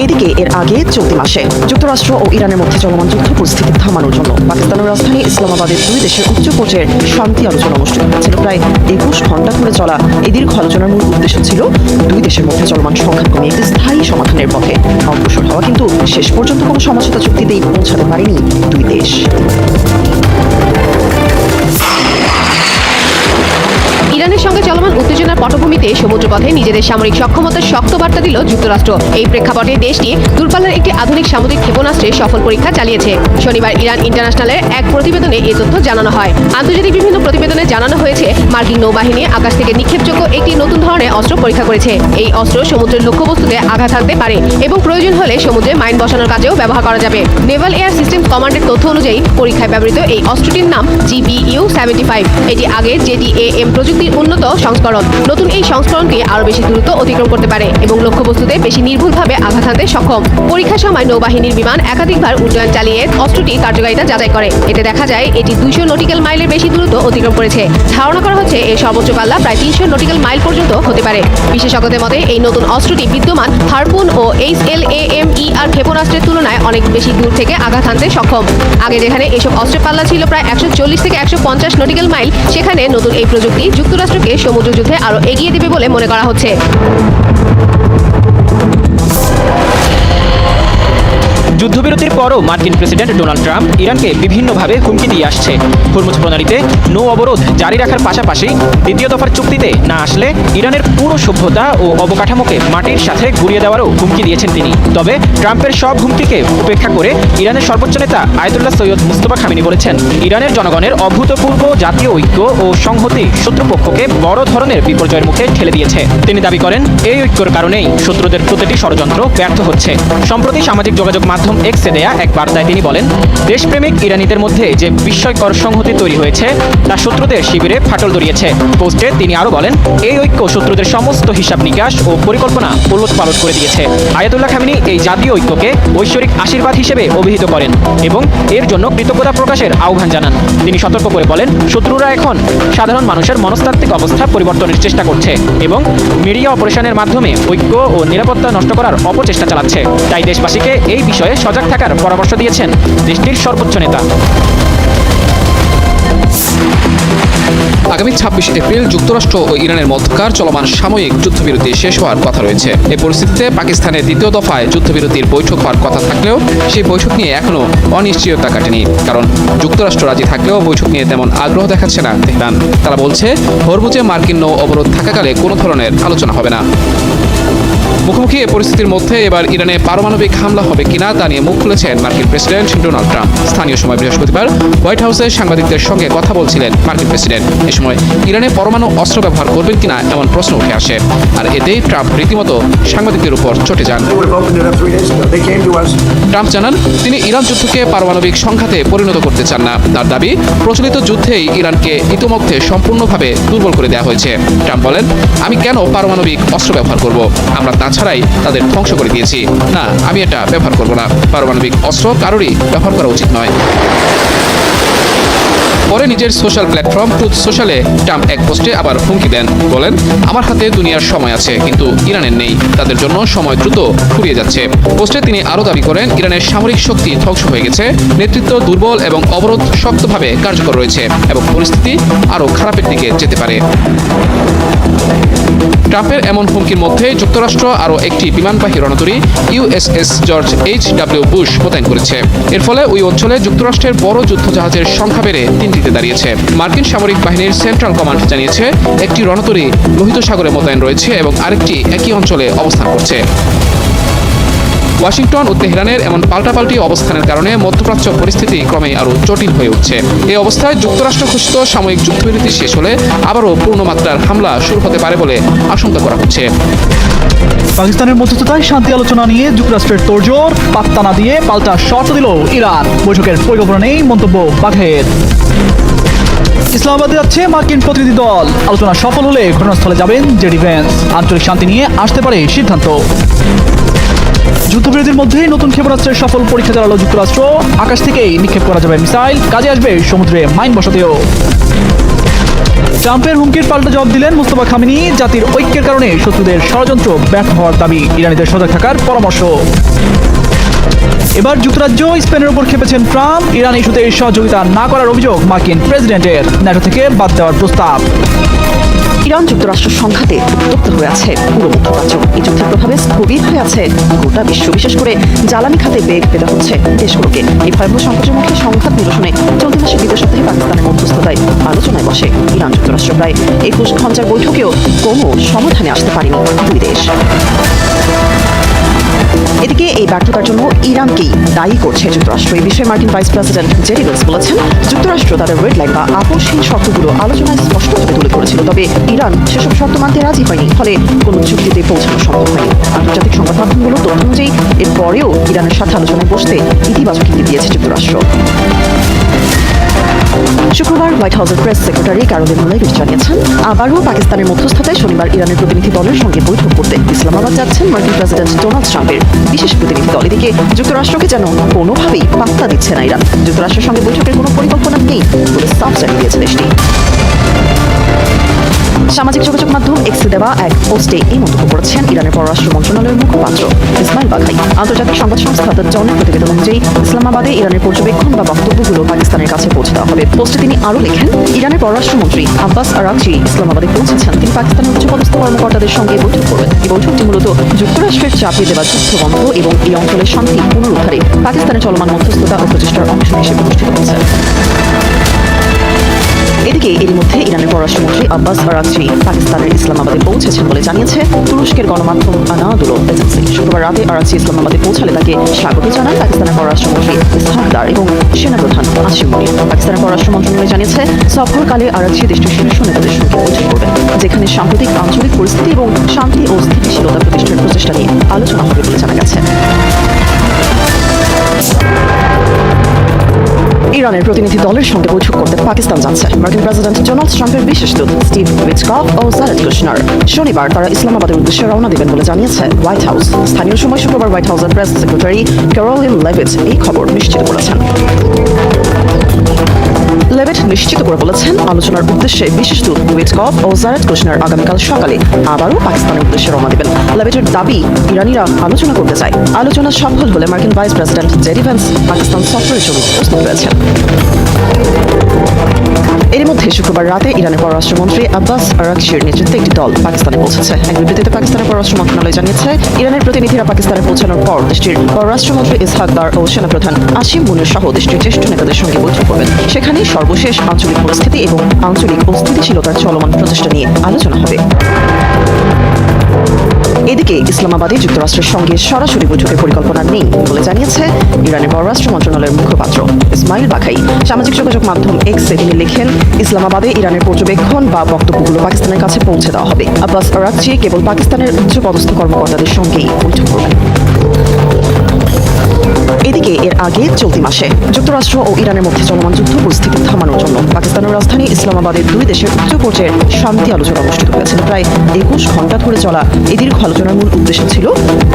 এদিকে এর আগে চলতি মাসে যুক্তরাষ্ট্র ও ইরানের মধ্যে চলমান যুদ্ধ পরিস্থিতি থামানোর জন্য পাকিস্তানের রাজধানী ইসলামাবাদের দুই দেশের উচ্চ পর্যায়ের শান্তি আলোচনা অনুষ্ঠিত হয়েছিল। প্রায় 21 ঘণ্টা ধরে চলা এই দীর্ঘ আলোচনার মূল উদ্দেশ্য ছিল দুই দেশের মধ্যে চলমান সংঘাত কমিয়ে একটি স্থায়ী সমাধানের পথে অগ্রসর হওয়া। কিন্তু শেষ পর্যন্ত কোনো সমঝোতা চুক্তিতেই পৌঁছাতে পারেনি দুই দেশ। ইরানের সঙ্গে চলমান উত্তেজনার পটভূমিতে সমুদ্রপথে নিজেদের সামরিক সক্ষমতার শক্ত বার্তা দিল যুক্তরাষ্ট্র। এই প্রেক্ষাপটে দেশটি দূরপাল্লার একটি আধুনিক সামরিক ক্ষেপণাস্ত্রের সফল পরীক্ষা চালিয়েছে। শনিবার ইরান ইন্টারন্যাশনালের এক প্রতিবেদনে এ তথ্য জানানো হয়। আন্তর্জাতিক বিভিন্ন প্রতিবেদনে জানানো হয়েছে, মার্কিন নৌবাহিনী আকাশ থেকে নিক্ষেপযোগ্য একটি নতুন ধরনের অস্ত্র পরীক্ষা করেছে। এই অস্ত্র সমুদ্রের লক্ষ্যবস্তুতে আঘাত হানতে পারে এবং প্রয়োজন হলে সমুদ্রে মাইন বসানোর কাজেও ব্যবহার করা যাবে। নেভাল এয়ার সিস্টেম কমান্ডের তথ্য অনুযায়ী পরীক্ষায় ব্যবহৃত এই অস্ত্রটির নাম GBU-75। এটি আগের JDAM প্রযুক্তির উন্নত সংস্করণ। নতুন এই সংস্করণটি আরও বেশি দূরত্ব অতিক্রম করতে পারে এবং লক্ষ্যবস্তুতে বেশি নির্ভুলভাবে আঘাত হানতে সক্ষম। পরীক্ষার সময় নৌবাহিনীর বিমান একাধিকবার উড্ডয়ন চালিয়ে অস্ত্রটি কার্যকারিতা যাচাই করে। এতে দেখা যায় এটি 200 নটিক্যাল মাইলের বেশি দূরত্ব অতিক্রম করেছে। ধারণা করা হচ্ছে এর সর্বোচ্চ পাল্লা প্রায় 300 নটিক্যাল মাইল পর্যন্ত হতে পারে। বিশেষজ্ঞদের মতে এই নতুন অস্ত্রটি বিদ্যমান হারপুন ও HLAMER ক্ষেপণাস্ত্রের তুলনায় অনেক বেশি দূর থেকে আঘাত হানতে সক্ষম। আগে যেখানে এসব অস্ত্রের পাল্লা ছিল প্রায় 140 থেকে 150 নটিক্যাল মাইল, সেখানে নতুন এই প্রযুক্তি যুক্তরাষ্ট্রকে সমুদ্র যুদ্ধে আরও এগিয়ে দেবে বলে মনে করা হচ্ছে। যুদ্ধবিরতির পরও মার্কিন প্রেসিডেন্ট ডোনাল্ড ট্রাম্প ইরানকে বিভিন্নভাবে হুমকি দিয়ে আসছে। হরমুজ প্রণালীতে নৌ অবরোধ জারি রাখার পাশাপাশি দ্বিতীয় দফার চুক্তিতে না আসলে ইরানের পুরো সভ্যতা ও অবকাঠামোকে মাটির সাথে গুঁড়িয়ে দেওয়ারও হুমকি দিয়েছেন তিনি। তবে ট্রাম্পের সব হুমকিকে উপেক্ষা করে ইরানের সর্বোচ্চ নেতা আয়াতুল্লাহ সৈয়দ মুস্তফা খামেনি বলেছেন, ইরানের জনগণের অভূতপূর্ব জাতীয় ঐক্য ও সংহতি শত্রুপক্ষকে বড় ধরনের বিপর্যয়ের মুখে ঠেলে দিয়েছে। তিনি দাবি করেন, এই ঐক্যর কারণেই শত্রুদের প্রতিটি ষড়যন্ত্র ব্যর্থ হচ্ছে। সম্প্রতি সামাজিক যোগাযোগ মাধ্যম এক্সে দেয়া এক বার্তায় তিনি বলেন, দেশপ্রেমিক ইরানিদের মধ্যে যে বিস্ময়কর সংহতি তৈরি হয়েছে তা শত্রুদের শিবিরে ফাটল ধরিয়েছে। পোস্টে তিনি আরও বলেন, এই ঐক্য শত্রুদের সমস্ত হিসাব নিকাশ ও পরিকল্পনা ওলটপালট করে দিয়েছে। আয়াতুল্লাহ খামেনি এই জাতীয় ঐক্যকে ঐশ্বরিক আশীর্বাদ হিসেবে অভিহিত করেন এবং এর জন্য কৃতজ্ঞতা প্রকাশের আহ্বান জানান। তিনি সতর্ক করে বলেন, শত্রুরা এখন সাধারণ মানুষের মনস্তাত্ত্বিক অবস্থা পরিবর্তনের চেষ্টা করছে এবং মিডিয়া অপারেশনের মাধ্যমে ঐক্য ও নিরাপত্তা নষ্ট করার অপচেষ্টা চালাচ্ছে। তাই দেশবাসীকে এই বিষয়ে সজাগ থাকার পরামর্শ দিয়েছেন দেশটির সর্বোচ্চ নেতা। আগামী 26 এপ্রিল যুক্তরাষ্ট্র ও ইরানের মধ্যকার চলমান সাময়িক যুদ্ধবিরতি শেষ হওয়ার কথা রয়েছে। এই পরিস্থিতিতে পাকিস্তানের দ্বিতীয় দফায় যুদ্ধবিরতির বৈঠক হওয়ার কথা থাকলেও সেই বৈঠক নিয়ে এখনও অনিশ্চয়তা কাটেনি। কারণ যুক্তরাষ্ট্র রাজি থাকলেও বৈঠক নিয়ে তেমন আগ্রহ দেখাচ্ছে না তেহরান। তারা বলছে, হরমুজে মার্কিন নৌ অবরোধ থাকাকালে কোনো ধরনের আলোচনা হবে না। মুখোমুখি এ পরিস্থিতির মধ্যে এবার ইরানে পারমাণবিক হামলা হবে কিনা তা নিয়ে মুখ খুলেছেন মার্কিন প্রেসিডেন্ট ডোনাল্ড ট্রাম্প। স্থানীয় সময় বৃহস্পতিবার হোয়াইট হাউসে সাংবাদিকদের সঙ্গে কথা বলছিলেন মার্কিন প্রেসিডেন্ট। এ সময় ইরানে পরমাণু অস্ত্র ব্যবহার করবেন কিনা এমন প্রশ্ন উঠে আসে। আর এতেই ট্রাম্প রীতিমতো সাংবাদিকদের উপর চটে যান। ট্রাম্প জানান, তিনি ইরান যুদ্ধকে পারমাণবিক সংঘাতে পরিণত করতে চান না। তার দাবি, প্রচলিত যুদ্ধেই ইরানকে ইতিমধ্যে সম্পূর্ণভাবে দুর্বল করে দেওয়া হয়েছে। ট্রাম্প বলেন, আমি কেন পারমাণবিক অস্ত্র ব্যবহার করব? আমরা তাছাড়াই তাদের ধ্বংস করে দিয়েছি। না, আমি এটা ব্যবহার করব না। পারমাণবিক অস্ত্র কারোরই ব্যবহার করা উচিত নয়। পরে নিজের সোশ্যাল প্ল্যাটফর্ম ট্রুথ সোশ্যালে ট্রাম্প এক পোস্টে আবার হুমকি দেন। বলেন, আমার হাতে দুনিয়ার সময় আছে, কিন্তু ইরানের নেই। তাদের জন্য সময় দ্রুত ফুরিয়ে যাচ্ছে। পোস্টে তিনি আরও দাবি করেন, ইরানের সামরিক শক্তি ধ্বংস হয়ে গেছে, নেতৃত্ব দুর্বল এবং অবরোধ শক্তভাবে কার্যকর রয়েছে এবং পরিস্থিতি আরও খারাপের দিকে যেতে পারে। ট্রাম্পের এমন হুমকির মধ্যে যুক্তরাষ্ট্র আরও একটি বিমানবাহী রণতরী USS জর্জ H.W. বুশ মোতায়েন করেছে। এর ফলে ওই অঞ্চলে যুক্তরাষ্ট্রের বড় যুদ্ধজাহাজের সংখ্যা বেড়ে 3টিতে দাঁড়িয়েছে। মার্কিন সামরিক বাহিনীর সেন্ট্রাল কমান্ড জানিয়েছে, একটি রণতরী লোহিত সাগরে মোতায়েন রয়েছে এবং আরেকটি একই অঞ্চলে অবস্থান করছে। ওয়াশিংটন ও তেহরানের এমন পাল্টাপাল্টি অবস্থানের কারণে মধ্যপ্রাচ্য পরিস্থিতি ক্রমেই আরও জটিল হয়ে উঠছে। এই অবস্থায় যুক্তরাষ্ট্র ঘোষিত সাময়িক যুদ্ধবিরতি শেষ হলে আবারও পূর্ণমাত্রার হামলা শুরু হতে পারে বলে আশঙ্কা করা হচ্ছে। পাকিস্তানের মধ্যস্থতায় শান্তি আলোচনা নিয়ে যুক্তরাষ্ট্রের তোড়জোড়, পাত্তা না দিয়ে পাল্টা শর্ত দিল ইরান। বৈঠকের পরিকল্পনা নেই মন্তব্য বাঘের। ইসলামাবাদে যাচ্ছে মার্কিন প্রতিনিধি দল। আলোচনা সফল হলে ঘটনাস্থলে যাবেন জেডি ভ্যান্স। আঞ্চলিক শান্তি নিয়ে আসতে পারে সিদ্ধান্ত। যুদ্ধবিরতির মধ্যেই নতুন ক্ষেপণাস্ত্রের সফল পরীক্ষা চালালো যুক্তরাষ্ট্র। আকাশ থেকেই নিক্ষেপ করা যাবে মিসাইল, কাজে আসবে সমুদ্রে মাইন বসাতেও। ট্রাম্পের হুমকির পাল্টা জবাব দিলেন মুস্তফা খামেনি। জাতির ঐক্যের কারণে শত্রুদের ষড়যন্ত্র ব্যর্থ হওয়ার দাবি, ইরানিদের সজাগ থাকার পরামর্শ। এবার যুক্তরাজ্য স্পেনের উপর খেপেছেন ট্রাম্প। ইরান ইস্যুতে সহযোগিতা না করার অভিযোগ মার্কিন প্রেসিডেন্টের। ন্যাটো থেকে বাদ দেওয়ার প্রস্তাব। ইরান যুক্তরাষ্ট্র সংঘাতে উত্তপ্ত হয়ে আছে পুরো মধ্যপ্রাচ্য। এই যুদ্ধের প্রভাবে স্থবির হয়ে আছে গোটা বিশ্ব, বিশেষ করে জ্বালানি খাতে বেগ পেতে হচ্ছে দেশগুলোকে। এই ভয়াবহ সংকটের মুখে সংঘাত নিরসনে চলতি মাসে দ্বিতীয় সপ্তাহে পাকিস্তানের মধ্যস্থতায় আলোচনায় বসে ইরান যুক্তরাষ্ট্র। প্রায় 21 ঘণ্টার বৈঠকেও কোনো সমাধানে আসতে পারেনি দুই দেশ। এদিকে এই ব্যর্থতার জন্য ইরানকেই দায়ী করছে যুক্তরাষ্ট্র। এই বিষয়ে মার্কিন ভাইস প্রেসিডেন্ট জেডি ভ্যান্স বলেছেন, যুক্তরাষ্ট্র তাদের রেড লাইন বা আপোষহীন শর্তগুলো আলোচনায় স্পষ্টভাবে তুলে ধরেছিল, তবে ইরান সেসব শর্ত মানতে রাজি হয়নি, ফলে কোনো চুক্তিতে পৌঁছানো সম্ভব হয়নি। আন্তর্জাতিক সংবাদ মাধ্যমগুলোর তথ্য অনুযায়ী এরপরেও ইরানের সাথে আলোচনায় বসতে ইতিবাচক ইঙ্গিত দিয়েছে যুক্তরাষ্ট্র। শুক্রবার হোয়াইট হাউসের প্রেস সেক্রেটারি ক্যারোলিন লেভিট জানিয়েছেন, আবারও পাকিস্তানের মধ্যস্থতায় শনিবার ইরানের প্রতিনিধি দলের সঙ্গে বৈঠক করতে ইসলামাবাদ যাচ্ছেন মার্কিন প্রেসিডেন্ট ডোনাল্ড ট্রাম্পের বিশেষ প্রতিনিধি দল। এদিকে যুক্তরাষ্ট্রকে যেন কোনোভাবেই পাত্তা দিচ্ছে না ইরান। যুক্তরাষ্ট্রের সঙ্গে বৈঠকের কোনো পরিকল্পনা নেই বলে সাফ জানিয়ে দিয়েছে দেশটি। সামাজিক যোগাযোগ মাধ্যম এক্সে দেওয়া এক পোস্টে এই মন্তব্য করেছেন ইরানের পররাষ্ট্র মন্ত্রণালয়ের মুখপাত্র ইসমাইল বাঘাই। আন্তর্জাতিক সংবাদ সংস্থা দ্য ডনের প্রতিবেদন অনুযায়ী ইসলামাবাদে ইরানের পর্যবেক্ষণ বা বক্তব্যগুলো পাকিস্তানের কাছে পৌঁছে দেওয়া হবে। পোস্টে তিনি আরও লেখেন, ইরানের পররাষ্ট্রমন্ত্রী আব্বাস আরাকচি ইসলামাবাদে পৌঁছেছেন। তিনি পাকিস্তানের উচ্চপদস্থ কর্মকর্তাদের সঙ্গে বৈঠক করবেন। এই বৈঠকটি মূলত যুক্তরাষ্ট্রের চাপিয়ে দেওয়া যুদ্ধ বন্ধ এবং এই অঞ্চলের শান্তি পুনরুদ্ধারে পাকিস্তানের চলমান মধ্যস্থতা ও প্রচেষ্টার অংশ হিসেবে অনুষ্ঠিত হচ্ছে। এদিকে এর মধ্যে ইরানের পররাষ্ট্রমন্ত্রী আব্বাস আরাকচি পাকিস্তানের ইসলামাবাদে পৌঁছেছেন বলে জানিয়েছে তুরস্কের গণমাধ্যম আনাদুলো এজেন্সি। শুক্রবার রাতে আরাকচি ইসলামাবাদে পৌঁছালে তাকে স্বাগত জানান পাকিস্তানের পররাষ্ট্রমন্ত্রী ইসহাক দার এবং সেনাপ্রধান আসিম মুনির। পাকিস্তানের পররাষ্ট্র মন্ত্রণালয় জানিয়েছে, সফরকালে আরাকচি দেশটির শীর্ষ নেতাদের সঙ্গে বৈঠক করবেন, যেখানে সাম্প্রতিক আঞ্চলিক পরিস্থিতি এবং শান্তি ও স্থিতিশীলতা প্রতিষ্ঠার প্রচেষ্টা নিয়ে আলোচনা হবে বলে জানা গেছে। ইরানের প্রতিনিধি দলের সঙ্গে বৈঠক করতে পাকিস্তান যাচ্ছে মার্কিন প্রেসিডেন্ট ডোনাল্ড ট্রাম্পের বিশেষ দূত স্টিভ উইটকফ ও জারেদ কুশনার। শনিবার তারা ইসলামাবাদের উদ্দেশ্যে রওনা দেবেন বলে জানিয়েছে হোয়াইট হাউস। স্থানীয় সময় শুক্রবার হোয়াইট হাউসের প্রেস সেক্রেটারি ক্যারোলিন লেভিট এই খবর নিশ্চিত করেছেন। লেভিট নিশ্চিত করে বলেছেন, আলোচনার উদ্দেশ্যে বিশেষ দূত উইটকফ ও জারেদ কুশনার আগামীকাল সকালে আবারও পাকিস্তানের উদ্দেশ্যে রওনা দেবেন। লেভিটের দাবি, ইরানিরা আলোচনা করতে চায়। আলোচনা সফল হলে মার্কিন vice president JD Vance Pakistan সফরের জন্য প্রস্তুত রয়েছেন। এর মধ্যে শুক্রবার রাতে ইরানের পররাষ্ট্রমন্ত্রী আব্বাস আরাকচির নেতৃত্বে একটি দল পাকিস্তানে পৌঁছেছে। এক বিবৃতিতে পাকিস্তানের পররাষ্ট্র মন্ত্রণালয় জানিয়েছে, ইরানের প্রতিনিধিরা পাকিস্তানে পৌঁছানোর পর দেশটির পররাষ্ট্রমন্ত্রী ইসহাক দার ও সেনাপ্রধান আসিম মুনির সহ দেশটির জ্যেষ্ঠ নেতাদের সঙ্গে বৈঠক করবেন। সেখানে সর্বশেষ আঞ্চলিক পরিস্থিতি এবং আঞ্চলিক অস্থিতিশীলতার চলমান প্রচেষ্টা নিয়ে আলোচনা হবে। এদিকে ইসলামাবাদে যুক্তরাষ্ট্রের সঙ্গে সরাসরি বৈঠকের পরিকল্পনা নেই বলে জানিয়েছে ইরানের পররাষ্ট্র মন্ত্রণালয়ের মুখপাত্র ইসমাইল বাঘাই। সামাজিক যোগাযোগ মাধ্যম এক্সে তিনি লেখেন, ইসলামাবাদে ইরানের পর্যবেক্ষণ বা বক্তব্যগুলো পাকিস্তানের কাছে পৌঁছে দেওয়া হবে। আব্বাস আরাকচি কেবল পাকিস্তানের উচ্চপদস্থ কর্মকর্তাদের সঙ্গেই বৈঠক করবেন। এদিকে এর আগে চলতি মাসে যুক্তরাষ্ট্র ও ইরানের মধ্যে চলমান যুদ্ধ পরিস্থিতি থামানোর জন্য পাকিস্তানের রাজধানী ইসলামাবাদে দুই দেশের উচ্চ পর্যায়ের শান্তি আলোচনা অনুষ্ঠিত হয়েছিল। প্রায় 21 ঘণ্টা ধরে চলা এই দীর্ঘ আলোচনার মূল উদ্দেশ্য ছিল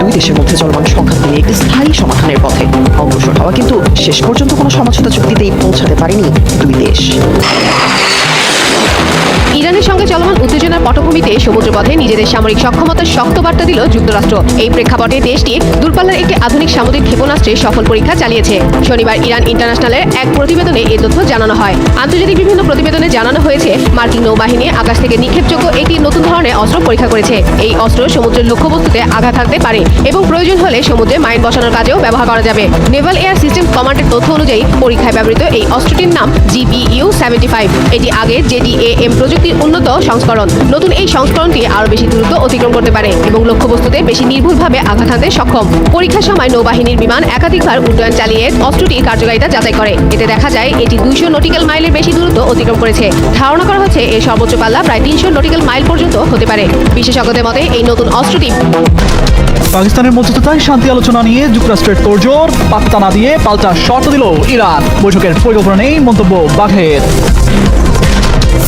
দুই দেশের মধ্যে চলমান সংঘাত নিয়ে একটি স্থায়ী সমাধানের পথে অগ্রসর হওয়া, কিন্তু শেষ পর্যন্ত কোনো সমঝোতা চুক্তিতেই পৌঁছাতে পারেনি দুই দেশ। ইরানের সঙ্গে চলমান উত্তেজনার পটভূমিতে সমুদ্রপথে নিজেদের সামরিক সক্ষমতার শক্ত বার্তা দিল যুক্তরাষ্ট্র। এই প্রেক্ষাপটে দেশটি দূরপাল্লার একটি আধুনিক সামরিক ক্ষেপণাস্ত্রের সফল পরীক্ষা চালিয়েছে। শনিবার ইরান ইন্টারন্যাশনালের এক প্রতিবেদনে এ তথ্য জানানো হয়। আন্তর্জাতিক বিভিন্ন প্রতিবেদনে জানানো হয়েছে, মার্কিন নৌবাহিনী আকাশ থেকে নিক্ষেপযোগ্য একটি নতুন ধরনের অস্ত্র পরীক্ষা করেছে। এই অস্ত্র সমুদ্রের লক্ষ্যবস্তুতে আঘাত হানতে পারে এবং প্রয়োজন হলে সমুদ্রে মাইন বসানোর কাজেও ব্যবহার করা যাবে। নেভাল এয়ার সিস্টেম কমান্ডের তথ্য অনুযায়ী পরীক্ষায় ব্যবহৃত এই অস্ত্রটির নাম GBU-75। এটি আগের JDAM প্রযুক্তির উন্নত সংস্করণ। নতুন এই সংস্করণটি আরও বেশি দূরত্ব অতিক্রম করতে পারে এবং লক্ষ্যবস্তুতে বেশি নির্ভুলভাবে আঘাত হানতে সক্ষম। পরীক্ষার সময় নৌবাহিনীর বিমান একাধিকবার উড্ডয়ন চালিয়ে অস্ত্রটির কার্যকারিতা যাচাই করে। এতে দেখা যায় এটি 200 নটিক্যাল মাইলের বেশি দূরত্ব অতিক্রম করেছে। ধারণা করা হচ্ছে এর সর্বোচ্চ পাল্লা প্রায় 300 নটিক্যাল মাইল পর্যন্ত হতে পারে। বিশেষজ্ঞদের মতে এই নতুন অস্ত্রটি পাকিস্তানের মধ্যস্থতায় শান্তি আলোচনা নিয়ে যুক্তরাষ্ট্রের তোড়জোড়, পাত্তা না দিয়ে পাল্টা শর্ত দিল ইরান। বৈঠকের পরিকল্পনা নেই মন্তব্য বাঘের।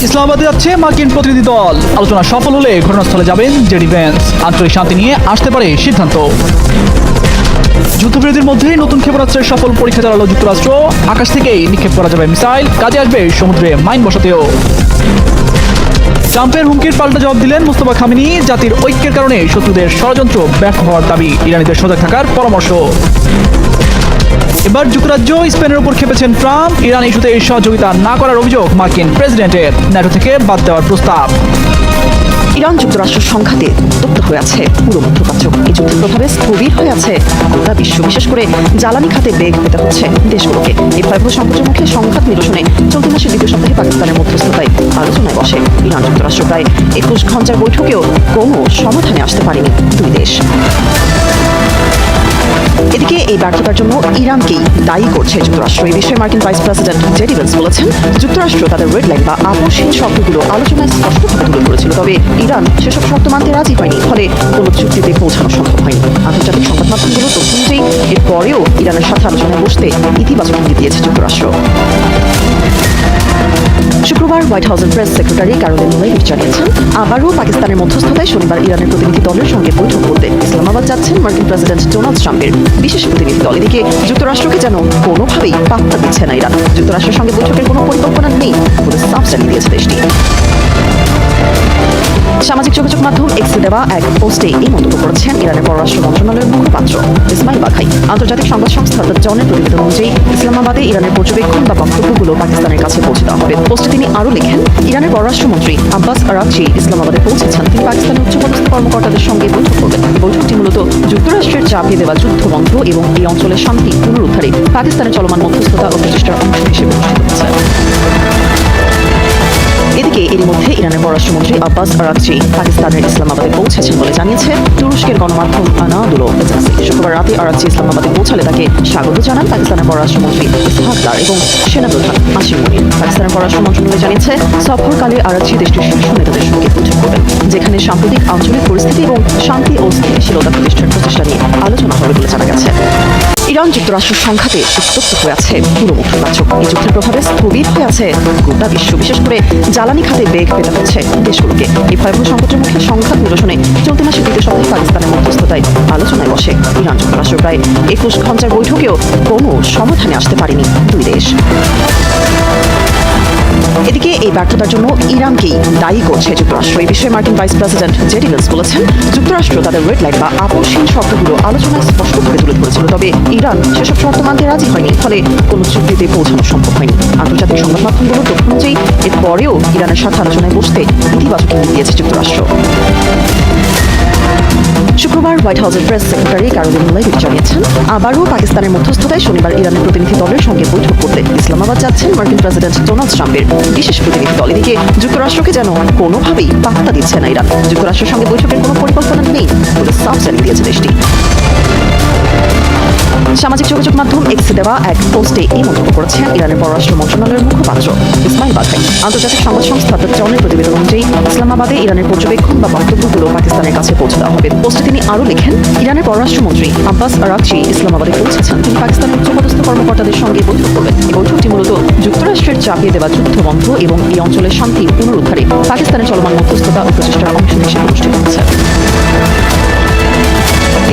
ইসলামাবাদে যাচ্ছে মার্কিন প্রতিনিধি দল। আলোচনা সফল হলে ঘটনাস্থলে যাবেন জেডি ভ্যান্স। আঞ্চলিক শান্তি নিয়ে আসতে পারে সিদ্ধান্ত। যুদ্ধবিরতির মধ্যেই নতুন ক্ষেপণাস্ত্রের সফল পরীক্ষা চালালো যুক্তরাষ্ট্র। আকাশ থেকেই নিক্ষেপ করা যাবে মিসাইল, কাজে আসবে সমুদ্রে মাইন বসাতেও। ট্রাম্পের হুমকির পাল্টা জবাব দিলেন মুস্তফা খামেনি। জাতির ঐক্যের কারণে শত্রুদের ষড়যন্ত্র ব্যর্থ হওয়ার দাবি, ইরানিদের সজাগ থাকার পরামর্শ। এবার যুক্তরাজ্য স্পেনের উপর খেপেছেন ট্রাম্প। ইরান ইস্যুতে সহযোগিতা না করার অভিযোগ মার্কিন প্রেসিডেন্টের। ন্যাটো থেকে বাদ দেওয়ার প্রস্তাব। ইরান যুক্তরাষ্ট্র সংঘাতে উত্তপ্ত হয়ে আছে পুরো মধ্যপ্রাচ্য। এই যুদ্ধের প্রভাবে স্থবির হয়ে আছে গোটা বিশ্ব, বিশেষ করে জ্বালানি খাতে বেগ পেতে হচ্ছে দেশগুলোকে। এই ভয়াবহ সংকটের মুখে সংঘাত নিরসনে চলতি মাসের দ্বিতীয় সপ্তাহে পাকিস্তানের মধ্যস্থতায় আলোচনায় বসে ইরান যুক্তরাষ্ট্র। প্রায় 21 ঘন্টার বৈঠকেও কোনো সমাধানে আসতে পারেনি দুই দেশ। এদিকে এই ব্যর্থতার জন্য ইরানকেই দায়ী করছে যুক্তরাষ্ট্র। এই বিষয়ে মার্কিন ভাইস প্রেসিডেন্ট জেডি ভ্যান্স বলেছেন, যুক্তরাষ্ট্র তাদের রেড লাইন বা আপোষহীন শর্তগুলো আলোচনায় স্পষ্টভাবে তুলে ধরেছিল, তবে ইরান সেসব শর্ত মানতে রাজি হয়নি। ফলে কোনো চুক্তিতে পৌঁছানো সম্ভব হয়নি। আন্তর্জাতিক সংবাদ মাধ্যমগুলো তথ্য অনুযায়ী এরপরেও ইরানের সাথে আলোচনায় বসতে ইতিবাচক ইঙ্গিত দিয়েছে যুক্তরাষ্ট্র। শুক্রবার হোয়াইট হাউসের প্রেস সেক্রেটারি ক্যারোলিন লেভিট জানিয়েছেন, আবারও পাকিস্তানের মধ্যস্থতায় শনিবার ইরানের প্রতিনিধি দলের সঙ্গে বৈঠক করতে ইসলামাবাদ যাচ্ছেন মার্কিন প্রেসিডেন্ট ডোনাল্ড ট্রাম্পের বিশেষ প্রতিনিধি দল। এদিকে যুক্তরাষ্ট্রকে যেন কোনোভাবেই পাত্তা দিচ্ছে না ইরান। যুক্তরাষ্ট্রের সঙ্গে বৈঠকের কোনো পরিকল্পনা নেই বলে সাফ জানিয়ে দিয়েছে দেশটি। সামাজিক যোগাযোগ মাধ্যম এক্সে দেওয়া এক পোস্টে এই মন্তব্য করেছেন ইরানের পররাষ্ট্র মন্ত্রণালয়ের মুখপাত্র ইসমাইল বাঘাই। আন্তর্জাতিক সংবাদ সংস্থা দ্য ডনের প্রতিবেদন অনুযায়ী ইসলামাবাদে ইরানের পর্যবেক্ষণ বা বক্তব্যগুলো পাকিস্তানের কাছে পৌঁছে দেওয়া হবে। পোস্টে তিনি আরও লেখেন, ইরানের পররাষ্ট্রমন্ত্রী আব্বাস আরাকচি ইসলামাবাদে পৌঁছেছেন। তিনি পাকিস্তানের উচ্চপদস্থ কর্মকর্তাদের সঙ্গে বৈঠক করবেন। বৈঠকটি মূলত যুক্তরাষ্ট্রের চাপিয়ে দেওয়া যুদ্ধ বন্ধ এবং এই অঞ্চলের শান্তি পুনরুদ্ধারে পাকিস্তানের চলমান মধ্যস্থতা ও প্রচেষ্টার অংশ হিসেবে অনুষ্ঠিত হচ্ছে। এদিকে এর মধ্যে ইরানের পররাষ্ট্রমন্ত্রী আব্বাস আরাকচি পাকিস্তানের ইসলামাবাদে পৌঁছেছেন বলে জানিয়েছে তুরস্কের গণমাধ্যম আনাদুলো এজেন্সি। শুক্রবার রাতে আরাকচি ইসলামাবাদে পৌঁছালে তাকে স্বাগত জানান পাকিস্তানের পররাষ্ট্রমন্ত্রী ইসহাক দার এবং সেনাপ্রধান আসিম মুনির। পাকিস্তানের পররাষ্ট্র মন্ত্রণালয় জানিয়েছে, সফরকালে আরাকচি দেশটির শীর্ষ নেতাদের সঙ্গে বৈঠক করবেন, যেখানে সাম্প্রতিক আঞ্চলিক পরিস্থিতি এবং শান্তি ও স্থিতিশীলতা প্রতিষ্ঠার প্রচেষ্টা নিয়ে আলোচনা হবে বলে জানা গেছে। ইরান যুক্তরাষ্ট্রের সংঘাতে উত্তপ্ত হয়ে আছে পুরো মধ্যপ্রাচ্য। এই যুদ্ধের প্রভাবে স্থবির হয়ে আছে গোটা বিশ্ব, বিশেষ করে জ্বালানি খাতে বেগ পেতে হচ্ছে দেশগুলোকে। এই ভয়াবহ সংকটের মুখে সংঘাত নিরসনে চলতি মাসের দ্বিতীয় সপ্তাহে পাকিস্তানের মধ্যস্থতায় আলোচনায় বসে ইরান যুক্তরাষ্ট্র। প্রায় 21 ঘন্টার বৈঠকেও কোনো সমাধানে আসতে পারেনি দুই দেশ। এদিকে এই ব্যর্থতার জন্য ইরানকেই দায়ী করছে যুক্তরাষ্ট্র। এই বিষয়ে মার্কিন ভাইস প্রেসিডেন্ট জেডি ভ্যান্স বলেছেন, যুক্তরাষ্ট্র তাদের রেড লাইন বা আপোষহীন শর্তগুলো আলোচনায় স্পষ্টভাবে তুলে ধরেছিল, তবে ইরান সেসব শর্ত মানতে রাজি হয়নি। ফলে কোনো চুক্তিতে পৌঁছানো সম্ভব হয়নি। আন্তর্জাতিক সংবাদ মাধ্যমগুলোর তথ্য অনুযায়ী এরপরেও ইরানের সাথে আলোচনায় বসতে ইতিবাচক ইঙ্গিত দিয়েছে যুক্তরাষ্ট্র। শুক্রবার হোয়াইট হাউসের প্রেস সেক্রেটারি ক্যারোলিন লেভিট জানিয়েছেন, আবারও পাকিস্তানের মধ্যস্থতায় শনিবার ইরানের প্রতিনিধি দলের সঙ্গে বৈঠক করতে ইসলামাবাদ যাচ্ছেন মার্কিন প্রেসিডেন্ট ডোনাল্ড ট্রাম্পের বিশেষ প্রতিনিধি দল। এদিকে যুক্তরাষ্ট্রকে যেন কোনোভাবেই পাত্তা দিচ্ছে না ইরান। যুক্তরাষ্ট্রের সঙ্গে বৈঠকের কোনো পরিকল্পনা নেই বলে সাফ জানিয়ে দিয়েছে দেশটি। সামাজিক যোগাযোগ মাধ্যম এক্সে দেওয়া এক পোস্টে এই মন্তব্য করেছেন ইরানের পররাষ্ট্র মন্ত্রণালয়ের মুখপাত্র ইসমাইল বাঘাই। আন্তর্জাতিক সংবাদ সংস্থা দ্য ডনের প্রতিবেদন অনুযায়ী ইসলামাবাদে ইরানের পর্যবেক্ষণ বা বক্তব্যগুলো পাকিস্তানের কাছে পৌঁছে দেওয়া হবে। পোস্টে তিনি আরও লেখেন, ইরানের পররাষ্ট্রমন্ত্রী আব্বাস আরাকচি ইসলামাবাদে পৌঁছেছেন। তিনি পাকিস্তানের উচ্চপদস্থ কর্মকর্তাদের সঙ্গে বৈঠক করবেন। এই বৈঠকটি মূলত যুক্তরাষ্ট্রের চাপিয়ে দেওয়া যুদ্ধ বন্ধ এবং এই অঞ্চলের শান্তি পুনরুদ্ধারে পাকিস্তানের চলমান মধ্যস্থতা ও প্রচেষ্টার অংশ হিসেবে অনুষ্ঠিত হচ্ছে।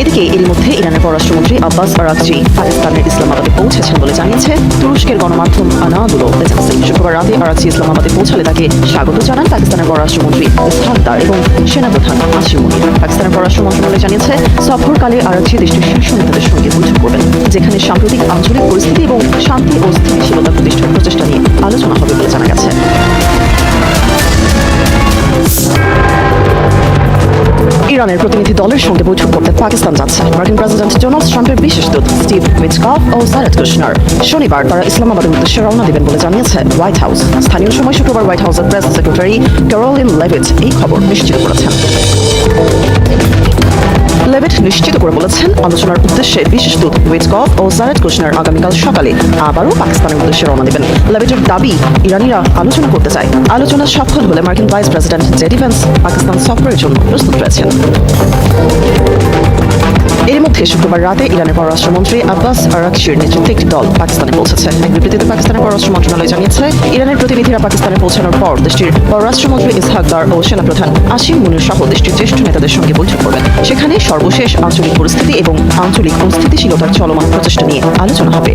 এদিকে এর মধ্যে ইরানের পররাষ্ট্রমন্ত্রী আব্বাস আরাকচি পাকিস্তানের ইসলামাবাদে পৌঁছেছেন বলে জানিয়েছে তুরস্কের গণমাধ্যম আনাদুলো এজেন্সি। শুক্রবার রাতে আরাকচি ইসলামাবাদে পৌঁছালে তাকে স্বাগত জানান পাকিস্তানের পররাষ্ট্রমন্ত্রী ইসহাক দার এবং সেনাপ্রধান আসিম মুনির। পাকিস্তানের পররাষ্ট্র মন্ত্রণালয় জানিয়েছে, সফরকালে আরাকচি দেশটির শীর্ষ নেতাদের সঙ্গে বৈঠক করবেন, যেখানে সাম্প্রতিক আঞ্চলিক পরিস্থিতি এবং শান্তি ও স্থিতিশীলতা প্রতিষ্ঠার প্রচেষ্টা নিয়ে আলোচনা হবে বলে জানা গেছে। ইরানের প্রতিনিধি দলের সঙ্গে বৈঠক করতে পাকিস্তান যাচ্ছে মার্কিন প্রেসিডেন্ট ডোনাল্ড ট্রাম্পের বিশেষ দূত স্টিভ উইটকফ ও জারেদ কুশনার। শনিবার তারা ইসলামাবাদের উদ্দেশ্যে রওনা দেবেন বলে জানিয়েছে হোয়াইট হাউস। স্থানীয় সময় শুক্রবার হোয়াইট হাউসের প্রেস সেক্রেটারি ক্যারোলিন লেভিট এই খবর নিশ্চিত করেছেন। লেভিট নিশ্চিত করে বলেছেন, আলোচনার উদ্দেশ্যে বিশেষ দূত উইটকফ ও জারেদ কুশনার আগামীকাল সকালে আবারও পাকিস্তানের উদ্দেশ্যে রওনা দেবেন। লেভিটের দাবি, ইরানিরা আলোচনা করতে চায়। আলোচনা সফল হলে মার্কিন vice president JD Vance Pakistan সফরের জন্য প্রস্তুত রয়েছেন। এর মধ্যে শুক্রবার রাতে ইরানের পররাষ্ট্রমন্ত্রী আব্বাস আরাকশির নেতৃত্বে একটি দল পাকিস্তানে পৌঁছেছে। এক বিবৃতিতে পাকিস্তানের পররাষ্ট্র মন্ত্রণালয় জানিয়েছে, ইরানের প্রতিনিধিরা পাকিস্তানে পৌঁছানোর পর দেশটির পররাষ্ট্রমন্ত্রী ইসহাক দার ও সেনাপ্রধান আসিম মুনির সহ দেশটির জ্যেষ্ঠ নেতাদের সঙ্গে বৈঠক করবেন। সেখানে সর্বশেষ আঞ্চলিক পরিস্থিতি এবং আঞ্চলিক অস্থিতিশীলতার চলমান প্রচেষ্টা নিয়ে আলোচনা হবে।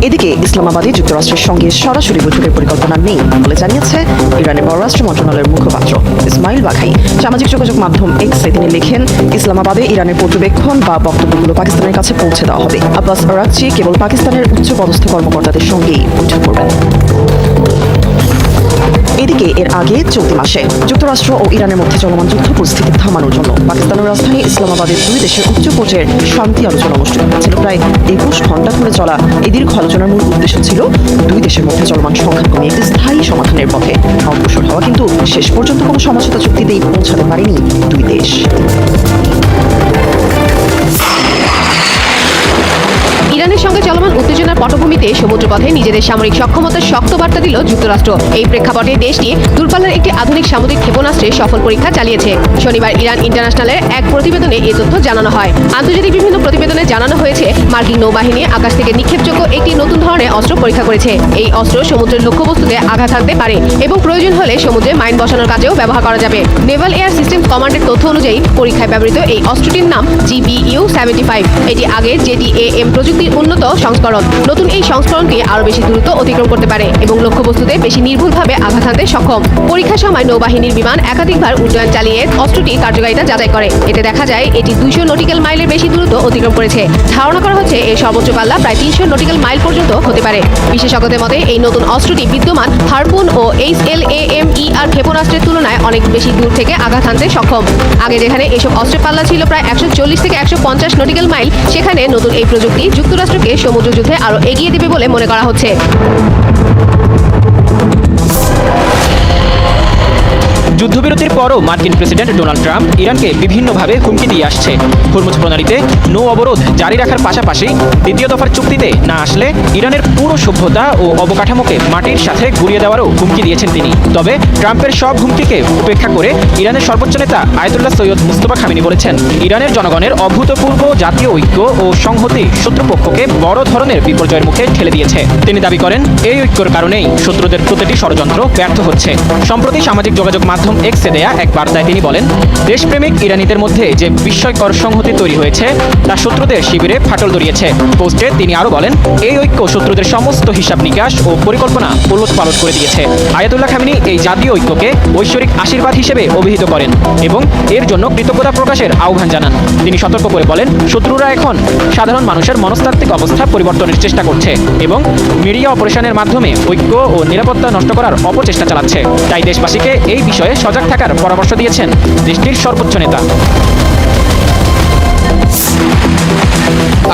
এদিকে ইসলামাবাদে যুক্তরাষ্ট্রের সঙ্গে সরাসরি বৈঠকের পরিকল্পনা নেই বলে জানিয়েছে ইরানের পররাষ্ট্র মন্ত্রণালয়ের মুখপাত্র ইসমাইল বাঘাই। সামাজিক যোগাযোগ মাধ্যম এক্সে তিনি লেখেন, ইসলামাবাদে ইরানের পর্যবেক্ষণ বা বক্তব্যগুলো পাকিস্তানের কাছে পৌঁছে দেওয়া হবে। আব্বাস আরাকচি কেবল পাকিস্তানের উচ্চপদস্থ কর্মকর্তাদের সঙ্গেই বৈঠক করবেন। এদিকে এর আগে চলতি মাসে যুক্তরাষ্ট্র ও ইরানের মধ্যে চলমান যুদ্ধ পরিস্থিতি থামানোর জন্য পাকিস্তানের রাজধানী ইসলামাবাদে দুই দেশের উচ্চ পর্যায়ের শান্তি আলোচনা অনুষ্ঠিত হয়েছিল। প্রায় 21 ঘণ্টা ধরে চলা এই দীর্ঘ আলোচনার মূল উদ্দেশ্য ছিল দুই দেশের মধ্যে চলমান সংঘাত কমিয়ে একটি স্থায়ী সমাধানের পথে অগ্রসর হওয়া, কিন্তু শেষ পর্যন্ত কোনো সমঝোতা চুক্তিতেই পৌঁছাতে পারেনি দুই দেশ। ইরানের সঙ্গে চলমান উত্তেজনার পটভূমিতে সমুদ্রপথে নিজেদের সামরিক সক্ষমতার শক্ত বার্তা দিল যুক্তরাষ্ট্র। এই প্রেক্ষাপটে দেশটি দূরপাল্লার একটি আধুনিক সামরিক ক্ষেপণাস্ত্রের সফল পরীক্ষা চালিয়েছে। শনিবার ইরান ইন্টারন্যাশনালের এক প্রতিবেদনে এই তথ্য জানানো হয়। আন্তর্জাতিক বিভিন্ন প্রতিবেদনে জানানো হয়েছে, মার্কিন নৌবাহিনী আকাশ থেকে নিক্ষেপযোগ্য একটি নতুন ধরনের অস্ত্র পরীক্ষা করেছে। এই অস্ত্র সমুদ্রের লক্ষ্যবস্তুতে আঘাত হানতে পারে এবং প্রয়োজন হলে সমুদ্রে মাইন বসানোর কাজেও ব্যবহার করা যাবে। নেভাল এয়ার সিস্টেম কমান্ডের তথ্য অনুযায়ী পরীক্ষায় ব্যবহৃত এই অস্ত্রটির নাম GBU-75। এটি আগের JDAM প্রযুক্তির উন্নত সংস্করণ। নতুন এই সংস্করণটি আরও বেশি দূরত্ব অতিক্রম করতে পারে এবং লক্ষ্যবস্তুতে বেশি নির্ভুলভাবে আঘাত হানতে সক্ষম। পরীক্ষার সময় নৌবাহিনীর বিমান একাধিকবার উড্ডয়ন চালিয়ে অস্ত্রটি কার্যকারিতা যাচাই করে। এতে দেখা যায় এটি 200 নটিক্যাল মাইলের বেশি দূরত্ব অতিক্রম করেছে। ধারণা করা হচ্ছে এর সর্বোচ্চ পাল্লা প্রায় 300 নটিক্যাল মাইল পর্যন্ত হতে পারে। বিশেষজ্ঞদের মতে এই নতুন অস্ত্রটি বিদ্যমান হারপুন ও HLAMER ক্ষেপণাস্ত্রের তুলনায় অনেক বেশি দূর থেকে আঘাত হানতে সক্ষম। আগে যেখানে এসব অস্ত্রের পাল্লা ছিল প্রায় 140 থেকে 150 নটিক্যাল মাইল, সেখানে নতুন এই প্রযুক্তি যুক্তরাষ্ট্রকে সমুদ্র যুদ্ধে আরও এগিয়ে দেবে বলে মনে করা হচ্ছে। যুদ্ধবিরতির পরও মার্কিন প্রেসিডেন্ট ডোনাল্ড ট্রাম্প ইরানকে বিভিন্নভাবে হুমকি দিয়ে আসছে। হরমুজ প্রণালীতে নৌ অবরোধ জারি রাখার পাশাপাশি দ্বিতীয় দফার চুক্তিতে না আসলে ইরানের পুরো সভ্যতা ও অবকাঠামোকে মাটির সাথে গুঁড়িয়ে দেওয়ারও হুমকি দিয়েছেন তিনি। তবে ট্রাম্পের সব হুমকিকে উপেক্ষা করে ইরানের সর্বোচ্চ নেতা আয়াতুল্লাহ সৈয়দ মুস্তফা খামেনি বলেছেন, ইরানের জনগণের অভূতপূর্ব জাতীয় ঐক্য ও সংহতি শত্রুপক্ষকে বড় ধরনের বিপর্যয়ের মুখে ঠেলে দিয়েছে। তিনি দাবি করেন, এই ঐক্যর কারণেই শত্রুদের প্রতিটি ষড়যন্ত্র ব্যর্থ হচ্ছে। সম্প্রতি সামাজিক যোগাযোগ মাধ্যম এক্সে দেয়া এক বার্তায় তিনি বলেন, দেশপ্রেমিক ইরানিদের মধ্যে যে বিস্ময়কর সংহতি তৈরি হয়েছে তা শত্রুদের শিবিরে ফাটল ধরিয়েছে। পোস্টে তিনি আরও বলেন, এই ঐক্য শত্রুদের সমস্ত হিসাব নিকাশ ও পরিকল্পনা ওলটপালট করে দিয়েছে। আয়াতুল্লাহ খামেনি এই জাতীয় ঐক্যকে ঐশ্বরিক আশীর্বাদ হিসেবে অভিহিত করেন এবং এর জন্য কৃতজ্ঞতা প্রকাশের আহ্বান জানান। তিনি সতর্ক করে বলেন, শত্রুরা এখন সাধারণ মানুষের মনস্তাত্ত্বিক অবস্থা পরিবর্তনের চেষ্টা করছে এবং মিডিয়া অপারেশনের মাধ্যমে ঐক্য ও নিরাপত্তা নষ্ট করার অপচেষ্টা চালাচ্ছে। তাই দেশবাসীকে এই বিষয়ে সজাগ থাকার পরামর্শ দিয়েছেন দেশটির সর্বোচ্চ নেতা।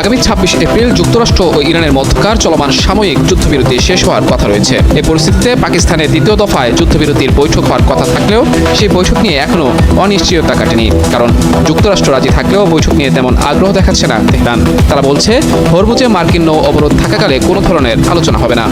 আগামী 26 এপ্রিল যুক্তরাষ্ট্র ও ইরানের মধ্যকার চলমান সাময়িক যুদ্ধবিরতি শেষ হওয়ার কথা রয়েছে। এই পরিস্থিতিতে পাকিস্তানের দ্বিতীয় দফায় যুদ্ধবিরতির বৈঠক হওয়ার কথা থাকলেও সেই বৈঠক নিয়ে এখনও অনিশ্চয়তা কাটেনি। কারণ যুক্তরাষ্ট্র রাজি থাকলেও বৈঠক নিয়ে তেমন আগ্রহ দেখাচ্ছে না তেহরান। তারা বলছে, হরমুজে মার্কিন নৌ অবরোধ থাকাকালে কোনো ধরনের আলোচনা হবে না।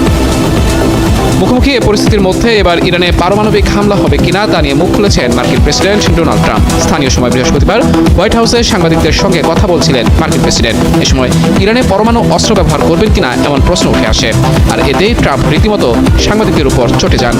মুখোমুখি এ পরিস্থিতির মধ্যে এবার ইরানে পারমাণবিক হামলা হবে কিনা তা নিয়ে মুখ খুলেছেন মার্কিন প্রেসিডেন্ট ডোনাল্ড ট্রাম্প। স্থানীয় সময় বৃহস্পতিবার হোয়াইট হাউসে সাংবাদিকদের সঙ্গে কথা বলছিলেন মার্কিন প্রেসিডেন্ট। এ সময় ইরানে পরমাণু অস্ত্র ব্যবহার করবেন কিনা এমন প্রশ্ন উঠে আসে, আর এতেই ট্রাম্প রীতিমতো সাংবাদিকদের উপর চটে যান।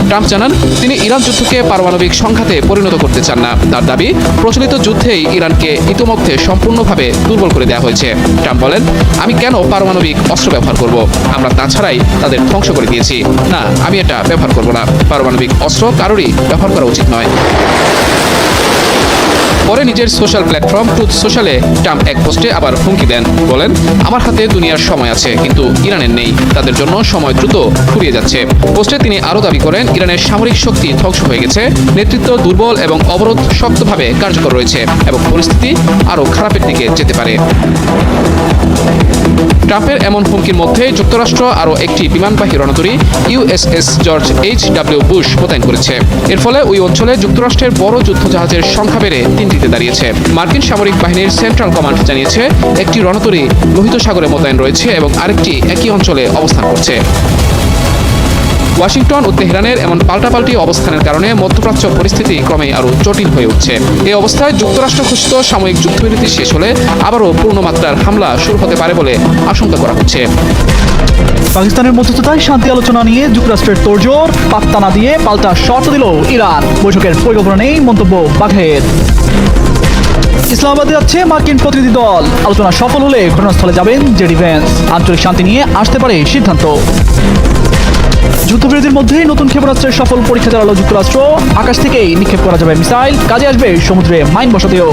ট্রাম্প জানান, তিনি ইরান যুদ্ধকে পারমাণবিক সংঘাতে পরিণত করতে চান না। তার দাবি, প্রচলিত যুদ্ধেই ইরানকে ইতোমধ্যে সম্পূর্ণভাবে দুর্বল করে দেওয়া হয়েছে। ট্রাম্প বলেন, আমি কেন পারমাণবিক অস্ত্র ব্যবহার করব? আমরা তা ছাড়াই তাদের ধ্বংস করে দিয়েছি। না, আমি এটা ব্যবহার করব না। পারমাণবিক অস্ত্র কারোরই ব্যবহার করা উচিত নয়। পরে নিজের সোশ্যাল প্ল্যাটফর্ম ট্রুথ সোশ্যালে ট্রাম্প এক পোস্টে আবার হুমকি দেন। বলেন, আমার হাতে দুনিয়ার সময় আছে, কিন্তু ইরানের নেই। তাদের জন্য সময় দ্রুত ফুরিয়ে যাচ্ছে। পোস্টে তিনি আরও দাবি করেন, ইরানের সামরিক শক্তি ধ্বংস হয়ে গেছে, নেতৃত্ব দুর্বল এবং অবরোধ শক্তভাবে কার্যকর রয়েছে এবং পরিস্থিতি আরও খারাপের দিকে যেতে পারে। ট্রাম্পের এমন হুমকির মধ্যে যুক্তরাষ্ট্র আরও একটি বিমানবাহী রণতরী USS জর্জ H.W. বুশ মোতায়েন করেছে। এর ফলে ওই অঞ্চলে যুক্তরাষ্ট্রের বড় যুদ্ধজাহাজের সংখ্যা বেড়ে 3টিতে দাঁড়িয়েছে। মার্কিন সামরিক বাহিনীর সেন্ট্রাল কমান্ড জানিয়েছে, একটি রণতরী লোহিত সাগরে মোতায়েন রয়েছে এবং আরেকটি একই অঞ্চলে অবস্থান করছে। ওয়াশিংটন ও তেহরানের এমন পাল্টাপাল্টি অবস্থানের কারণে মধ্যপ্রাচ্য পরিস্থিতি ক্রমে আরও জটিল হয়ে উঠছে। এই অবস্থায় যুক্তরাষ্ট্র ঘোষিত সাময়িক যুদ্ধবিরতি শেষ হলে আবারও পূর্ণমাত্রার হামলা শুরু হতে পারে বলে আশঙ্কা করা হচ্ছে। পাকিস্তানের মধ্যস্থতায় শান্তি আলোচনা নিয়ে যুক্তরাষ্ট্রের তোড়জোড়, পাত্তা না দিয়ে পাল্টা শর্ত দিল ইরান। বৈঠকের পরিকল্পনা নেই, মন্তব্য বাঘের। ইসলামাবাদে যাচ্ছে মার্কিন প্রতিনিধি দল। আলোচনা সফল হলে ঘটনাস্থলে যাবেন জেডি ভ্যান্স। আঞ্চলিক শান্তি নিয়ে আসতে পারে সিদ্ধান্ত। যুদ্ধবিরতির মধ্যেই নতুন ক্ষেপণাস্ত্রের সফল পরীক্ষা চালালো যুক্তরাষ্ট্র। আকাশ থেকেই নিক্ষেপ করা যাবে মিসাইল, কাজে আসবে সমুদ্রে মাইন বসাতেও।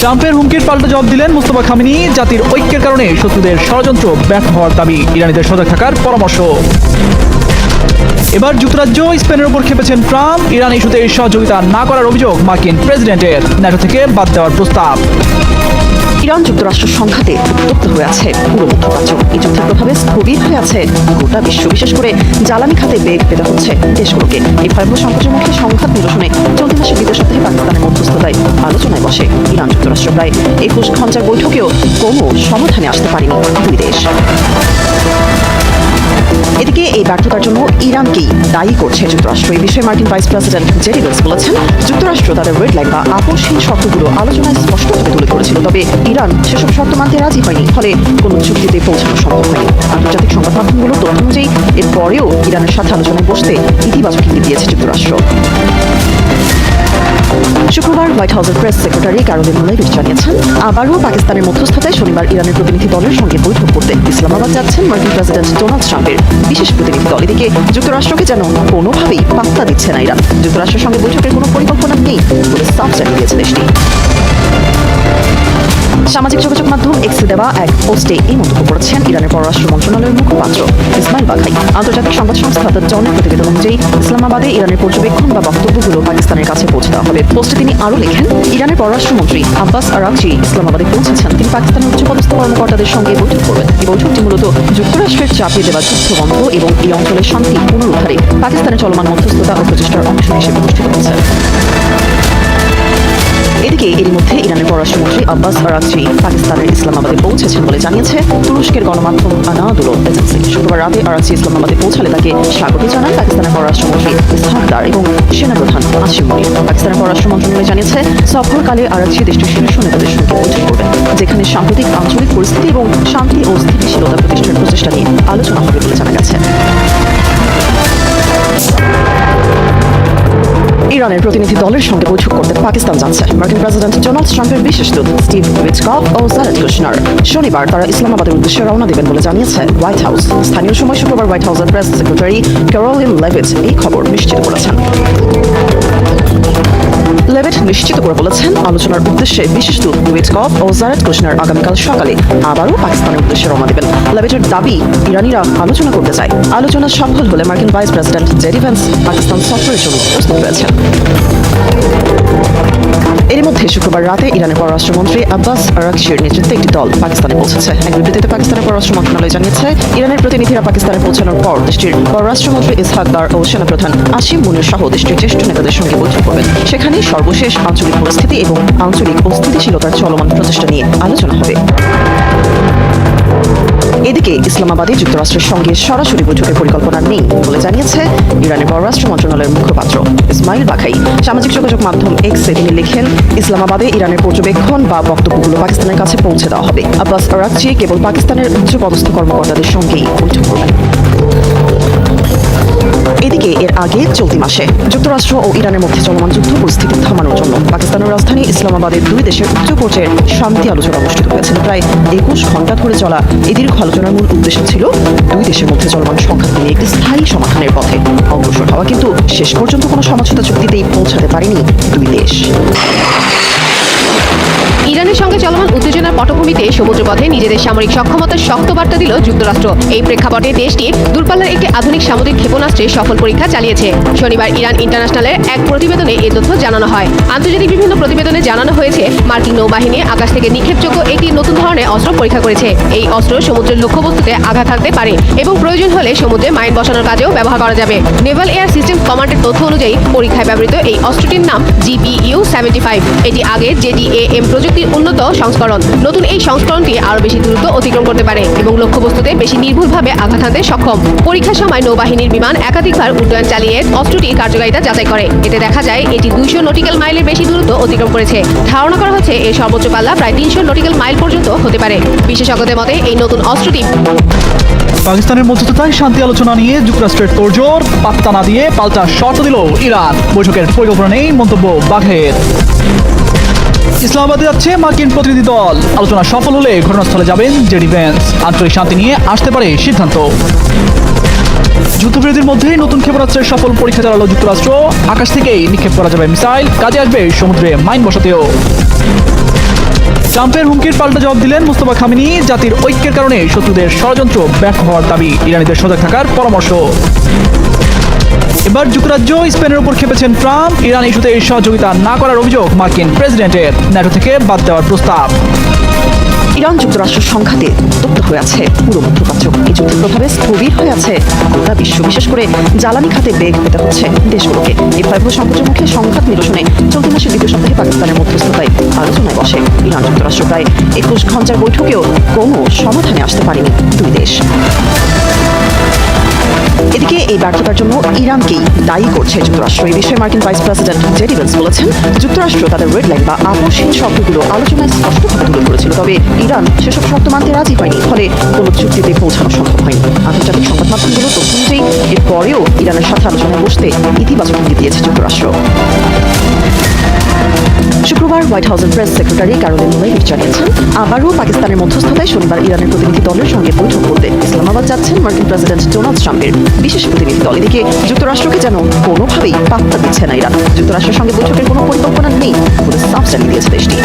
ট্রাম্পের হুমকির পাল্টা জবাব দিলেন মুস্তফা খামেনি। জাতির ঐক্যের কারণে শত্রুদের ষড়যন্ত্র ব্যর্থ হওয়ার দাবি, ইরানিদের সজাগ থাকার পরামর্শ। এবার যুক্তরাজ্য স্পেনের উপর খেপেছেন ট্রাম্প। ইরান ইস্যুতে সহযোগিতা না করার অভিযোগ মার্কিন প্রেসিডেন্টের। ন্যাটো থেকে বাদ দেওয়ার প্রস্তাব। ইরান যুক্তরাষ্ট্র সংঘাতে উত্তপ্ত হয়ে আছে পুরো মধ্যপ্রাচ্য। এই যুদ্ধের প্রভাবে স্থবির হয়ে আছে গোটা বিশ্ব, বিশেষ করে জ্বালানি খাতে বেগ পেতে হচ্ছে দেশগুলোকে। এই ভয়াবহ সংকটের মুখে সংঘাত নিরসনে চলতি মাসের দ্বিতীয় সপ্তাহে পাকিস্তানের মধ্যস্থতায় আলোচনায় বসে ইরান যুক্তরাষ্ট্র। প্রায় 21 ঘণ্টার বৈঠকেও কোনো সমাধানে আসতে পারেনি দুই দেশ। এদিকে এই ব্যর্থতার জন্য ইরানকেই দায়ী করছে যুক্তরাষ্ট্র। এই বিষয়ে মার্কিন ভাইস প্রেসিডেন্ট জেডি ভ্যান্স বলেছেন, যুক্তরাষ্ট্র তাদের রেড লাইন বা আপোষহীন শর্তগুলো আলোচনায় স্পষ্টভাবে তুলে ধরেছিল, তবে ইরান সেসব শর্ত মানতে রাজি হয়নি, ফলে কোনো চুক্তিতে পৌঁছানো সম্ভব হয়নি। আন্তর্জাতিক সংবাদ মাধ্যমগুলোর তথ্য অনুযায়ী এরপরেও ইরানের সাথে আলোচনায় বসতে ইতিবাচক ইঙ্গিত দিয়েছে যুক্তরাষ্ট্র। শুক্রবার হোয়াইট হাউসের প্রেস সেক্রেটারি ক্যারোলিন লেভিট জানিয়েছেন, আবারও পাকিস্তানের মধ্যস্থতায় শনিবার ইরানের প্রতিনিধি দলের সঙ্গে বৈঠক করতে ইসলামাবাদ যাচ্ছেন মার্কিন প্রেসিডেন্ট ডোনাল্ড ট্রাম্পের বিশেষ প্রতিনিধি দল। এদিকে যুক্তরাষ্ট্রকে যেন কোনোভাবেই পাত্তা দিচ্ছে না ইরান। যুক্তরাষ্ট্রের সঙ্গে বৈঠকের কোনো পরিকল্পনা নেই বলে সাফ জানিয়ে দিয়েছে দেশটি। সামাজিক যোগাযোগ মাধ্যম এক্সে দেওয়া এক পোস্টে এই মন্তব্য করেছেন ইরানের পররাষ্ট্র মন্ত্রণালয়ের মুখপাত্র ইসমাইল বাঘাই। আন্তর্জাতিক সংবাদ সংস্থা দ্য ডনের প্রতিবেদন অনুযায়ী ইসলামাবাদে ইরানের পর্যবেক্ষণ বা বক্তব্যগুলো পাকিস্তানের কাছে পৌঁছে দেওয়া হবে। পোস্টে তিনি আরও লেখেন, ইরানের পররাষ্ট্রমন্ত্রী আব্বাস আরাকচি ইসলামাবাদে পৌঁছেছেন। তিনি পাকিস্তানের উচ্চপদস্থ কর্মকর্তাদের সঙ্গে বৈঠক করবেন। এই বৈঠকটি মূলত যুক্তরাষ্ট্রের চাপিয়ে দেওয়া যুদ্ধ বন্ধ এবং এই অঞ্চলের শান্তি পুনরুদ্ধারে পাকিস্তানের চলমান মধ্যস্থতা ও প্রচেষ্টার অংশ হিসেবে অনুষ্ঠিত হচ্ছে। এদিকে এরই মধ্যে ইরানের পররাষ্ট্রমন্ত্রী আব্বাস আরাকচি পাকিস্তানের ইসলামাবাদে পৌঁছেছেন বলে জানিয়েছে তুরস্কের গণমাধ্যম আনাদোলো এজেন্সি। শুক্রবার রাতে আরাকচি ইসলামাবাদে পৌঁছালে তাকে স্বাগত জানান পাকিস্তানের পররাষ্ট্রমন্ত্রী ইসহাক দার এবং সেনাপ্রধান আসিম মুনির। পাকিস্তানের পররাষ্ট্র মন্ত্রণালয় জানিয়েছে, সফরকালে আরাকচি দেশটির শীর্ষ নেতাদের সঙ্গে বৈঠক করবেন, যেখানে সাম্প্রতিক আঞ্চলিক পরিস্থিতি এবং শান্তি ও স্থিতিশীলতা প্রতিষ্ঠার প্রচেষ্টা নিয়ে আলোচনা হবে বলে জানা গেছে। ইরানের প্রতিনিধি দলের সঙ্গে বৈঠক করতে পাকিস্তান যাচ্ছে মার্কিন প্রেসিডেন্ট ডোনাল্ড ট্রাম্পের বিশেষ দূত স্টিভ উইটকফ ও জারেড কুশনার। শনিবার তারা ইসলামাবাদের উদ্দেশ্যে রওনা দেবেন বলে জানিয়েছে হোয়াইট হাউস। স্থানীয় সময় শুক্রবার হোয়াইট হাউসের প্রেস সেক্রেটারি ক্যারোলিন লেভিট এই খবর নিশ্চিত করেছেন। লেভিট নিশ্চিত করে বলেছেন, আলোচনার উদ্দেশ্যে বিশেষ দূত উইটকফ ও জারেড কুশনার আগামীকাল সকালে আবারও পাকিস্তানের উদ্দেশ্যে রওনা দেবেন। লেভিটের দাবি, ইরানিরা আলোচনা করতে চায়। আলোচনা সফল হলে মার্কিন vice president JD Vance Pakistan সফরের জন্য প্রস্তুত রয়েছেন। এর মধ্যে শুক্রবার রাতে ইরানের পররাষ্ট্রমন্ত্রী আব্বাস আরাকচির নেতৃত্বে একটি দল পাকিস্তানে পৌঁছেছে। এক বিবৃতিতে পাকিস্তানের পররাষ্ট্র মন্ত্রণালয় জানিয়েছে, ইরানের প্রতিনিধিরা পাকিস্তানে পৌঁছানোর পর দেশটির পররাষ্ট্রমন্ত্রী ইসহাক দার ও সেনাপ্রধান আসিম মুনির সহ দেশটির জ্যেষ্ঠ নেতাদের সঙ্গে বৈঠক করবেন। সেখানে সর্বশেষ আঞ্চলিক পরিস্থিতি এবং আঞ্চলিক অস্থিতিশীলতার চলমান প্রচেষ্টা নিয়ে আলোচনা হবে। এদিকে ইসলামাবাদে যুক্তরাষ্ট্রের সঙ্গে সরাসরি বৈঠকের পরিকল্পনা নেই বলে জানিয়েছে ইরানের পররাষ্ট্র মন্ত্রণালয়ের মুখপাত্র ইসমাইল বাঘাই। সামাজিক যোগাযোগ মাধ্যম এক্সে তিনি লিখেন, ইসলামাবাদে ইরানের পর্যবেক্ষণ বা বক্তব্যগুলো পাকিস্তানের কাছে পৌঁছে দেওয়া হবে। আব্বাস আরাকচি কেবল পাকিস্তানের উচ্চপদস্থ কর্মকর্তাদের সঙ্গেই বৈঠক করবেন। এদিকে এর আগে চলতি মাসে যুক্তরাষ্ট্র ও ইরানের মধ্যে চলমান যুদ্ধ পরিস্থিতি থামানোর জন্য পাকিস্তানের রাজধানী ইসলামাবাদে দুই দেশের উচ্চ পর্যায়ের শান্তি আলোচনা অনুষ্ঠিত হয়েছিল। প্রায় 21 ঘণ্টা ধরে চলা এই দীর্ঘ আলোচনার মূল উদ্দেশ্য ছিল দুই দেশের মধ্যে চলমান সংঘাত নিয়ে একটি স্থায়ী সমাধানের পথে অগ্রসর হওয়া। কিন্তু শেষ পর্যন্ত কোনো সমঝোতা চুক্তিতেই পৌঁছাতে পারেনি দুই দেশ। ইরানের সঙ্গে চলমান উত্তেজনার পটভূমিতে সমুদ্রপথে নিজেদের সামরিক সক্ষমতার শক্ত বার্তা দিল যুক্তরাষ্ট্র। এই প্রেক্ষাপটে দেশটি দূরপাল্লার একটি আধুনিক সামুদ্রিক ক্ষেপণাস্ত্রের সফল পরীক্ষা চালিয়েছে। শনিবার ইরান ইন্টারন্যাশনালের এক প্রতিবেদনে এই তথ্য জানানো হয়। আন্তর্জাতিক বিভিন্ন প্রতিবেদনে জানানো হয়েছে, মার্কিন নৌবাহিনী আকাশ থেকে নিক্ষেপযোগ্য একটি নতুন ধরনের অস্ত্র পরীক্ষা করেছে। এই অস্ত্র সমুদ্রের লক্ষ্যবস্তুতে আঘাত হানতে পারে এবং প্রয়োজন হলে সমুদ্রে মাইন বসানোর কাজেও ব্যবহার করা যাবে। নেভাল এয়ার সিস্টেম কমান্ডের তথ্য অনুযায়ী পরীক্ষায় ব্যবহৃত এই অস্ত্রটির নাম GPU-75। এটি আগে JDAM প্রযুক্তি প্রযুক্তির উন্নত সংস্করণ। নতুন এই সংস্করণটি আরও বেশি দূরত্ব অতিক্রম করতে পারে এবং লক্ষ্যবস্তুতে বেশি নির্ভুলভাবে আঘাত হানতে সক্ষম। পরীক্ষার সময় নৌবাহিনীর বিমান একাধিকবার উড্ডয়ন চালিয়ে অস্ত্রটির কার্যকারিতা যাচাই করে। এতে দেখা যায় এটি 200 নটিক্যাল মাইলের বেশি দূরত্ব অতিক্রম করেছে। ধারণা করা হচ্ছে এর সর্বোচ্চ পাল্লা প্রায় 300 নটিক্যাল মাইল পর্যন্ত হতে পারে। বিশেষজ্ঞদের মতে এই নতুন অস্ত্রটি পাকিস্তানের মধ্যস্থতায় শান্তি আলোচনা নিয়ে যুক্তরাষ্ট্রের তোড়জোড়, পাত্তা না দিয়ে পাল্টা শর্ত দিল ইরান। বৈঠকের পরিকল্পনা নেই মন্তব্য বাঘের। ইসলামাবাদে যাচ্ছে মার্কিন প্রতিনিধি দল। আলোচনা সফল হলে ঘটনাস্থলে যাবেন জেডি ভ্যান্স। আঞ্চলিক শান্তি নিয়ে আসতে পারে সিদ্ধান্ত। যুদ্ধবিরতির মধ্যেই নতুন ক্ষেপণাস্ত্রের সফল পরীক্ষা চালালো যুক্তরাষ্ট্র। আকাশ থেকেই নিক্ষেপ করা যাবে মিসাইল, কাজে আসবে সমুদ্রে মাইন বসাতেও। ট্রাম্পের হুমকির পাল্টা জবাব দিলেন মুস্তফা খামেনি। জাতির ঐক্যের কারণে শত্রুদের ষড়যন্ত্র ব্যর্থ হওয়ার দাবি, ইরানিদের সজাগ থাকার পরামর্শ। এবার যুক্তরাজ্য স্পেনের উপর খেপেছেন ট্রাম্প। ইরান ইস্যুতে সহযোগিতা না করার অভিযোগ মার্কিন প্রেসিডেন্টের। ন্যাটো থেকে বাদ দেওয়ার প্রস্তাব। ইরান যুক্তরাষ্ট্র সংঘাতে উত্তপ্ত হয়ে আছে পুরো মধ্যপ্রাচ্য। এই যুদ্ধের প্রভাবে স্থবির হয়ে আছে গোটা বিশ্ব, বিশেষ করে জ্বালানি খাতে বেগ পেতে হচ্ছে দেশগুলোকে। এই ভয়াবহ সংকটের মুখে সংঘাত নিরসনে চলতি মাসের দ্বিতীয় সপ্তাহে পাকিস্তানের মধ্যস্থতায় আলোচনায় বসে ইরান যুক্তরাষ্ট্র। প্রায় 21 ঘন্টার বৈঠকেও কোনো সমাধানে আসতে পারেনি দুই দেশ। এদিকে এই ব্যর্থতার জন্য ইরানকেই দায়ী করছে যুক্তরাষ্ট্র। এই বিষয়ে মার্কিন ভাইস প্রেসিডেন্ট জেডি ভ্যান্স বলেছেন, যুক্তরাষ্ট্র তাদের রেড লাইন বা আপোষহীন শর্তগুলো আলোচনায় স্পষ্টভাবে তুলে ধরেছিল, তবে ইরান সেসব শর্ত মানতে রাজি হয়নি। ফলে কোনো চুক্তিতে পৌঁছানো সম্ভব হয়নি। আন্তর্জাতিক সংবাদ মাধ্যমগুলো তথ্য অনুযায়ী এরপরেও ইরানের সাথে আলোচনায় বসতে ইতিবাচক ইঙ্গিত দিয়েছে যুক্তরাষ্ট্র। শুক্রবার হোয়াইট হাউসের প্রেস সেক্রেটারি ক্যারোলিন লেভিট জানিয়েছেন, আবারও পাকিস্তানের মধ্যস্থতায় শনিবার ইরানের প্রতিনিধি দলের সঙ্গে বৈঠক করতে ইসলামাবাদ যাচ্ছেন মার্কিন প্রেসিডেন্ট ডোনাল্ড ট্রাম্পের বিশেষ প্রতিনিধি দল। এদিকে যুক্তরাষ্ট্রকে যেন কোনোভাবেই পাত্তা দিচ্ছে না ইরান। যুক্তরাষ্ট্রের সঙ্গে বৈঠকের কোনো পরিকল্পনা নেই বলে সাফ জানিয়ে দিয়েছে দেশটি।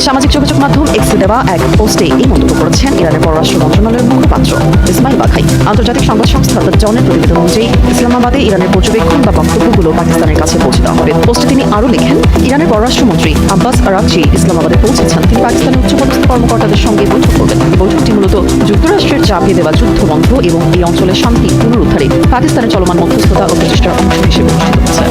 সামাজিক যোগাযোগ মাধ্যম এক্সে দেওয়া এক পোস্টে এই মন্তব্য করেছেন ইরানের পররাষ্ট্র মন্ত্রণালয়ের মুখপাত্র ইসমাইল বাঘাই। আন্তর্জাতিক সংবাদ সংস্থা দ্য ডনের প্রতিবেদন অনুযায়ী ইসলামাবাদে ইরানের পর্যবেক্ষণ বা বক্তব্যগুলো পাকিস্তানের কাছে পৌঁছে দেওয়া হবে। পোস্টে তিনি আরও লেখেন, ইরানের পররাষ্ট্রমন্ত্রী আব্বাস আরাকচি ইসলামাবাদে পৌঁছেছেন। তিনি পাকিস্তানের উচ্চপদস্থ কর্মকর্তাদের সঙ্গে বৈঠক করবেন। এই বৈঠকটি মূলত যুক্তরাষ্ট্রের চাপিয়ে দেওয়া যুদ্ধ বন্ধ এবং এই অঞ্চলের শান্তি পুনরুদ্ধারে পাকিস্তানের চলমান মধ্যস্থতা ও প্রচেষ্টার অংশ হিসেবে অনুষ্ঠিত হচ্ছে।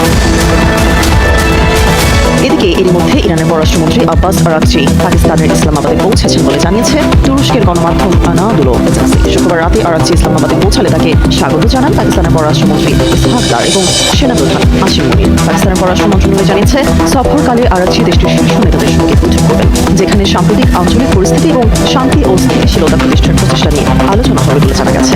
এদিকে এর মধ্যে ইরানের পররাষ্ট্রমন্ত্রী আব্বাস আরাকচি পাকিস্তানের ইসলামাবাদে পৌঁছেছেন বলে জানিয়েছে তুরস্কের গণমাধ্যম আনাদুলো এজেন্সি। শুক্রবার রাতে আরাকচি ইসলামাবাদে পৌঁছালে তাকে স্বাগত জানান পাকিস্তানের পররাষ্ট্রমন্ত্রী ইসহাক দার এবং সেনাপ্রধান আসিম মুনির। পাকিস্তানের পররাষ্ট্র মন্ত্রণালয় জানিয়েছে, সফরকালে আরাকচি দেশটির শীর্ষ নেতাদের সঙ্গে বৈঠক করবেন, যেখানে সাম্প্রতিক আঞ্চলিক পরিস্থিতি এবং শান্তি ও স্থিতিশীলতা প্রতিষ্ঠার প্রচেষ্টা নিয়ে আলোচনা হবে বলে জানা গেছে।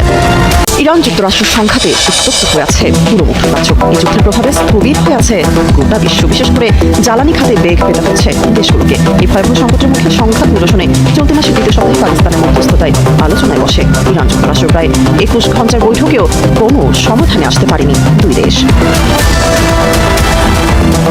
ইরান যুক্তরাষ্ট্র সংঘাতে উত্তপ্ত হয়ে আছে পুরো মধ্যপ্রাচ্য। এই যুদ্ধের প্রভাবে স্থবির হয়ে আছে গোটা বিশ্ব, বিশেষ করে জ্বালানি খাতে বেগ পেতে হচ্ছে দেশগুলোকে। এই ভয়াবহ সংকটের মুখে সংঘাত নিরসনে চলতি মাসের দ্বিতীয় সপ্তাহে পাকিস্তানের মধ্যস্থতায় আলোচনায় বসে ইরান যুক্তরাষ্ট্র। প্রায় 21 ঘন্টার বৈঠকেও কোনো সমাধানে আসতে পারেনি দুই দেশ।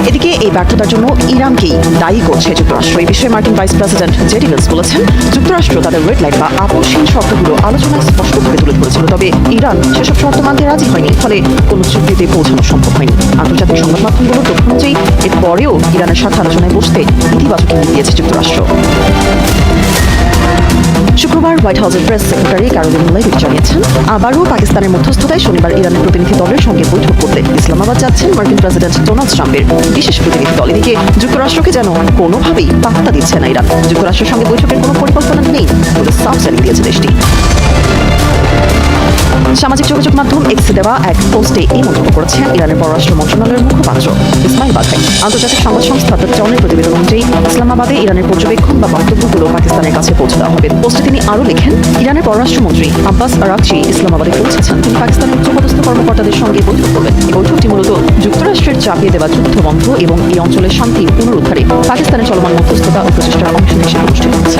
এদিকে এই ব্যর্থতার জন্য ইরানকেই দায়ী করছে যুক্তরাষ্ট্র। এই বিষয়ে মার্কিন ভাইস প্রেসিডেন্ট জেডি ভ্যান্স বলেছেন, যুক্তরাষ্ট্র তাদের রেড লাইন বা আপোষহীন শর্তগুলো আলোচনায় স্পষ্টভাবে তুলে ধরেছিল, তবে ইরান সেসব শর্ত মানতে রাজি হয়নি। ফলে কোনো চুক্তিতে পৌঁছানো সম্ভব হয়নি। আন্তর্জাতিক সংবাদ মাধ্যমগুলোর তথ্য অনুযায়ী এরপরেও ইরানের সাথে আলোচনায় বসতে ইতিবাচক ইঙ্গিত দিয়েছে যুক্তরাষ্ট্র। শুক্রবার হোয়াইট হাউসের প্রেস সেক্রেটারি ক্যারোলিন লেভিট জানিয়েছেন, আবারও পাকিস্তানের মধ্যস্থতায় শনিবার ইরানের প্রতিনিধি দলের সঙ্গে বৈঠক করতে ইসলামাবাদ যাচ্ছেন মার্কিন প্রেসিডেন্ট ডোনাল্ড ট্রাম্পের বিশেষ প্রতিনিধি দল। এদিকে যুক্তরাষ্ট্রকে যেন কোনোভাবেই পাত্তা দিচ্ছে না ইরান। যুক্তরাষ্ট্রের সঙ্গে বৈঠকের কোনো পরিকল্পনা নেই বলে সাফ জানিয়ে দিয়েছে দেশটি। সামাজিক যোগাযোগ মাধ্যম এক্সে দেওয়া এক পোস্টে এই মন্তব্য করেছেন ইরানের পররাষ্ট্র মন্ত্রণালয়ের মুখপাত্র ইসমাইল বাঘাই। আন্তর্জাতিক সংবাদ সংস্থা দ্য ডনের প্রতিবেদন অনুযায়ী ইসলামাবাদে ইরানের পর্যবেক্ষণ বা বক্তব্যগুলো পাকিস্তানের কাছে পৌঁছে দেওয়া হবে। পোস্টে তিনি আরও লেখেন, ইরানের পররাষ্ট্রমন্ত্রী আব্বাস আরাকচি ইসলামাবাদে পৌঁছেছেন। তিনি পাকিস্তানের উচ্চপদস্থ কর্মকর্তাদের সঙ্গে বৈঠক করবেন। এই বৈঠকটি মূলত যুক্তরাষ্ট্রের চাপিয়ে দেওয়া যুদ্ধ বন্ধ এবং এই অঞ্চলের শান্তি পুনরুদ্ধারে পাকিস্তানের চলমান মধ্যস্থতা ও প্রচেষ্টার অংশ হিসেবে অনুষ্ঠিত হচ্ছে।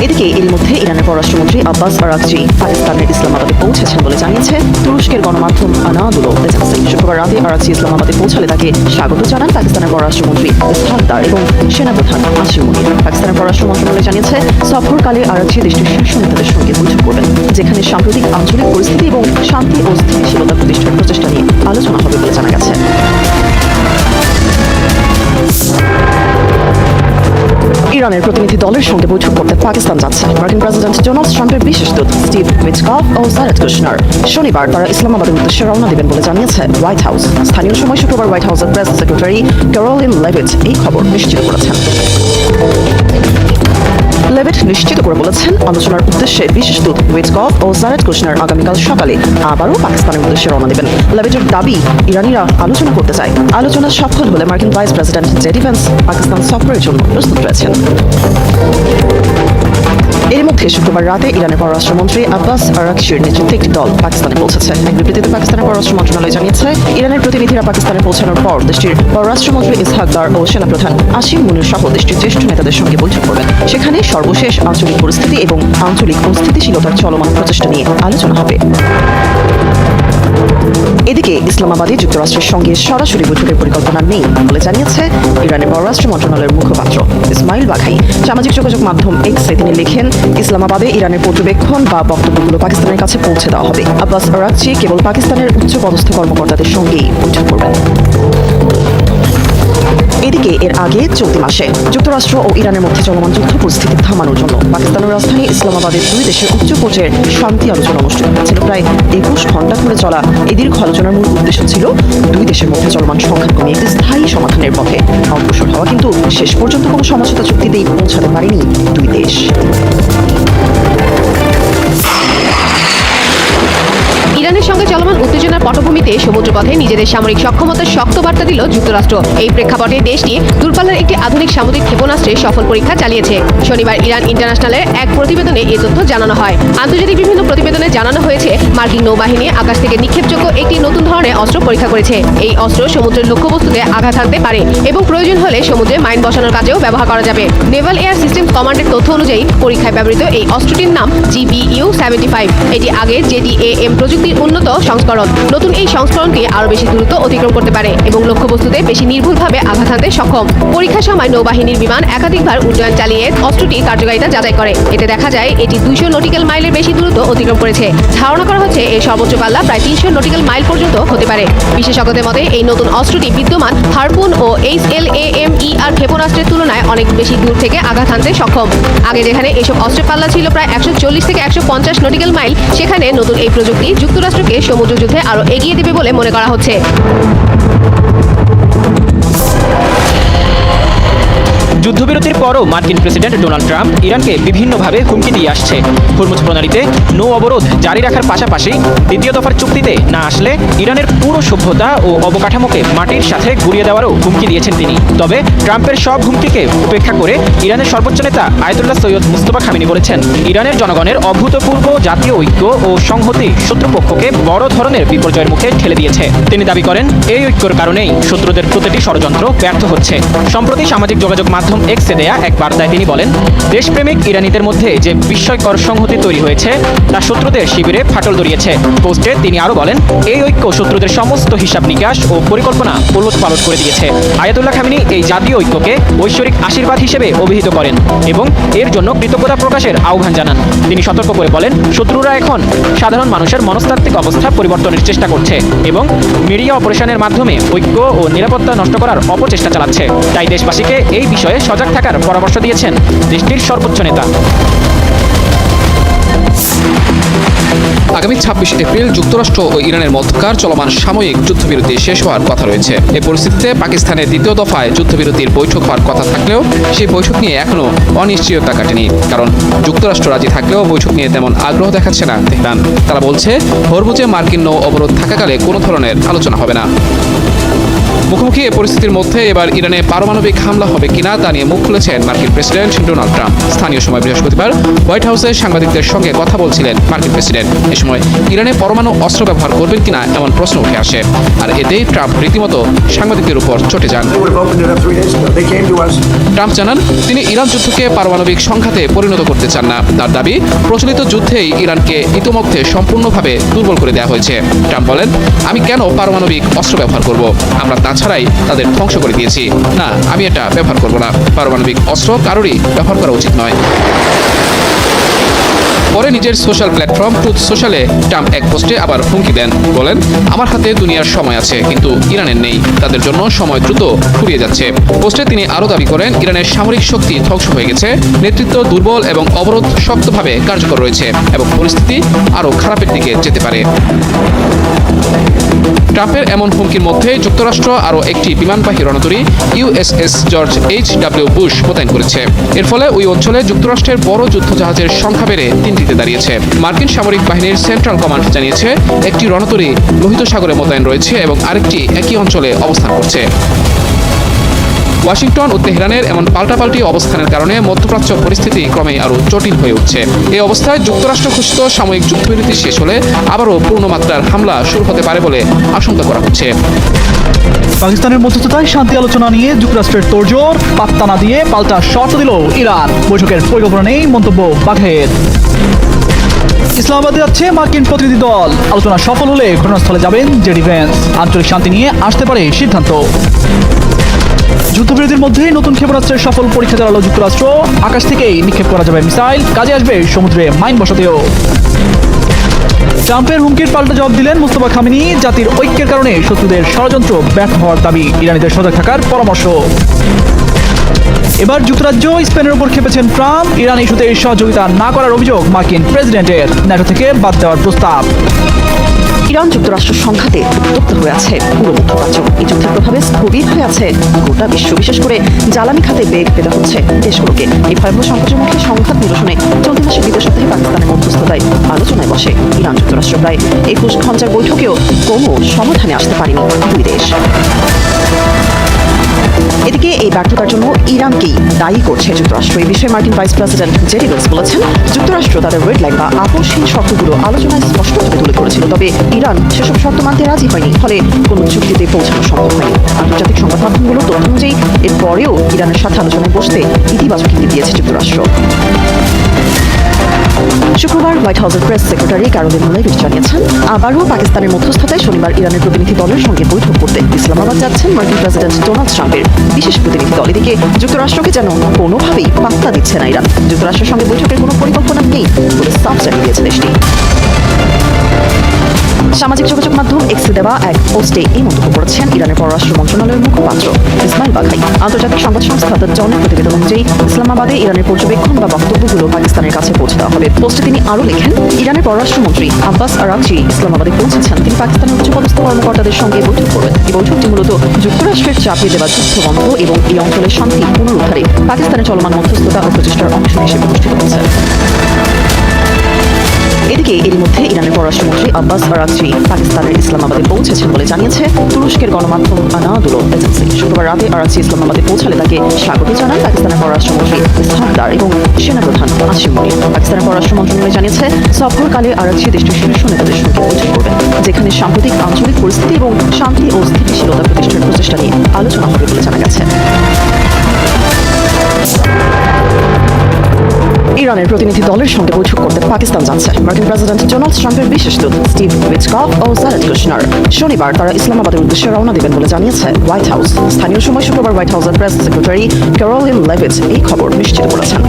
এদিকে এর মধ্যে ইরানের পররাষ্ট্রমন্ত্রী আব্বাস আরাকচি পাকিস্তানের ইসলামাবাদে পৌঁছেছেন বলে জানিয়েছে তুরস্কের গণমাধ্যম আনাদুলো এজেন্সি। শুক্রবার রাতে আরাকচি ইসলামাবাদে পৌঁছালে তাকে স্বাগত জানান পাকিস্তানের পররাষ্ট্রমন্ত্রী ইসহাক দার এবং সেনাপ্রধান আসিম মুনির। পাকিস্তানের পররাষ্ট্র মন্ত্রণালয় জানিয়েছে, সফরকালে আরাকচি দেশটির শীর্ষ নেতাদের সঙ্গে বৈঠক করবেন, যেখানে সাম্প্রতিক আঞ্চলিক পরিস্থিতি এবং শান্তি ও স্থিতিশীলতা প্রতিষ্ঠার প্রচেষ্টা নিয়ে আলোচনা হবে বলে জানা গেছে। ইরানের প্রতিনিধি দলের সঙ্গে বৈঠক করতে পাকিস্তান যাচ্ছে মার্কিন প্রেসিডেন্ট ডোনাল্ড ট্রাম্পের বিশেষ দূত স্টিভ উইটকফ ও জারেদ কুশনার। শনিবার তারা ইসলামাবাদের উদ্দেশ্যে রওনা দেবেন বলে জানিয়েছে হোয়াইট হাউস। স্থানীয় সময় শুক্রবার হোয়াইট হাউসের প্রেস সেক্রেটারি ক্যারোলিন লেভিট এই খবর নিশ্চিত করেছেন। লেভিট নিশ্চিত করে বলেছেন, আলোচনার উদ্দেশ্যে বিশেষ দূত উইটকফ ও জারেদ কুশনার আগামীকাল সকালে আবারও পাকিস্তানের উদ্দেশ্যে রওনা দেবেন। লেভিটের দাবি, ইরানিরা আলোচনা করতে চায়। আলোচনা সফল হলে মার্কিন vice president JD Vance Pakistan সফরের জন্য প্রস্তুত রয়েছেন। এর মধ্যে শুক্রবার রাতে ইরানের পররাষ্ট্রমন্ত্রী আব্বাস আরাকচির নেতৃত্বে একটি দল পাকিস্তানে পৌঁছেছে। এক বিবৃতিতে পাকিস্তানের পররাষ্ট্র মন্ত্রণালয় জানিয়েছে, ইরানের প্রতিনিধিরা পাকিস্তানে পৌঁছানোর পর দেশটির পররাষ্ট্রমন্ত্রী ইসহাক দার ও সেনাপ্রধান আসিম মুনির সহ দেশটির জ্যেষ্ঠ নেতাদের সঙ্গে বৈঠক করবেন। সেখানে সর্বশেষ আঞ্চলিক পরিস্থিতি এবং আঞ্চলিক অস্থিতিশীলতার চলমান প্রচেষ্টা নিয়ে আলোচনা হবে। এদিকে ইসলামাবাদে যুক্তরাষ্ট্রের সঙ্গে সরাসরি বৈঠকের পরিকল্পনা নেই বলে জানিয়েছে ইরানের পররাষ্ট্র মন্ত্রণালয়ের মুখপাত্র ইসমাইল বাঘাই। সামাজিক যোগাযোগ মাধ্যম এক্সে তিনি লেখেন, ইসলামাবাদে ইরানের পর্যবেক্ষণ বা বক্তব্যগুলো পাকিস্তানের কাছে পৌঁছে দেওয়া হবে। আব্বাস আরাকচি কেবল পাকিস্তানের উচ্চপদস্থ কর্মকর্তাদের সঙ্গেই বৈঠক করবেন। এদিকে এর আগে চলতি মাসে যুক্তরাষ্ট্র ও ইরানের মধ্যে চলমান যুদ্ধ পরিস্থিতি থামানোর জন্য পাকিস্তানের রাজধানী ইসলামাবাদের দুই দেশের উচ্চ পর্যায়ের শান্তি আলোচনা অনুষ্ঠিত হয়েছিল। প্রায় 21 ঘণ্টা ধরে চলা এই দীর্ঘ আলোচনার মূল উদ্দেশ্য ছিল দুই দেশের মধ্যে চলমান সংঘাত কমিয়ে একটি স্থায়ী সমাধানের পথে অগ্রসর হওয়া। কিন্তু শেষ পর্যন্ত কোনো সমঝোতা চুক্তিতেই পৌঁছাতে পারেনি দুই দেশ। ইরানের সঙ্গে চলমান উত্তেজনার পটভূমিতে সমুদ্রপথে নিজেদের সামরিক সক্ষমতার শক্ত বার্তা দিল যুক্তরাষ্ট্র। এই প্রেক্ষাপটে দেশটি দূরপাল্লার একটি আধুনিক সামুদ্রিক ক্ষেপণাস্ত্রের সফল পরীক্ষা চালিয়েছে। শনিবার ইরান ইন্টারন্যাশনালের এক প্রতিবেদনে এই তথ্য জানানো হয়। আন্তর্জাতিক বিভিন্ন প্রতিবেদনে জানানো হয়েছে, মার্কিন নৌবাহিনী আকাশ থেকে নিক্ষেপযোগ্য একটি নতুন ধরনের অস্ত্র পরীক্ষা করেছে। এই অস্ত্র সমুদ্রের লক্ষ্যবস্তুতে আঘাত হানতে পারে এবং প্রয়োজন হলে সমুদ্রে মাইন বসানোর কাজেও ব্যবহার করা যাবে। নেভাল এয়ার সিস্টেম কমান্ডের তথ্য অনুযায়ী পরীক্ষায় ব্যবহৃত এই অস্ত্রটির নাম GBU-75। এটি আগের JDAM প্রযুক্তির উন্নত সংস্করণ। নতুন এই সংস্করণটি আরও বেশি দ্রুত অতিক্রম করতে পারে এবং লক্ষ্যবস্তুতে বেশি নির্ভুলভাবে আঘাত হানতে সক্ষম। পরীক্ষার সময় নৌবাহিনীর বিমান একাধিকবার উড্ডয়ন চালিয়ে অস্ত্রটি কার্যকারিতা যাচাই করে। এতে দেখা যায় এটি 200 নটিক্যাল মাইলের বেশি দূরত্ব অতিক্রম করেছে। ধারণা করা হচ্ছে এর সর্বোচ্চ পাল্লা প্রায় 300 নটিক্যাল মাইল পর্যন্ত হতে পারে। বিশেষজ্ঞদের মতে এই নতুন অস্ত্রটি বিদ্যমান হারপুন ও HLAMER ক্ষেপণাস্ত্রের তুলনায় অনেক বেশি দূর থেকে আঘাত হানতে সক্ষম। আগে যেখানে এসব অস্ত্রের পাল্লা ছিল প্রায় 140 থেকে 150 নটিক্যাল মাইল, সেখানে নতুন এই প্রযুক্তি যুক্তরাষ্ট্রকে সমুদ্র যুদ্ধে আরও এগিয়ে দেবে বলে মনে করা হচ্ছে। যুদ্ধবিরতির পরও মার্কিন প্রেসিডেন্ট ডোনাল্ড ট্রাম্প ইরানকে বিভিন্নভাবে হুমকি দিয়ে আসছে। হরমুজ প্রণালীতে নৌ অবরোধ জারি রাখার পাশাপাশি দ্বিতীয় দফার চুক্তিতে না আসলে ইরানের পুরো সভ্যতা ও অবকাঠামোকে মাটির সাথে গুঁড়িয়ে দেওয়ারও হুমকি দিয়েছেন তিনি। তবে ট্রাম্পের সব হুমকিকে উপেক্ষা করে ইরানের সর্বোচ্চ নেতা আয়াতুল্লাহ সৈয়দ মুস্তফা খামেনি বলেছেন, ইরানের জনগণের অভূতপূর্ব জাতীয় ঐক্য ও সংহতি শত্রুপক্ষকে বড় ধরনের বিপর্যয়ের মুখে ঠেলে দিয়েছে। তিনি দাবি করেন, এই ঐক্যর কারণেই শত্রুদের প্রতিটি ষড়যন্ত্র ব্যর্থ হচ্ছে। সম্প্রতি সামাজিক যোগাযোগ মাধ্যম এক্সে দেয়া এক বার্তায় তিনি বলেন, দেশপ্রেমিক ইরানিদের মধ্যে যে বিস্ময়কর সংহতি তৈরি হয়েছে তা শত্রুদের শিবিরে ফাটল ধরিয়েছে। পোস্টে তিনি আরও বলেন, এই ঐক্য শত্রুদের সমস্ত হিসাব নিকাশ ও পরিকল্পনা ওলটপালট করে দিয়েছে। আয়াতুল্লাহ খামেনি এই জাতীয় ঐক্যকে ঐশ্বরিক আশীর্বাদ হিসেবে অভিহিত করেন এবং এর জন্য কৃতজ্ঞতা প্রকাশের আহ্বান জানান। তিনি সতর্ক করে বলেন, শত্রুরা এখন সাধারণ মানুষের মনস্তাত্ত্বিক অবস্থা পরিবর্তনের চেষ্টা করছে এবং মিডিয়া অপারেশনের মাধ্যমে ঐক্য ও নিরাপত্তা নষ্ট করার অপচেষ্টা চালাচ্ছে। তাই দেশবাসীকে এই বিষয়ে সজাগ থাকার পরামর্শ দিয়েছেন দেশটির সর্বোচ্চ নেতা। আগামী 26 এপ্রিল যুক্তরাষ্ট্র ও ইরানের মধ্যকার চলমান সাময়িক যুদ্ধবিরতি শেষ হওয়ার কথা রয়েছে। এই পরিস্থিতিতে পাকিস্তানের দ্বিতীয় দফায় যুদ্ধবিরতির বৈঠক হওয়ার কথা থাকলেও সেই বৈঠক নিয়ে এখনও অনিশ্চয়তা কাটেনি। কারণ যুক্তরাষ্ট্র রাজি থাকলেও বৈঠক নিয়ে তেমন আগ্রহ দেখাচ্ছে না তেহরান। তারা বলছে, হরমুজে মার্কিন নৌ অবরোধ থাকাকালে কোনো ধরনের আলোচনা হবে না। মুখোমুখি এই পরিস্থিতির মধ্যে এবার ইরানে পারমাণবিক হামলা হবে কিনা তা নিয়ে মুখ খুলেছেন মার্কিন প্রেসিডেন্ট ডোনাল্ড ট্রাম্প। স্থানীয় সময় বৃহস্পতিবার হোয়াইট হাউসে সাংবাদিকদের সঙ্গে কথা বলছিলেন মার্কিন প্রেসিডেন্ট। এ সময় ইরানে পরমাণু অস্ত্র ব্যবহার করবেন কিনা এমন প্রশ্ন উঠে আসে। আর এতেই ট্রাম্প রীতিমতো সাংবাদিকদের উপর চটে যান। ট্রাম্প জানান, তিনি ইরান যুদ্ধকে পারমাণবিক সংঘাতে পরিণত করতে চান না। তার দাবি, প্রচলিত যুদ্ধেই ইরানকে ইতোমধ্যে সম্পূর্ণভাবে দুর্বল করে দেওয়া হয়েছে। ট্রাম্প বলেন, আমি কেন পারমাণবিক অস্ত্র ব্যবহার করব? আমরা তাছাড়াই তাদের ধ্বংস করে দিয়েছি। না, আমি এটা ব্যবহার করব না। পারমাণবিক অস্ত্র কারোরই ব্যবহার করা উচিত নয়। পরে নিজের সোশ্যাল প্ল্যাটফর্ম ট্রুথ সোশ্যালে ট্রাম্প এক পোস্টে আবার হুমকি দেন, বলেন, আমার হাতে দুনিয়ার সময় আছে কিন্তু ইরানের নেই, তাদের জন্য সময় দ্রুত ফুরিয়ে যাচ্ছে। পোস্টে তিনি আরও দাবি করেন ইরানের সামরিক শক্তি ধ্বংস হয়ে গেছে, নেতৃত্ব দুর্বল এবং অবরোধ শক্তভাবে কার্যকর রয়েছে এবং পরিস্থিতি আরও খারাপের দিকে যেতে পারে। ট্রাম্পের এমন হুমকির মধ্যে যুক্তরাষ্ট্র আরও একটি বিমানবাহী রণতরী USS জর্জ H.W. বুশ মোতায়েন করেছে। এর ফলে ওই অঞ্চলে যুক্তরাষ্ট্রের বড় যুদ্ধজাহাজের সংখ্যা বেড়ে 3টিতে দাঁড়িয়েছে। মার্কিন সামরিক বাহিনীর সেন্ট্রাল কমান্ড জানিয়েছে একটি রণতরী লোহিত সাগরে মোতায়েন রয়েছে এবং আরেকটি একই অঞ্চলে অবস্থান করছে। ওয়াশিংটন ও তেহরানের এমন পাল্টাপাল্টি অবস্থানের কারণে মধ্যপ্রাচ্য পরিস্থিতি ক্রমেই আরও জটিল হয়ে উঠছে। এই অবস্থায় যুক্তরাষ্ট্র ঘোষিত সাময়িক যুদ্ধবিরতি শেষ হলে আবারও পূর্ণমাত্রার হামলা শুরু হতে পারে বলে আশঙ্কা করা হচ্ছে। পাকিস্তানের মধ্যস্থতায় শান্তি আলোচনা নিয়ে যুক্তরাষ্ট্রের তোড়জোড়, পাত্তা না দিয়ে পাল্টা শর্ত দিল ইরান। বৈঠকের পরিকল্পনা নেই মন্তব্য বাঘের। ইসলামাবাদে যাচ্ছে মার্কিন প্রতিনিধি দল। আলোচনা সফল হলে ঘটনাস্থলে যাবেন জেডি ভ্যান্স। আঞ্চলিক শান্তি নিয়ে আসতে পারে সিদ্ধান্ত। যুদ্ধবিরতির মধ্যেই নতুন ক্ষেপণাস্ত্রের সফল পরীক্ষা চালালো যুক্তরাষ্ট্র। আকাশ থেকেই নিক্ষেপ করা যাবে মিসাইল, কাজে আসবে সমুদ্রে মাইন বসাতেও। ট্রাম্পের হুমকির পাল্টা জবাব দিলেন মুস্তফা খামেনি। জাতির ঐক্যের কারণে শত্রুদের ষড়যন্ত্র ব্যর্থ হওয়ার দাবি, ইরানিদের সজাগ থাকার পরামর্শ। এবার যুক্তরাজ্য স্পেনের উপর খেপেছেন ট্রাম্প। ইরান ইস্যুতে সহযোগিতা না করার অভিযোগ মার্কিন প্রেসিডেন্টের, ন্যাটো থেকে বাদ দেওয়ার প্রস্তাব। ইরান যুক্তরাষ্ট্র সংঘাতে উত্তপ্ত হয়ে আছে পুরো মধ্যপ্রাচ্য। এই যুদ্ধের প্রভাবে স্থবির হয়ে আছে গোটা বিশ্ব, বিশেষ করে জ্বালানি খাতে বেগ পেতে হচ্ছে দেশগুলোকে। এই ভয়াবহ সংকটের মুখে সংঘাত নিরসনে চলতি মাসের দ্বিতীয় সপ্তাহে পাকিস্তানের মধ্যস্থতায় আলোচনায় বসে ইরান যুক্তরাষ্ট্র। প্রায় 21 ঘণ্টার বৈঠকেও কোনো সমাধানে আসতে পারেনি দুই দেশ। এদিকে এই ব্যর্থতার জন্য ইরানকেই দায়ী করছে যুক্তরাষ্ট্র। এই বিষয়ে মার্কিন ভাইস প্রেসিডেন্ট জেডি ভ্যান্স বলেছেন, যুক্তরাষ্ট্র তাদের রেড লাইন বা আপোষহীন শর্তগুলো আলোচনায় স্পষ্টভাবে তুলে ধরেছিল, তবে ইরান সেসব শর্ত মানতে রাজি হয়নি, ফলে কোনো চুক্তিতে পৌঁছানো সম্ভব হয়নি। আন্তর্জাতিক সংবাদ মাধ্যমগুলোর তথ্য অনুযায়ী এরপরেও ইরানের সাথে আলোচনায় বসতে ইতিবাচক ইঙ্গিত দিয়েছে যুক্তরাষ্ট্র। শুক্রবার হোয়াইট হাউসের প্রেস সেক্রেটারি ক্যারোলিন লেভিট জানিয়েছেন, আবারও পাকিস্তানের মধ্যস্থতায় শনিবার ইরানের প্রতিনিধি দলের সঙ্গে বৈঠক করতে ইসলামাবাদ যাচ্ছেন মার্কিন প্রেসিডেন্ট ডোনাল্ড ট্রাম্পের বিশেষ প্রতিনিধি দল। এদিকে যুক্তরাষ্ট্রকে যেন কোনোভাবেই পাত্তা দিচ্ছে না ইরান। যুক্তরাষ্ট্রের সঙ্গে বৈঠকের কোনো পরিকল্পনা নেই বলে সাফ জানিয়ে দিয়েছে দেশটি। সামাজিক যোগাযোগ মাধ্যম এক্সে দেওয়া এক পোস্টে এই মন্তব্য করেছেন ইরানের পররাষ্ট্র মন্ত্রণালয়ের মুখপাত্র ইসমাইল বাঘাই। আন্তর্জাতিক সংবাদ সংস্থা দ্য ডনের প্রতিবেদন অনুযায়ী ইসলামাবাদে ইরানের পর্যবেক্ষণ বা বক্তব্যগুলো পাকিস্তানের কাছে পৌঁছে দেওয়া হবে। পোস্টে তিনি আরও লেখেন, ইরানের পররাষ্ট্রমন্ত্রী আব্বাস আরাগচি ইসলামাবাদে পৌঁছেছেন। তিনি পাকিস্তানের উচ্চপদস্থ কর্মকর্তাদের সঙ্গে বৈঠক করবেন। এই বৈঠকটি মূলত যুক্তরাষ্ট্রের চাপিয়ে দেওয়া যুদ্ধ বন্ধ এবং এই অঞ্চলের শান্তি পুনরুদ্ধারে পাকিস্তানের চলমান মধ্যস্থতা ও প্রচেষ্টার অংশ হিসেবে অনুষ্ঠিত হচ্ছে। এদিকে এর মধ্যে ইরানের পররাষ্ট্রমন্ত্রী আব্বাস আরাগচি পাকিস্তানের ইসলামাবাদে পৌঁছেছেন বলে জানিয়েছে তুরস্কের গণমাধ্যম আনাদুলো এজেন্সি। শুক্রবার রাতে আরাগচি ইসলামাবাদে পৌঁছালে তাকে স্বাগত জানান পাকিস্তানের পররাষ্ট্রমন্ত্রী ইসহাক দার এবং সেনাপ্রধান আসিম মুনির। পাকিস্তানের পররাষ্ট্র মন্ত্রণালয় জানিয়েছে সফরকালে আরাগচি দেশটির শীর্ষ নেতাদের সঙ্গে বৈঠক করবেন, যেখানে সাম্প্রতিক আঞ্চলিক পরিস্থিতি এবং শান্তি ও স্থিতিশীলতা প্রতিষ্ঠার প্রচেষ্টা নিয়ে আলোচনা হবে বলে জানা গেছে। ইরানের প্রতিনিধি দলের সঙ্গে বৈঠক করতে পাকিস্তান যাচ্ছে মার্কিন প্রেসিডেন্ট ডোনাল্ড ট্রাম্পের বিশেষ দূত স্টিভ উইটকফ ও জারেদ কুশনার। শনিবার তারা ইসলামাবাদের উদ্দেশ্যে রওনা দেবেন বলে জানিয়েছে হোয়াইট হাউস। স্থানীয় সময় শুক্রবার হোয়াইট হাউসের প্রেস সেক্রেটারি ক্যারোলিন লেভিট এই খবর নিশ্চিত করেছেন।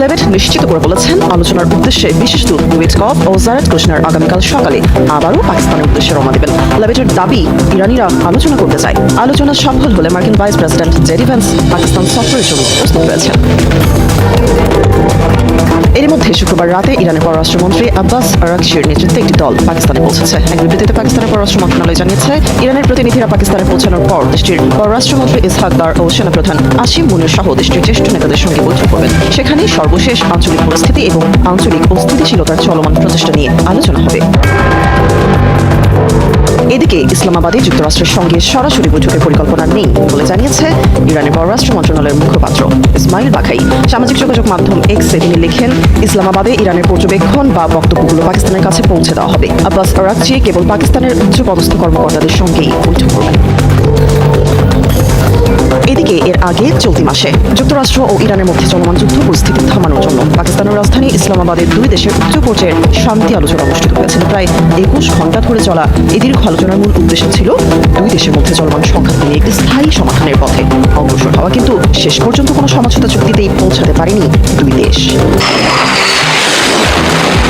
লেভিট নিশ্চিত করে বলেছেন, আলোচনার উদ্দেশ্যে বিশেষ দূত উইটকফ ও জারেদ কুশনার আগামীকাল সকালে আবারও পাকিস্তানের উদ্দেশ্যে রওনা দেবেন। লেভিটের দাবি, ইরানিরা আলোচনা করতে চায়। আলোচনা সফল হলে মার্কিন vice president JD Vance Pakistan সফরের জন্য প্রস্তুত রয়েছেন। এর মধ্যে শুক্রবার রাতে ইরানের পররাষ্ট্রমন্ত্রী আব্বাস আরাগচির নেতৃত্বে একটি দল পাকিস্তানে পৌঁছেছে। এক বিবৃতিতে পাকিস্তানের পররাষ্ট্র মন্ত্রণালয় জানিয়েছে, ইরানের প্রতিনিধিরা পাকিস্তানে পৌঁছানোর পর দেশটির পররাষ্ট্রমন্ত্রী ইসহাক দার ও সেনাপ্রধান আসিম মুনির সহ দেশটির জ্যেষ্ঠ নেতাদের সঙ্গে বৈঠক করবেন। সেখানে সর্বশেষ আঞ্চলিক পরিস্থিতি এবং আঞ্চলিক অস্থিতিশীলতার চলমান প্রচেষ্টা নিয়ে আলোচনা হবে। এদিকে ইসলামাবাদে যুক্তরাষ্ট্রের সঙ্গে সরাসরি বৈঠকের পরিকল্পনা নেই বলে জানিয়েছে ইরানের পররাষ্ট্র মন্ত্রণালয়ের মুখপাত্র ইসমাইল বাঘাই। সামাজিক যোগাযোগ মাধ্যম এক্সে তিনি লেখেন, ইসলামাবাদে ইরানের পর্যবেক্ষণ বা বক্তব্যগুলো পাকিস্তানের কাছে পৌঁছে দেওয়া হবে। আব্বাস আরাগচি কেবল পাকিস্তানের উচ্চপদস্থ কর্মকর্তাদের সঙ্গেই বৈঠক করবেন। এদিকে এর আগে চলতি মাসে যুক্তরাষ্ট্র ও ইরানের মধ্যে চলমান যুদ্ধ পরিস্থিতি থামানোর জন্য পাকিস্তানের রাজধানী ইসলামাবাদে দুই দেশের উচ্চ পর্যায়ের শান্তি আলোচনা অনুষ্ঠিত হয়েছিল। প্রায় 21 ঘণ্টা ধরে চলা এই দীর্ঘ আলোচনার মূল উদ্দেশ্য ছিল দুই দেশের মধ্যে চলমান সংঘাত নিয়ে একটি স্থায়ী সমাধানের পথে অগ্রসর হওয়া, কিন্তু শেষ পর্যন্ত কোনো সমঝোতা চুক্তিতেই পৌঁছাতে পারেনি দুই দেশ।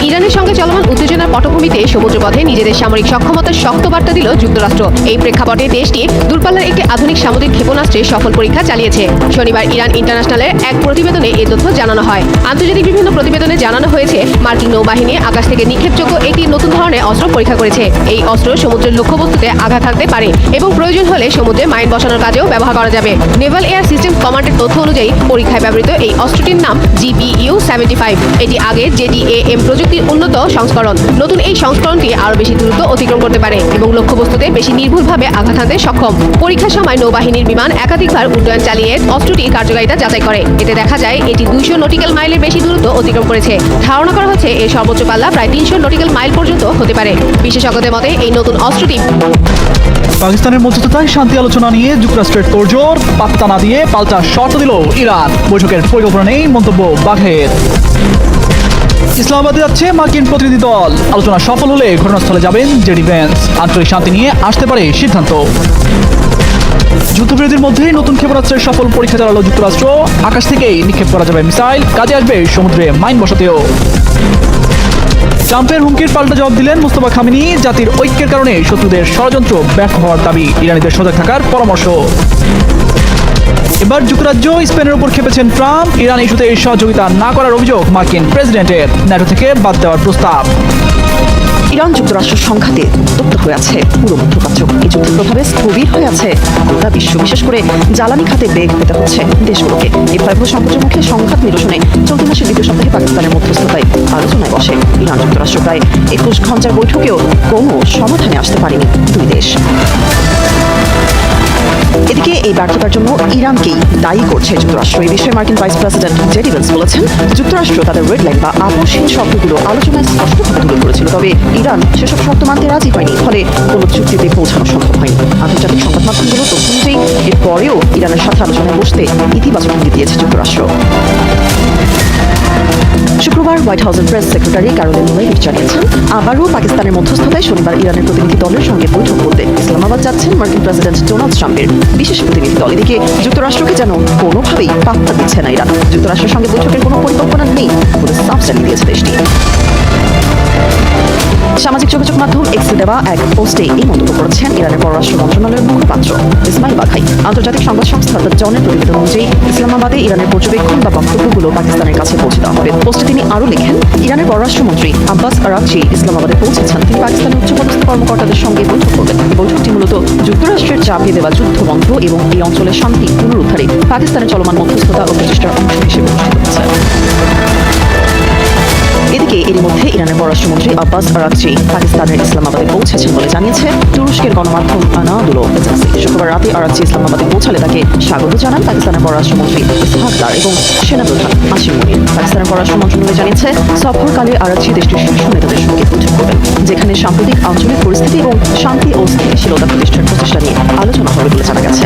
ইরানের সঙ্গে চলমান উত্তেজনার পটভূমিতে সমুদ্রপথে নিজেদের সামরিক সক্ষমতার শক্ত বার্তা দিল যুক্তরাষ্ট্র। এই প্রেক্ষাপটে দেশটি দূরপাল্লার একটি আধুনিক সামুদ্রিক ক্ষেপণাস্ত্রের সফল পরীক্ষা চালিয়েছে। শনিবার ইরান ইন্টারন্যাশনালের এক প্রতিবেদনে এ তথ্য জানানো হয়। আন্তর্জাতিক বিভিন্ন প্রতিবেদনে জানানো হয়েছে মার্কিন নৌবাহিনী আকাশ থেকে নিক্ষেপযোগ্য একটি নতুন ধরনের অস্ত্র পরীক্ষা করেছে। এই অস্ত্র সমুদ্রের লক্ষ্যবস্তুতে আঘাত হানতে পারে এবং প্রয়োজন হলে সমুদ্রে মাইন বসানোর কাজেও ব্যবহার করা যাবে। নেভাল এয়ার সিস্টেম কমান্ডের তথ্য অনুযায়ী পরীক্ষায় ব্যবহৃত এই অস্ত্রটির নাম GBU-75। এটি আগের JDAM প্রযুক্তির উন্নত সংস্করণ। নতুন এই সংস্করণটি আরও বেশি দূরত্ব অতিক্রম করতে পারে এবং লক্ষ্যবস্তুতে বেশি নির্ভুলভাবে আঘাত হানতে সক্ষম। পরীক্ষার সময় নৌবাহিনীর বিমান একাধিকবার উড্ডয়ন চালিয়ে অস্ত্রটির কার্যকারিতা যাচাই করে। এতে দেখা যায় এটি 200 নটিক্যাল মাইলের বেশি দূরত্ব অতিক্রম করেছে। ধারণা করা হচ্ছে এর সর্বোচ্চ পাল্লা প্রায় 300 নটিক্যাল মাইল পর্যন্ত হতে পারে। বিশেষজ্ঞদের মতে এই নতুন অস্ত্রটি পাকিস্তানের মধ্যস্থতায় শান্তি আলোচনা নিয়ে যুক্তরাষ্ট্রের তোড়জোড়, পাত্তা না দিয়ে পাল্টা শর্ত দিল ইরান। বৈঠকের পরিকল্পনা নেই, মন্তব্য বাঘের। ইসলামাবাদে যাচ্ছে মার্কিন প্রতিনিধি দল। আলোচনা সফল হলে ঘটনাস্থলে যাবেন জেডি ভ্যান্স। আঞ্চলিক শান্তি নিয়ে আসতে পারে সিদ্ধান্ত। যুদ্ধবিরতির মধ্যেই নতুন ক্ষেপণাস্ত্রের সফল পরীক্ষা চালালো যুক্তরাষ্ট্র। আকাশ থেকেই নিক্ষেপ করা যাবে মিসাইল, কাজে আসবে সমুদ্রে মাইন বসাতেও। ট্রাম্পের হুমকির পাল্টা জবাব দিলেন মুস্তফা খামেনি। জাতির ঐক্যের কারণে শত্রুদের ষড়যন্ত্র ব্যর্থ হওয়ার দাবি, ইরানিদের সজাগ থাকার পরামর্শ। এবার যুক্তরাজ্য স্পেনের উপর খেপেছেন ট্রাম্প। ইরান ইস্যুতে সহযোগিতা না করার অভিযোগ মার্কিন প্রেসিডেন্টের। ন্যাটো থেকে বাদ দেওয়ার প্রস্তাব। ইরান যুক্তরাষ্ট্রের সংঘাতে উত্তপ্ত হয়ে আছে পুরো মধ্যপ্রাচ্য। এই যুদ্ধের প্রভাবে স্থবির হয়ে আছে গোটা বিশ্ব, বিশেষ করে জ্বালানি খাতে বেগ পেতে হচ্ছে দেশগুলোকে। এই ভয়াবহ সংকটের মুখে সংঘাত নিরসনে চলতি মাসের দ্বিতীয় সপ্তাহে পাকিস্তানের মধ্যস্থতায় আলোচনায় বসে ইরান যুক্তরাষ্ট্র। প্রায় 21 ঘণ্টার বৈঠকেও কোনো সমাধানে আসতে পারেনি দুই দেশ। এদিকে এই ব্যর্থতার জন্য ইরানকেই দায়ী করছে যুক্তরাষ্ট্র। এই বিষয়ে মার্কিন ভাইস প্রেসিডেন্ট জেডি ভ্যান্স বলেছেন, যুক্তরাষ্ট্র তাদের রেড লাইন বা আপোষহীন শর্তগুলো আলোচনায় স্পষ্টভাবে তুলে ধরেছিল, তবে ইরান সেসব শর্ত মানতে রাজি হয়নি। ফলে কোনো চুক্তিতে পৌঁছানো সম্ভব হয়নি। আন্তর্জাতিক সংবাদ মাধ্যমগুলো তথ্য অনুযায়ী এরপরেও ইরানের সাথে আলোচনায় বসতে ইতিবাচক ইঙ্গিত দিয়েছে যুক্তরাষ্ট্র। শুক্রবার হোয়াইট হাউসের প্রেস সেক্রেটারি ক্যারোলিন লেভিট জানিয়েছেন, আবারও পাকিস্তানের মধ্যস্থতায় শনিবার ইরানের প্রতিনিধি দলের সঙ্গে বৈঠক করতে ইসলামাবাদ যাচ্ছেন মার্কিন প্রেসিডেন্ট ডোনাল্ড ট্রাম্পের বিশেষ প্রতিনিধি দল। এদিকে যুক্তরাষ্ট্রকে যেন কোনোভাবেই পাত্তা দিচ্ছে না ইরান। যুক্তরাষ্ট্রের সঙ্গে বৈঠকের কোনো পরিকল্পনা নেই বলে সাফ জানিয়ে দিয়েছে দেশটি। সামাজিক যোগাযোগ মাধ্যম এক্সে দেওয়া এক পোস্টে এই মন্তব্য করেছেন ইরানের পররাষ্ট্র মন্ত্রণালয়ের মুখপাত্র ইসমাইল বাঘাই। আন্তর্জাতিক সংবাদ সংস্থা দ্য ডনের প্রতিবেদন অনুযায়ী ইসলামাবাদে ইরানের পর্যবেক্ষণ বা বক্তব্যগুলো পাকিস্তানের কাছে পৌঁছে দেওয়া হবে। পোস্টে তিনি আরও লেখেন, ইরানের পররাষ্ট্রমন্ত্রী আব্বাস আরাকচি ইসলামাবাদে পৌঁছেছেন। তিনি পাকিস্তানের উচ্চপদস্থ কর্মকর্তাদের সঙ্গে বৈঠক করবেন। বৈঠকটি মূলত যুক্তরাষ্ট্রের চাপিয়ে দেওয়া যুদ্ধ বন্ধ এবং এই অঞ্চলের শান্তি পুনরুদ্ধারে পাকিস্তানের চলমান মধ্যস্থতা ও প্রচেষ্টার অংশ হিসেবে অনুষ্ঠিত হচ্ছে। এদিকে এরই মধ্যে ইরানের পররাষ্ট্রমন্ত্রী আব্বাস আরাকচি পাকিস্তানের ইসলামাবাদে পৌঁছেছেন বলে জানিয়েছে তুরস্কের গণমাধ্যম আনাদুলো এজেন্সি। শুক্রবার রাতে আরাকচি ইসলামাবাদে পৌঁছালে তাকে স্বাগত জানান পাকিস্তানের পররাষ্ট্রমন্ত্রী ইসহাক দার এবং সেনাপ্রধান আসিম মুনির। পাকিস্তানের পররাষ্ট্র মন্ত্রণালয় জানিয়েছে, সফরকালে আরাকচি দেশটির শীর্ষ নেতাদের সঙ্গে বৈঠক করবেন, যেখানে সাম্প্রতিক আঞ্চলিক পরিস্থিতি এবং শান্তি ও স্থিতিশীলতা প্রতিষ্ঠার প্রচেষ্টা নিয়ে আলোচনা হবে বলে জানা গেছে।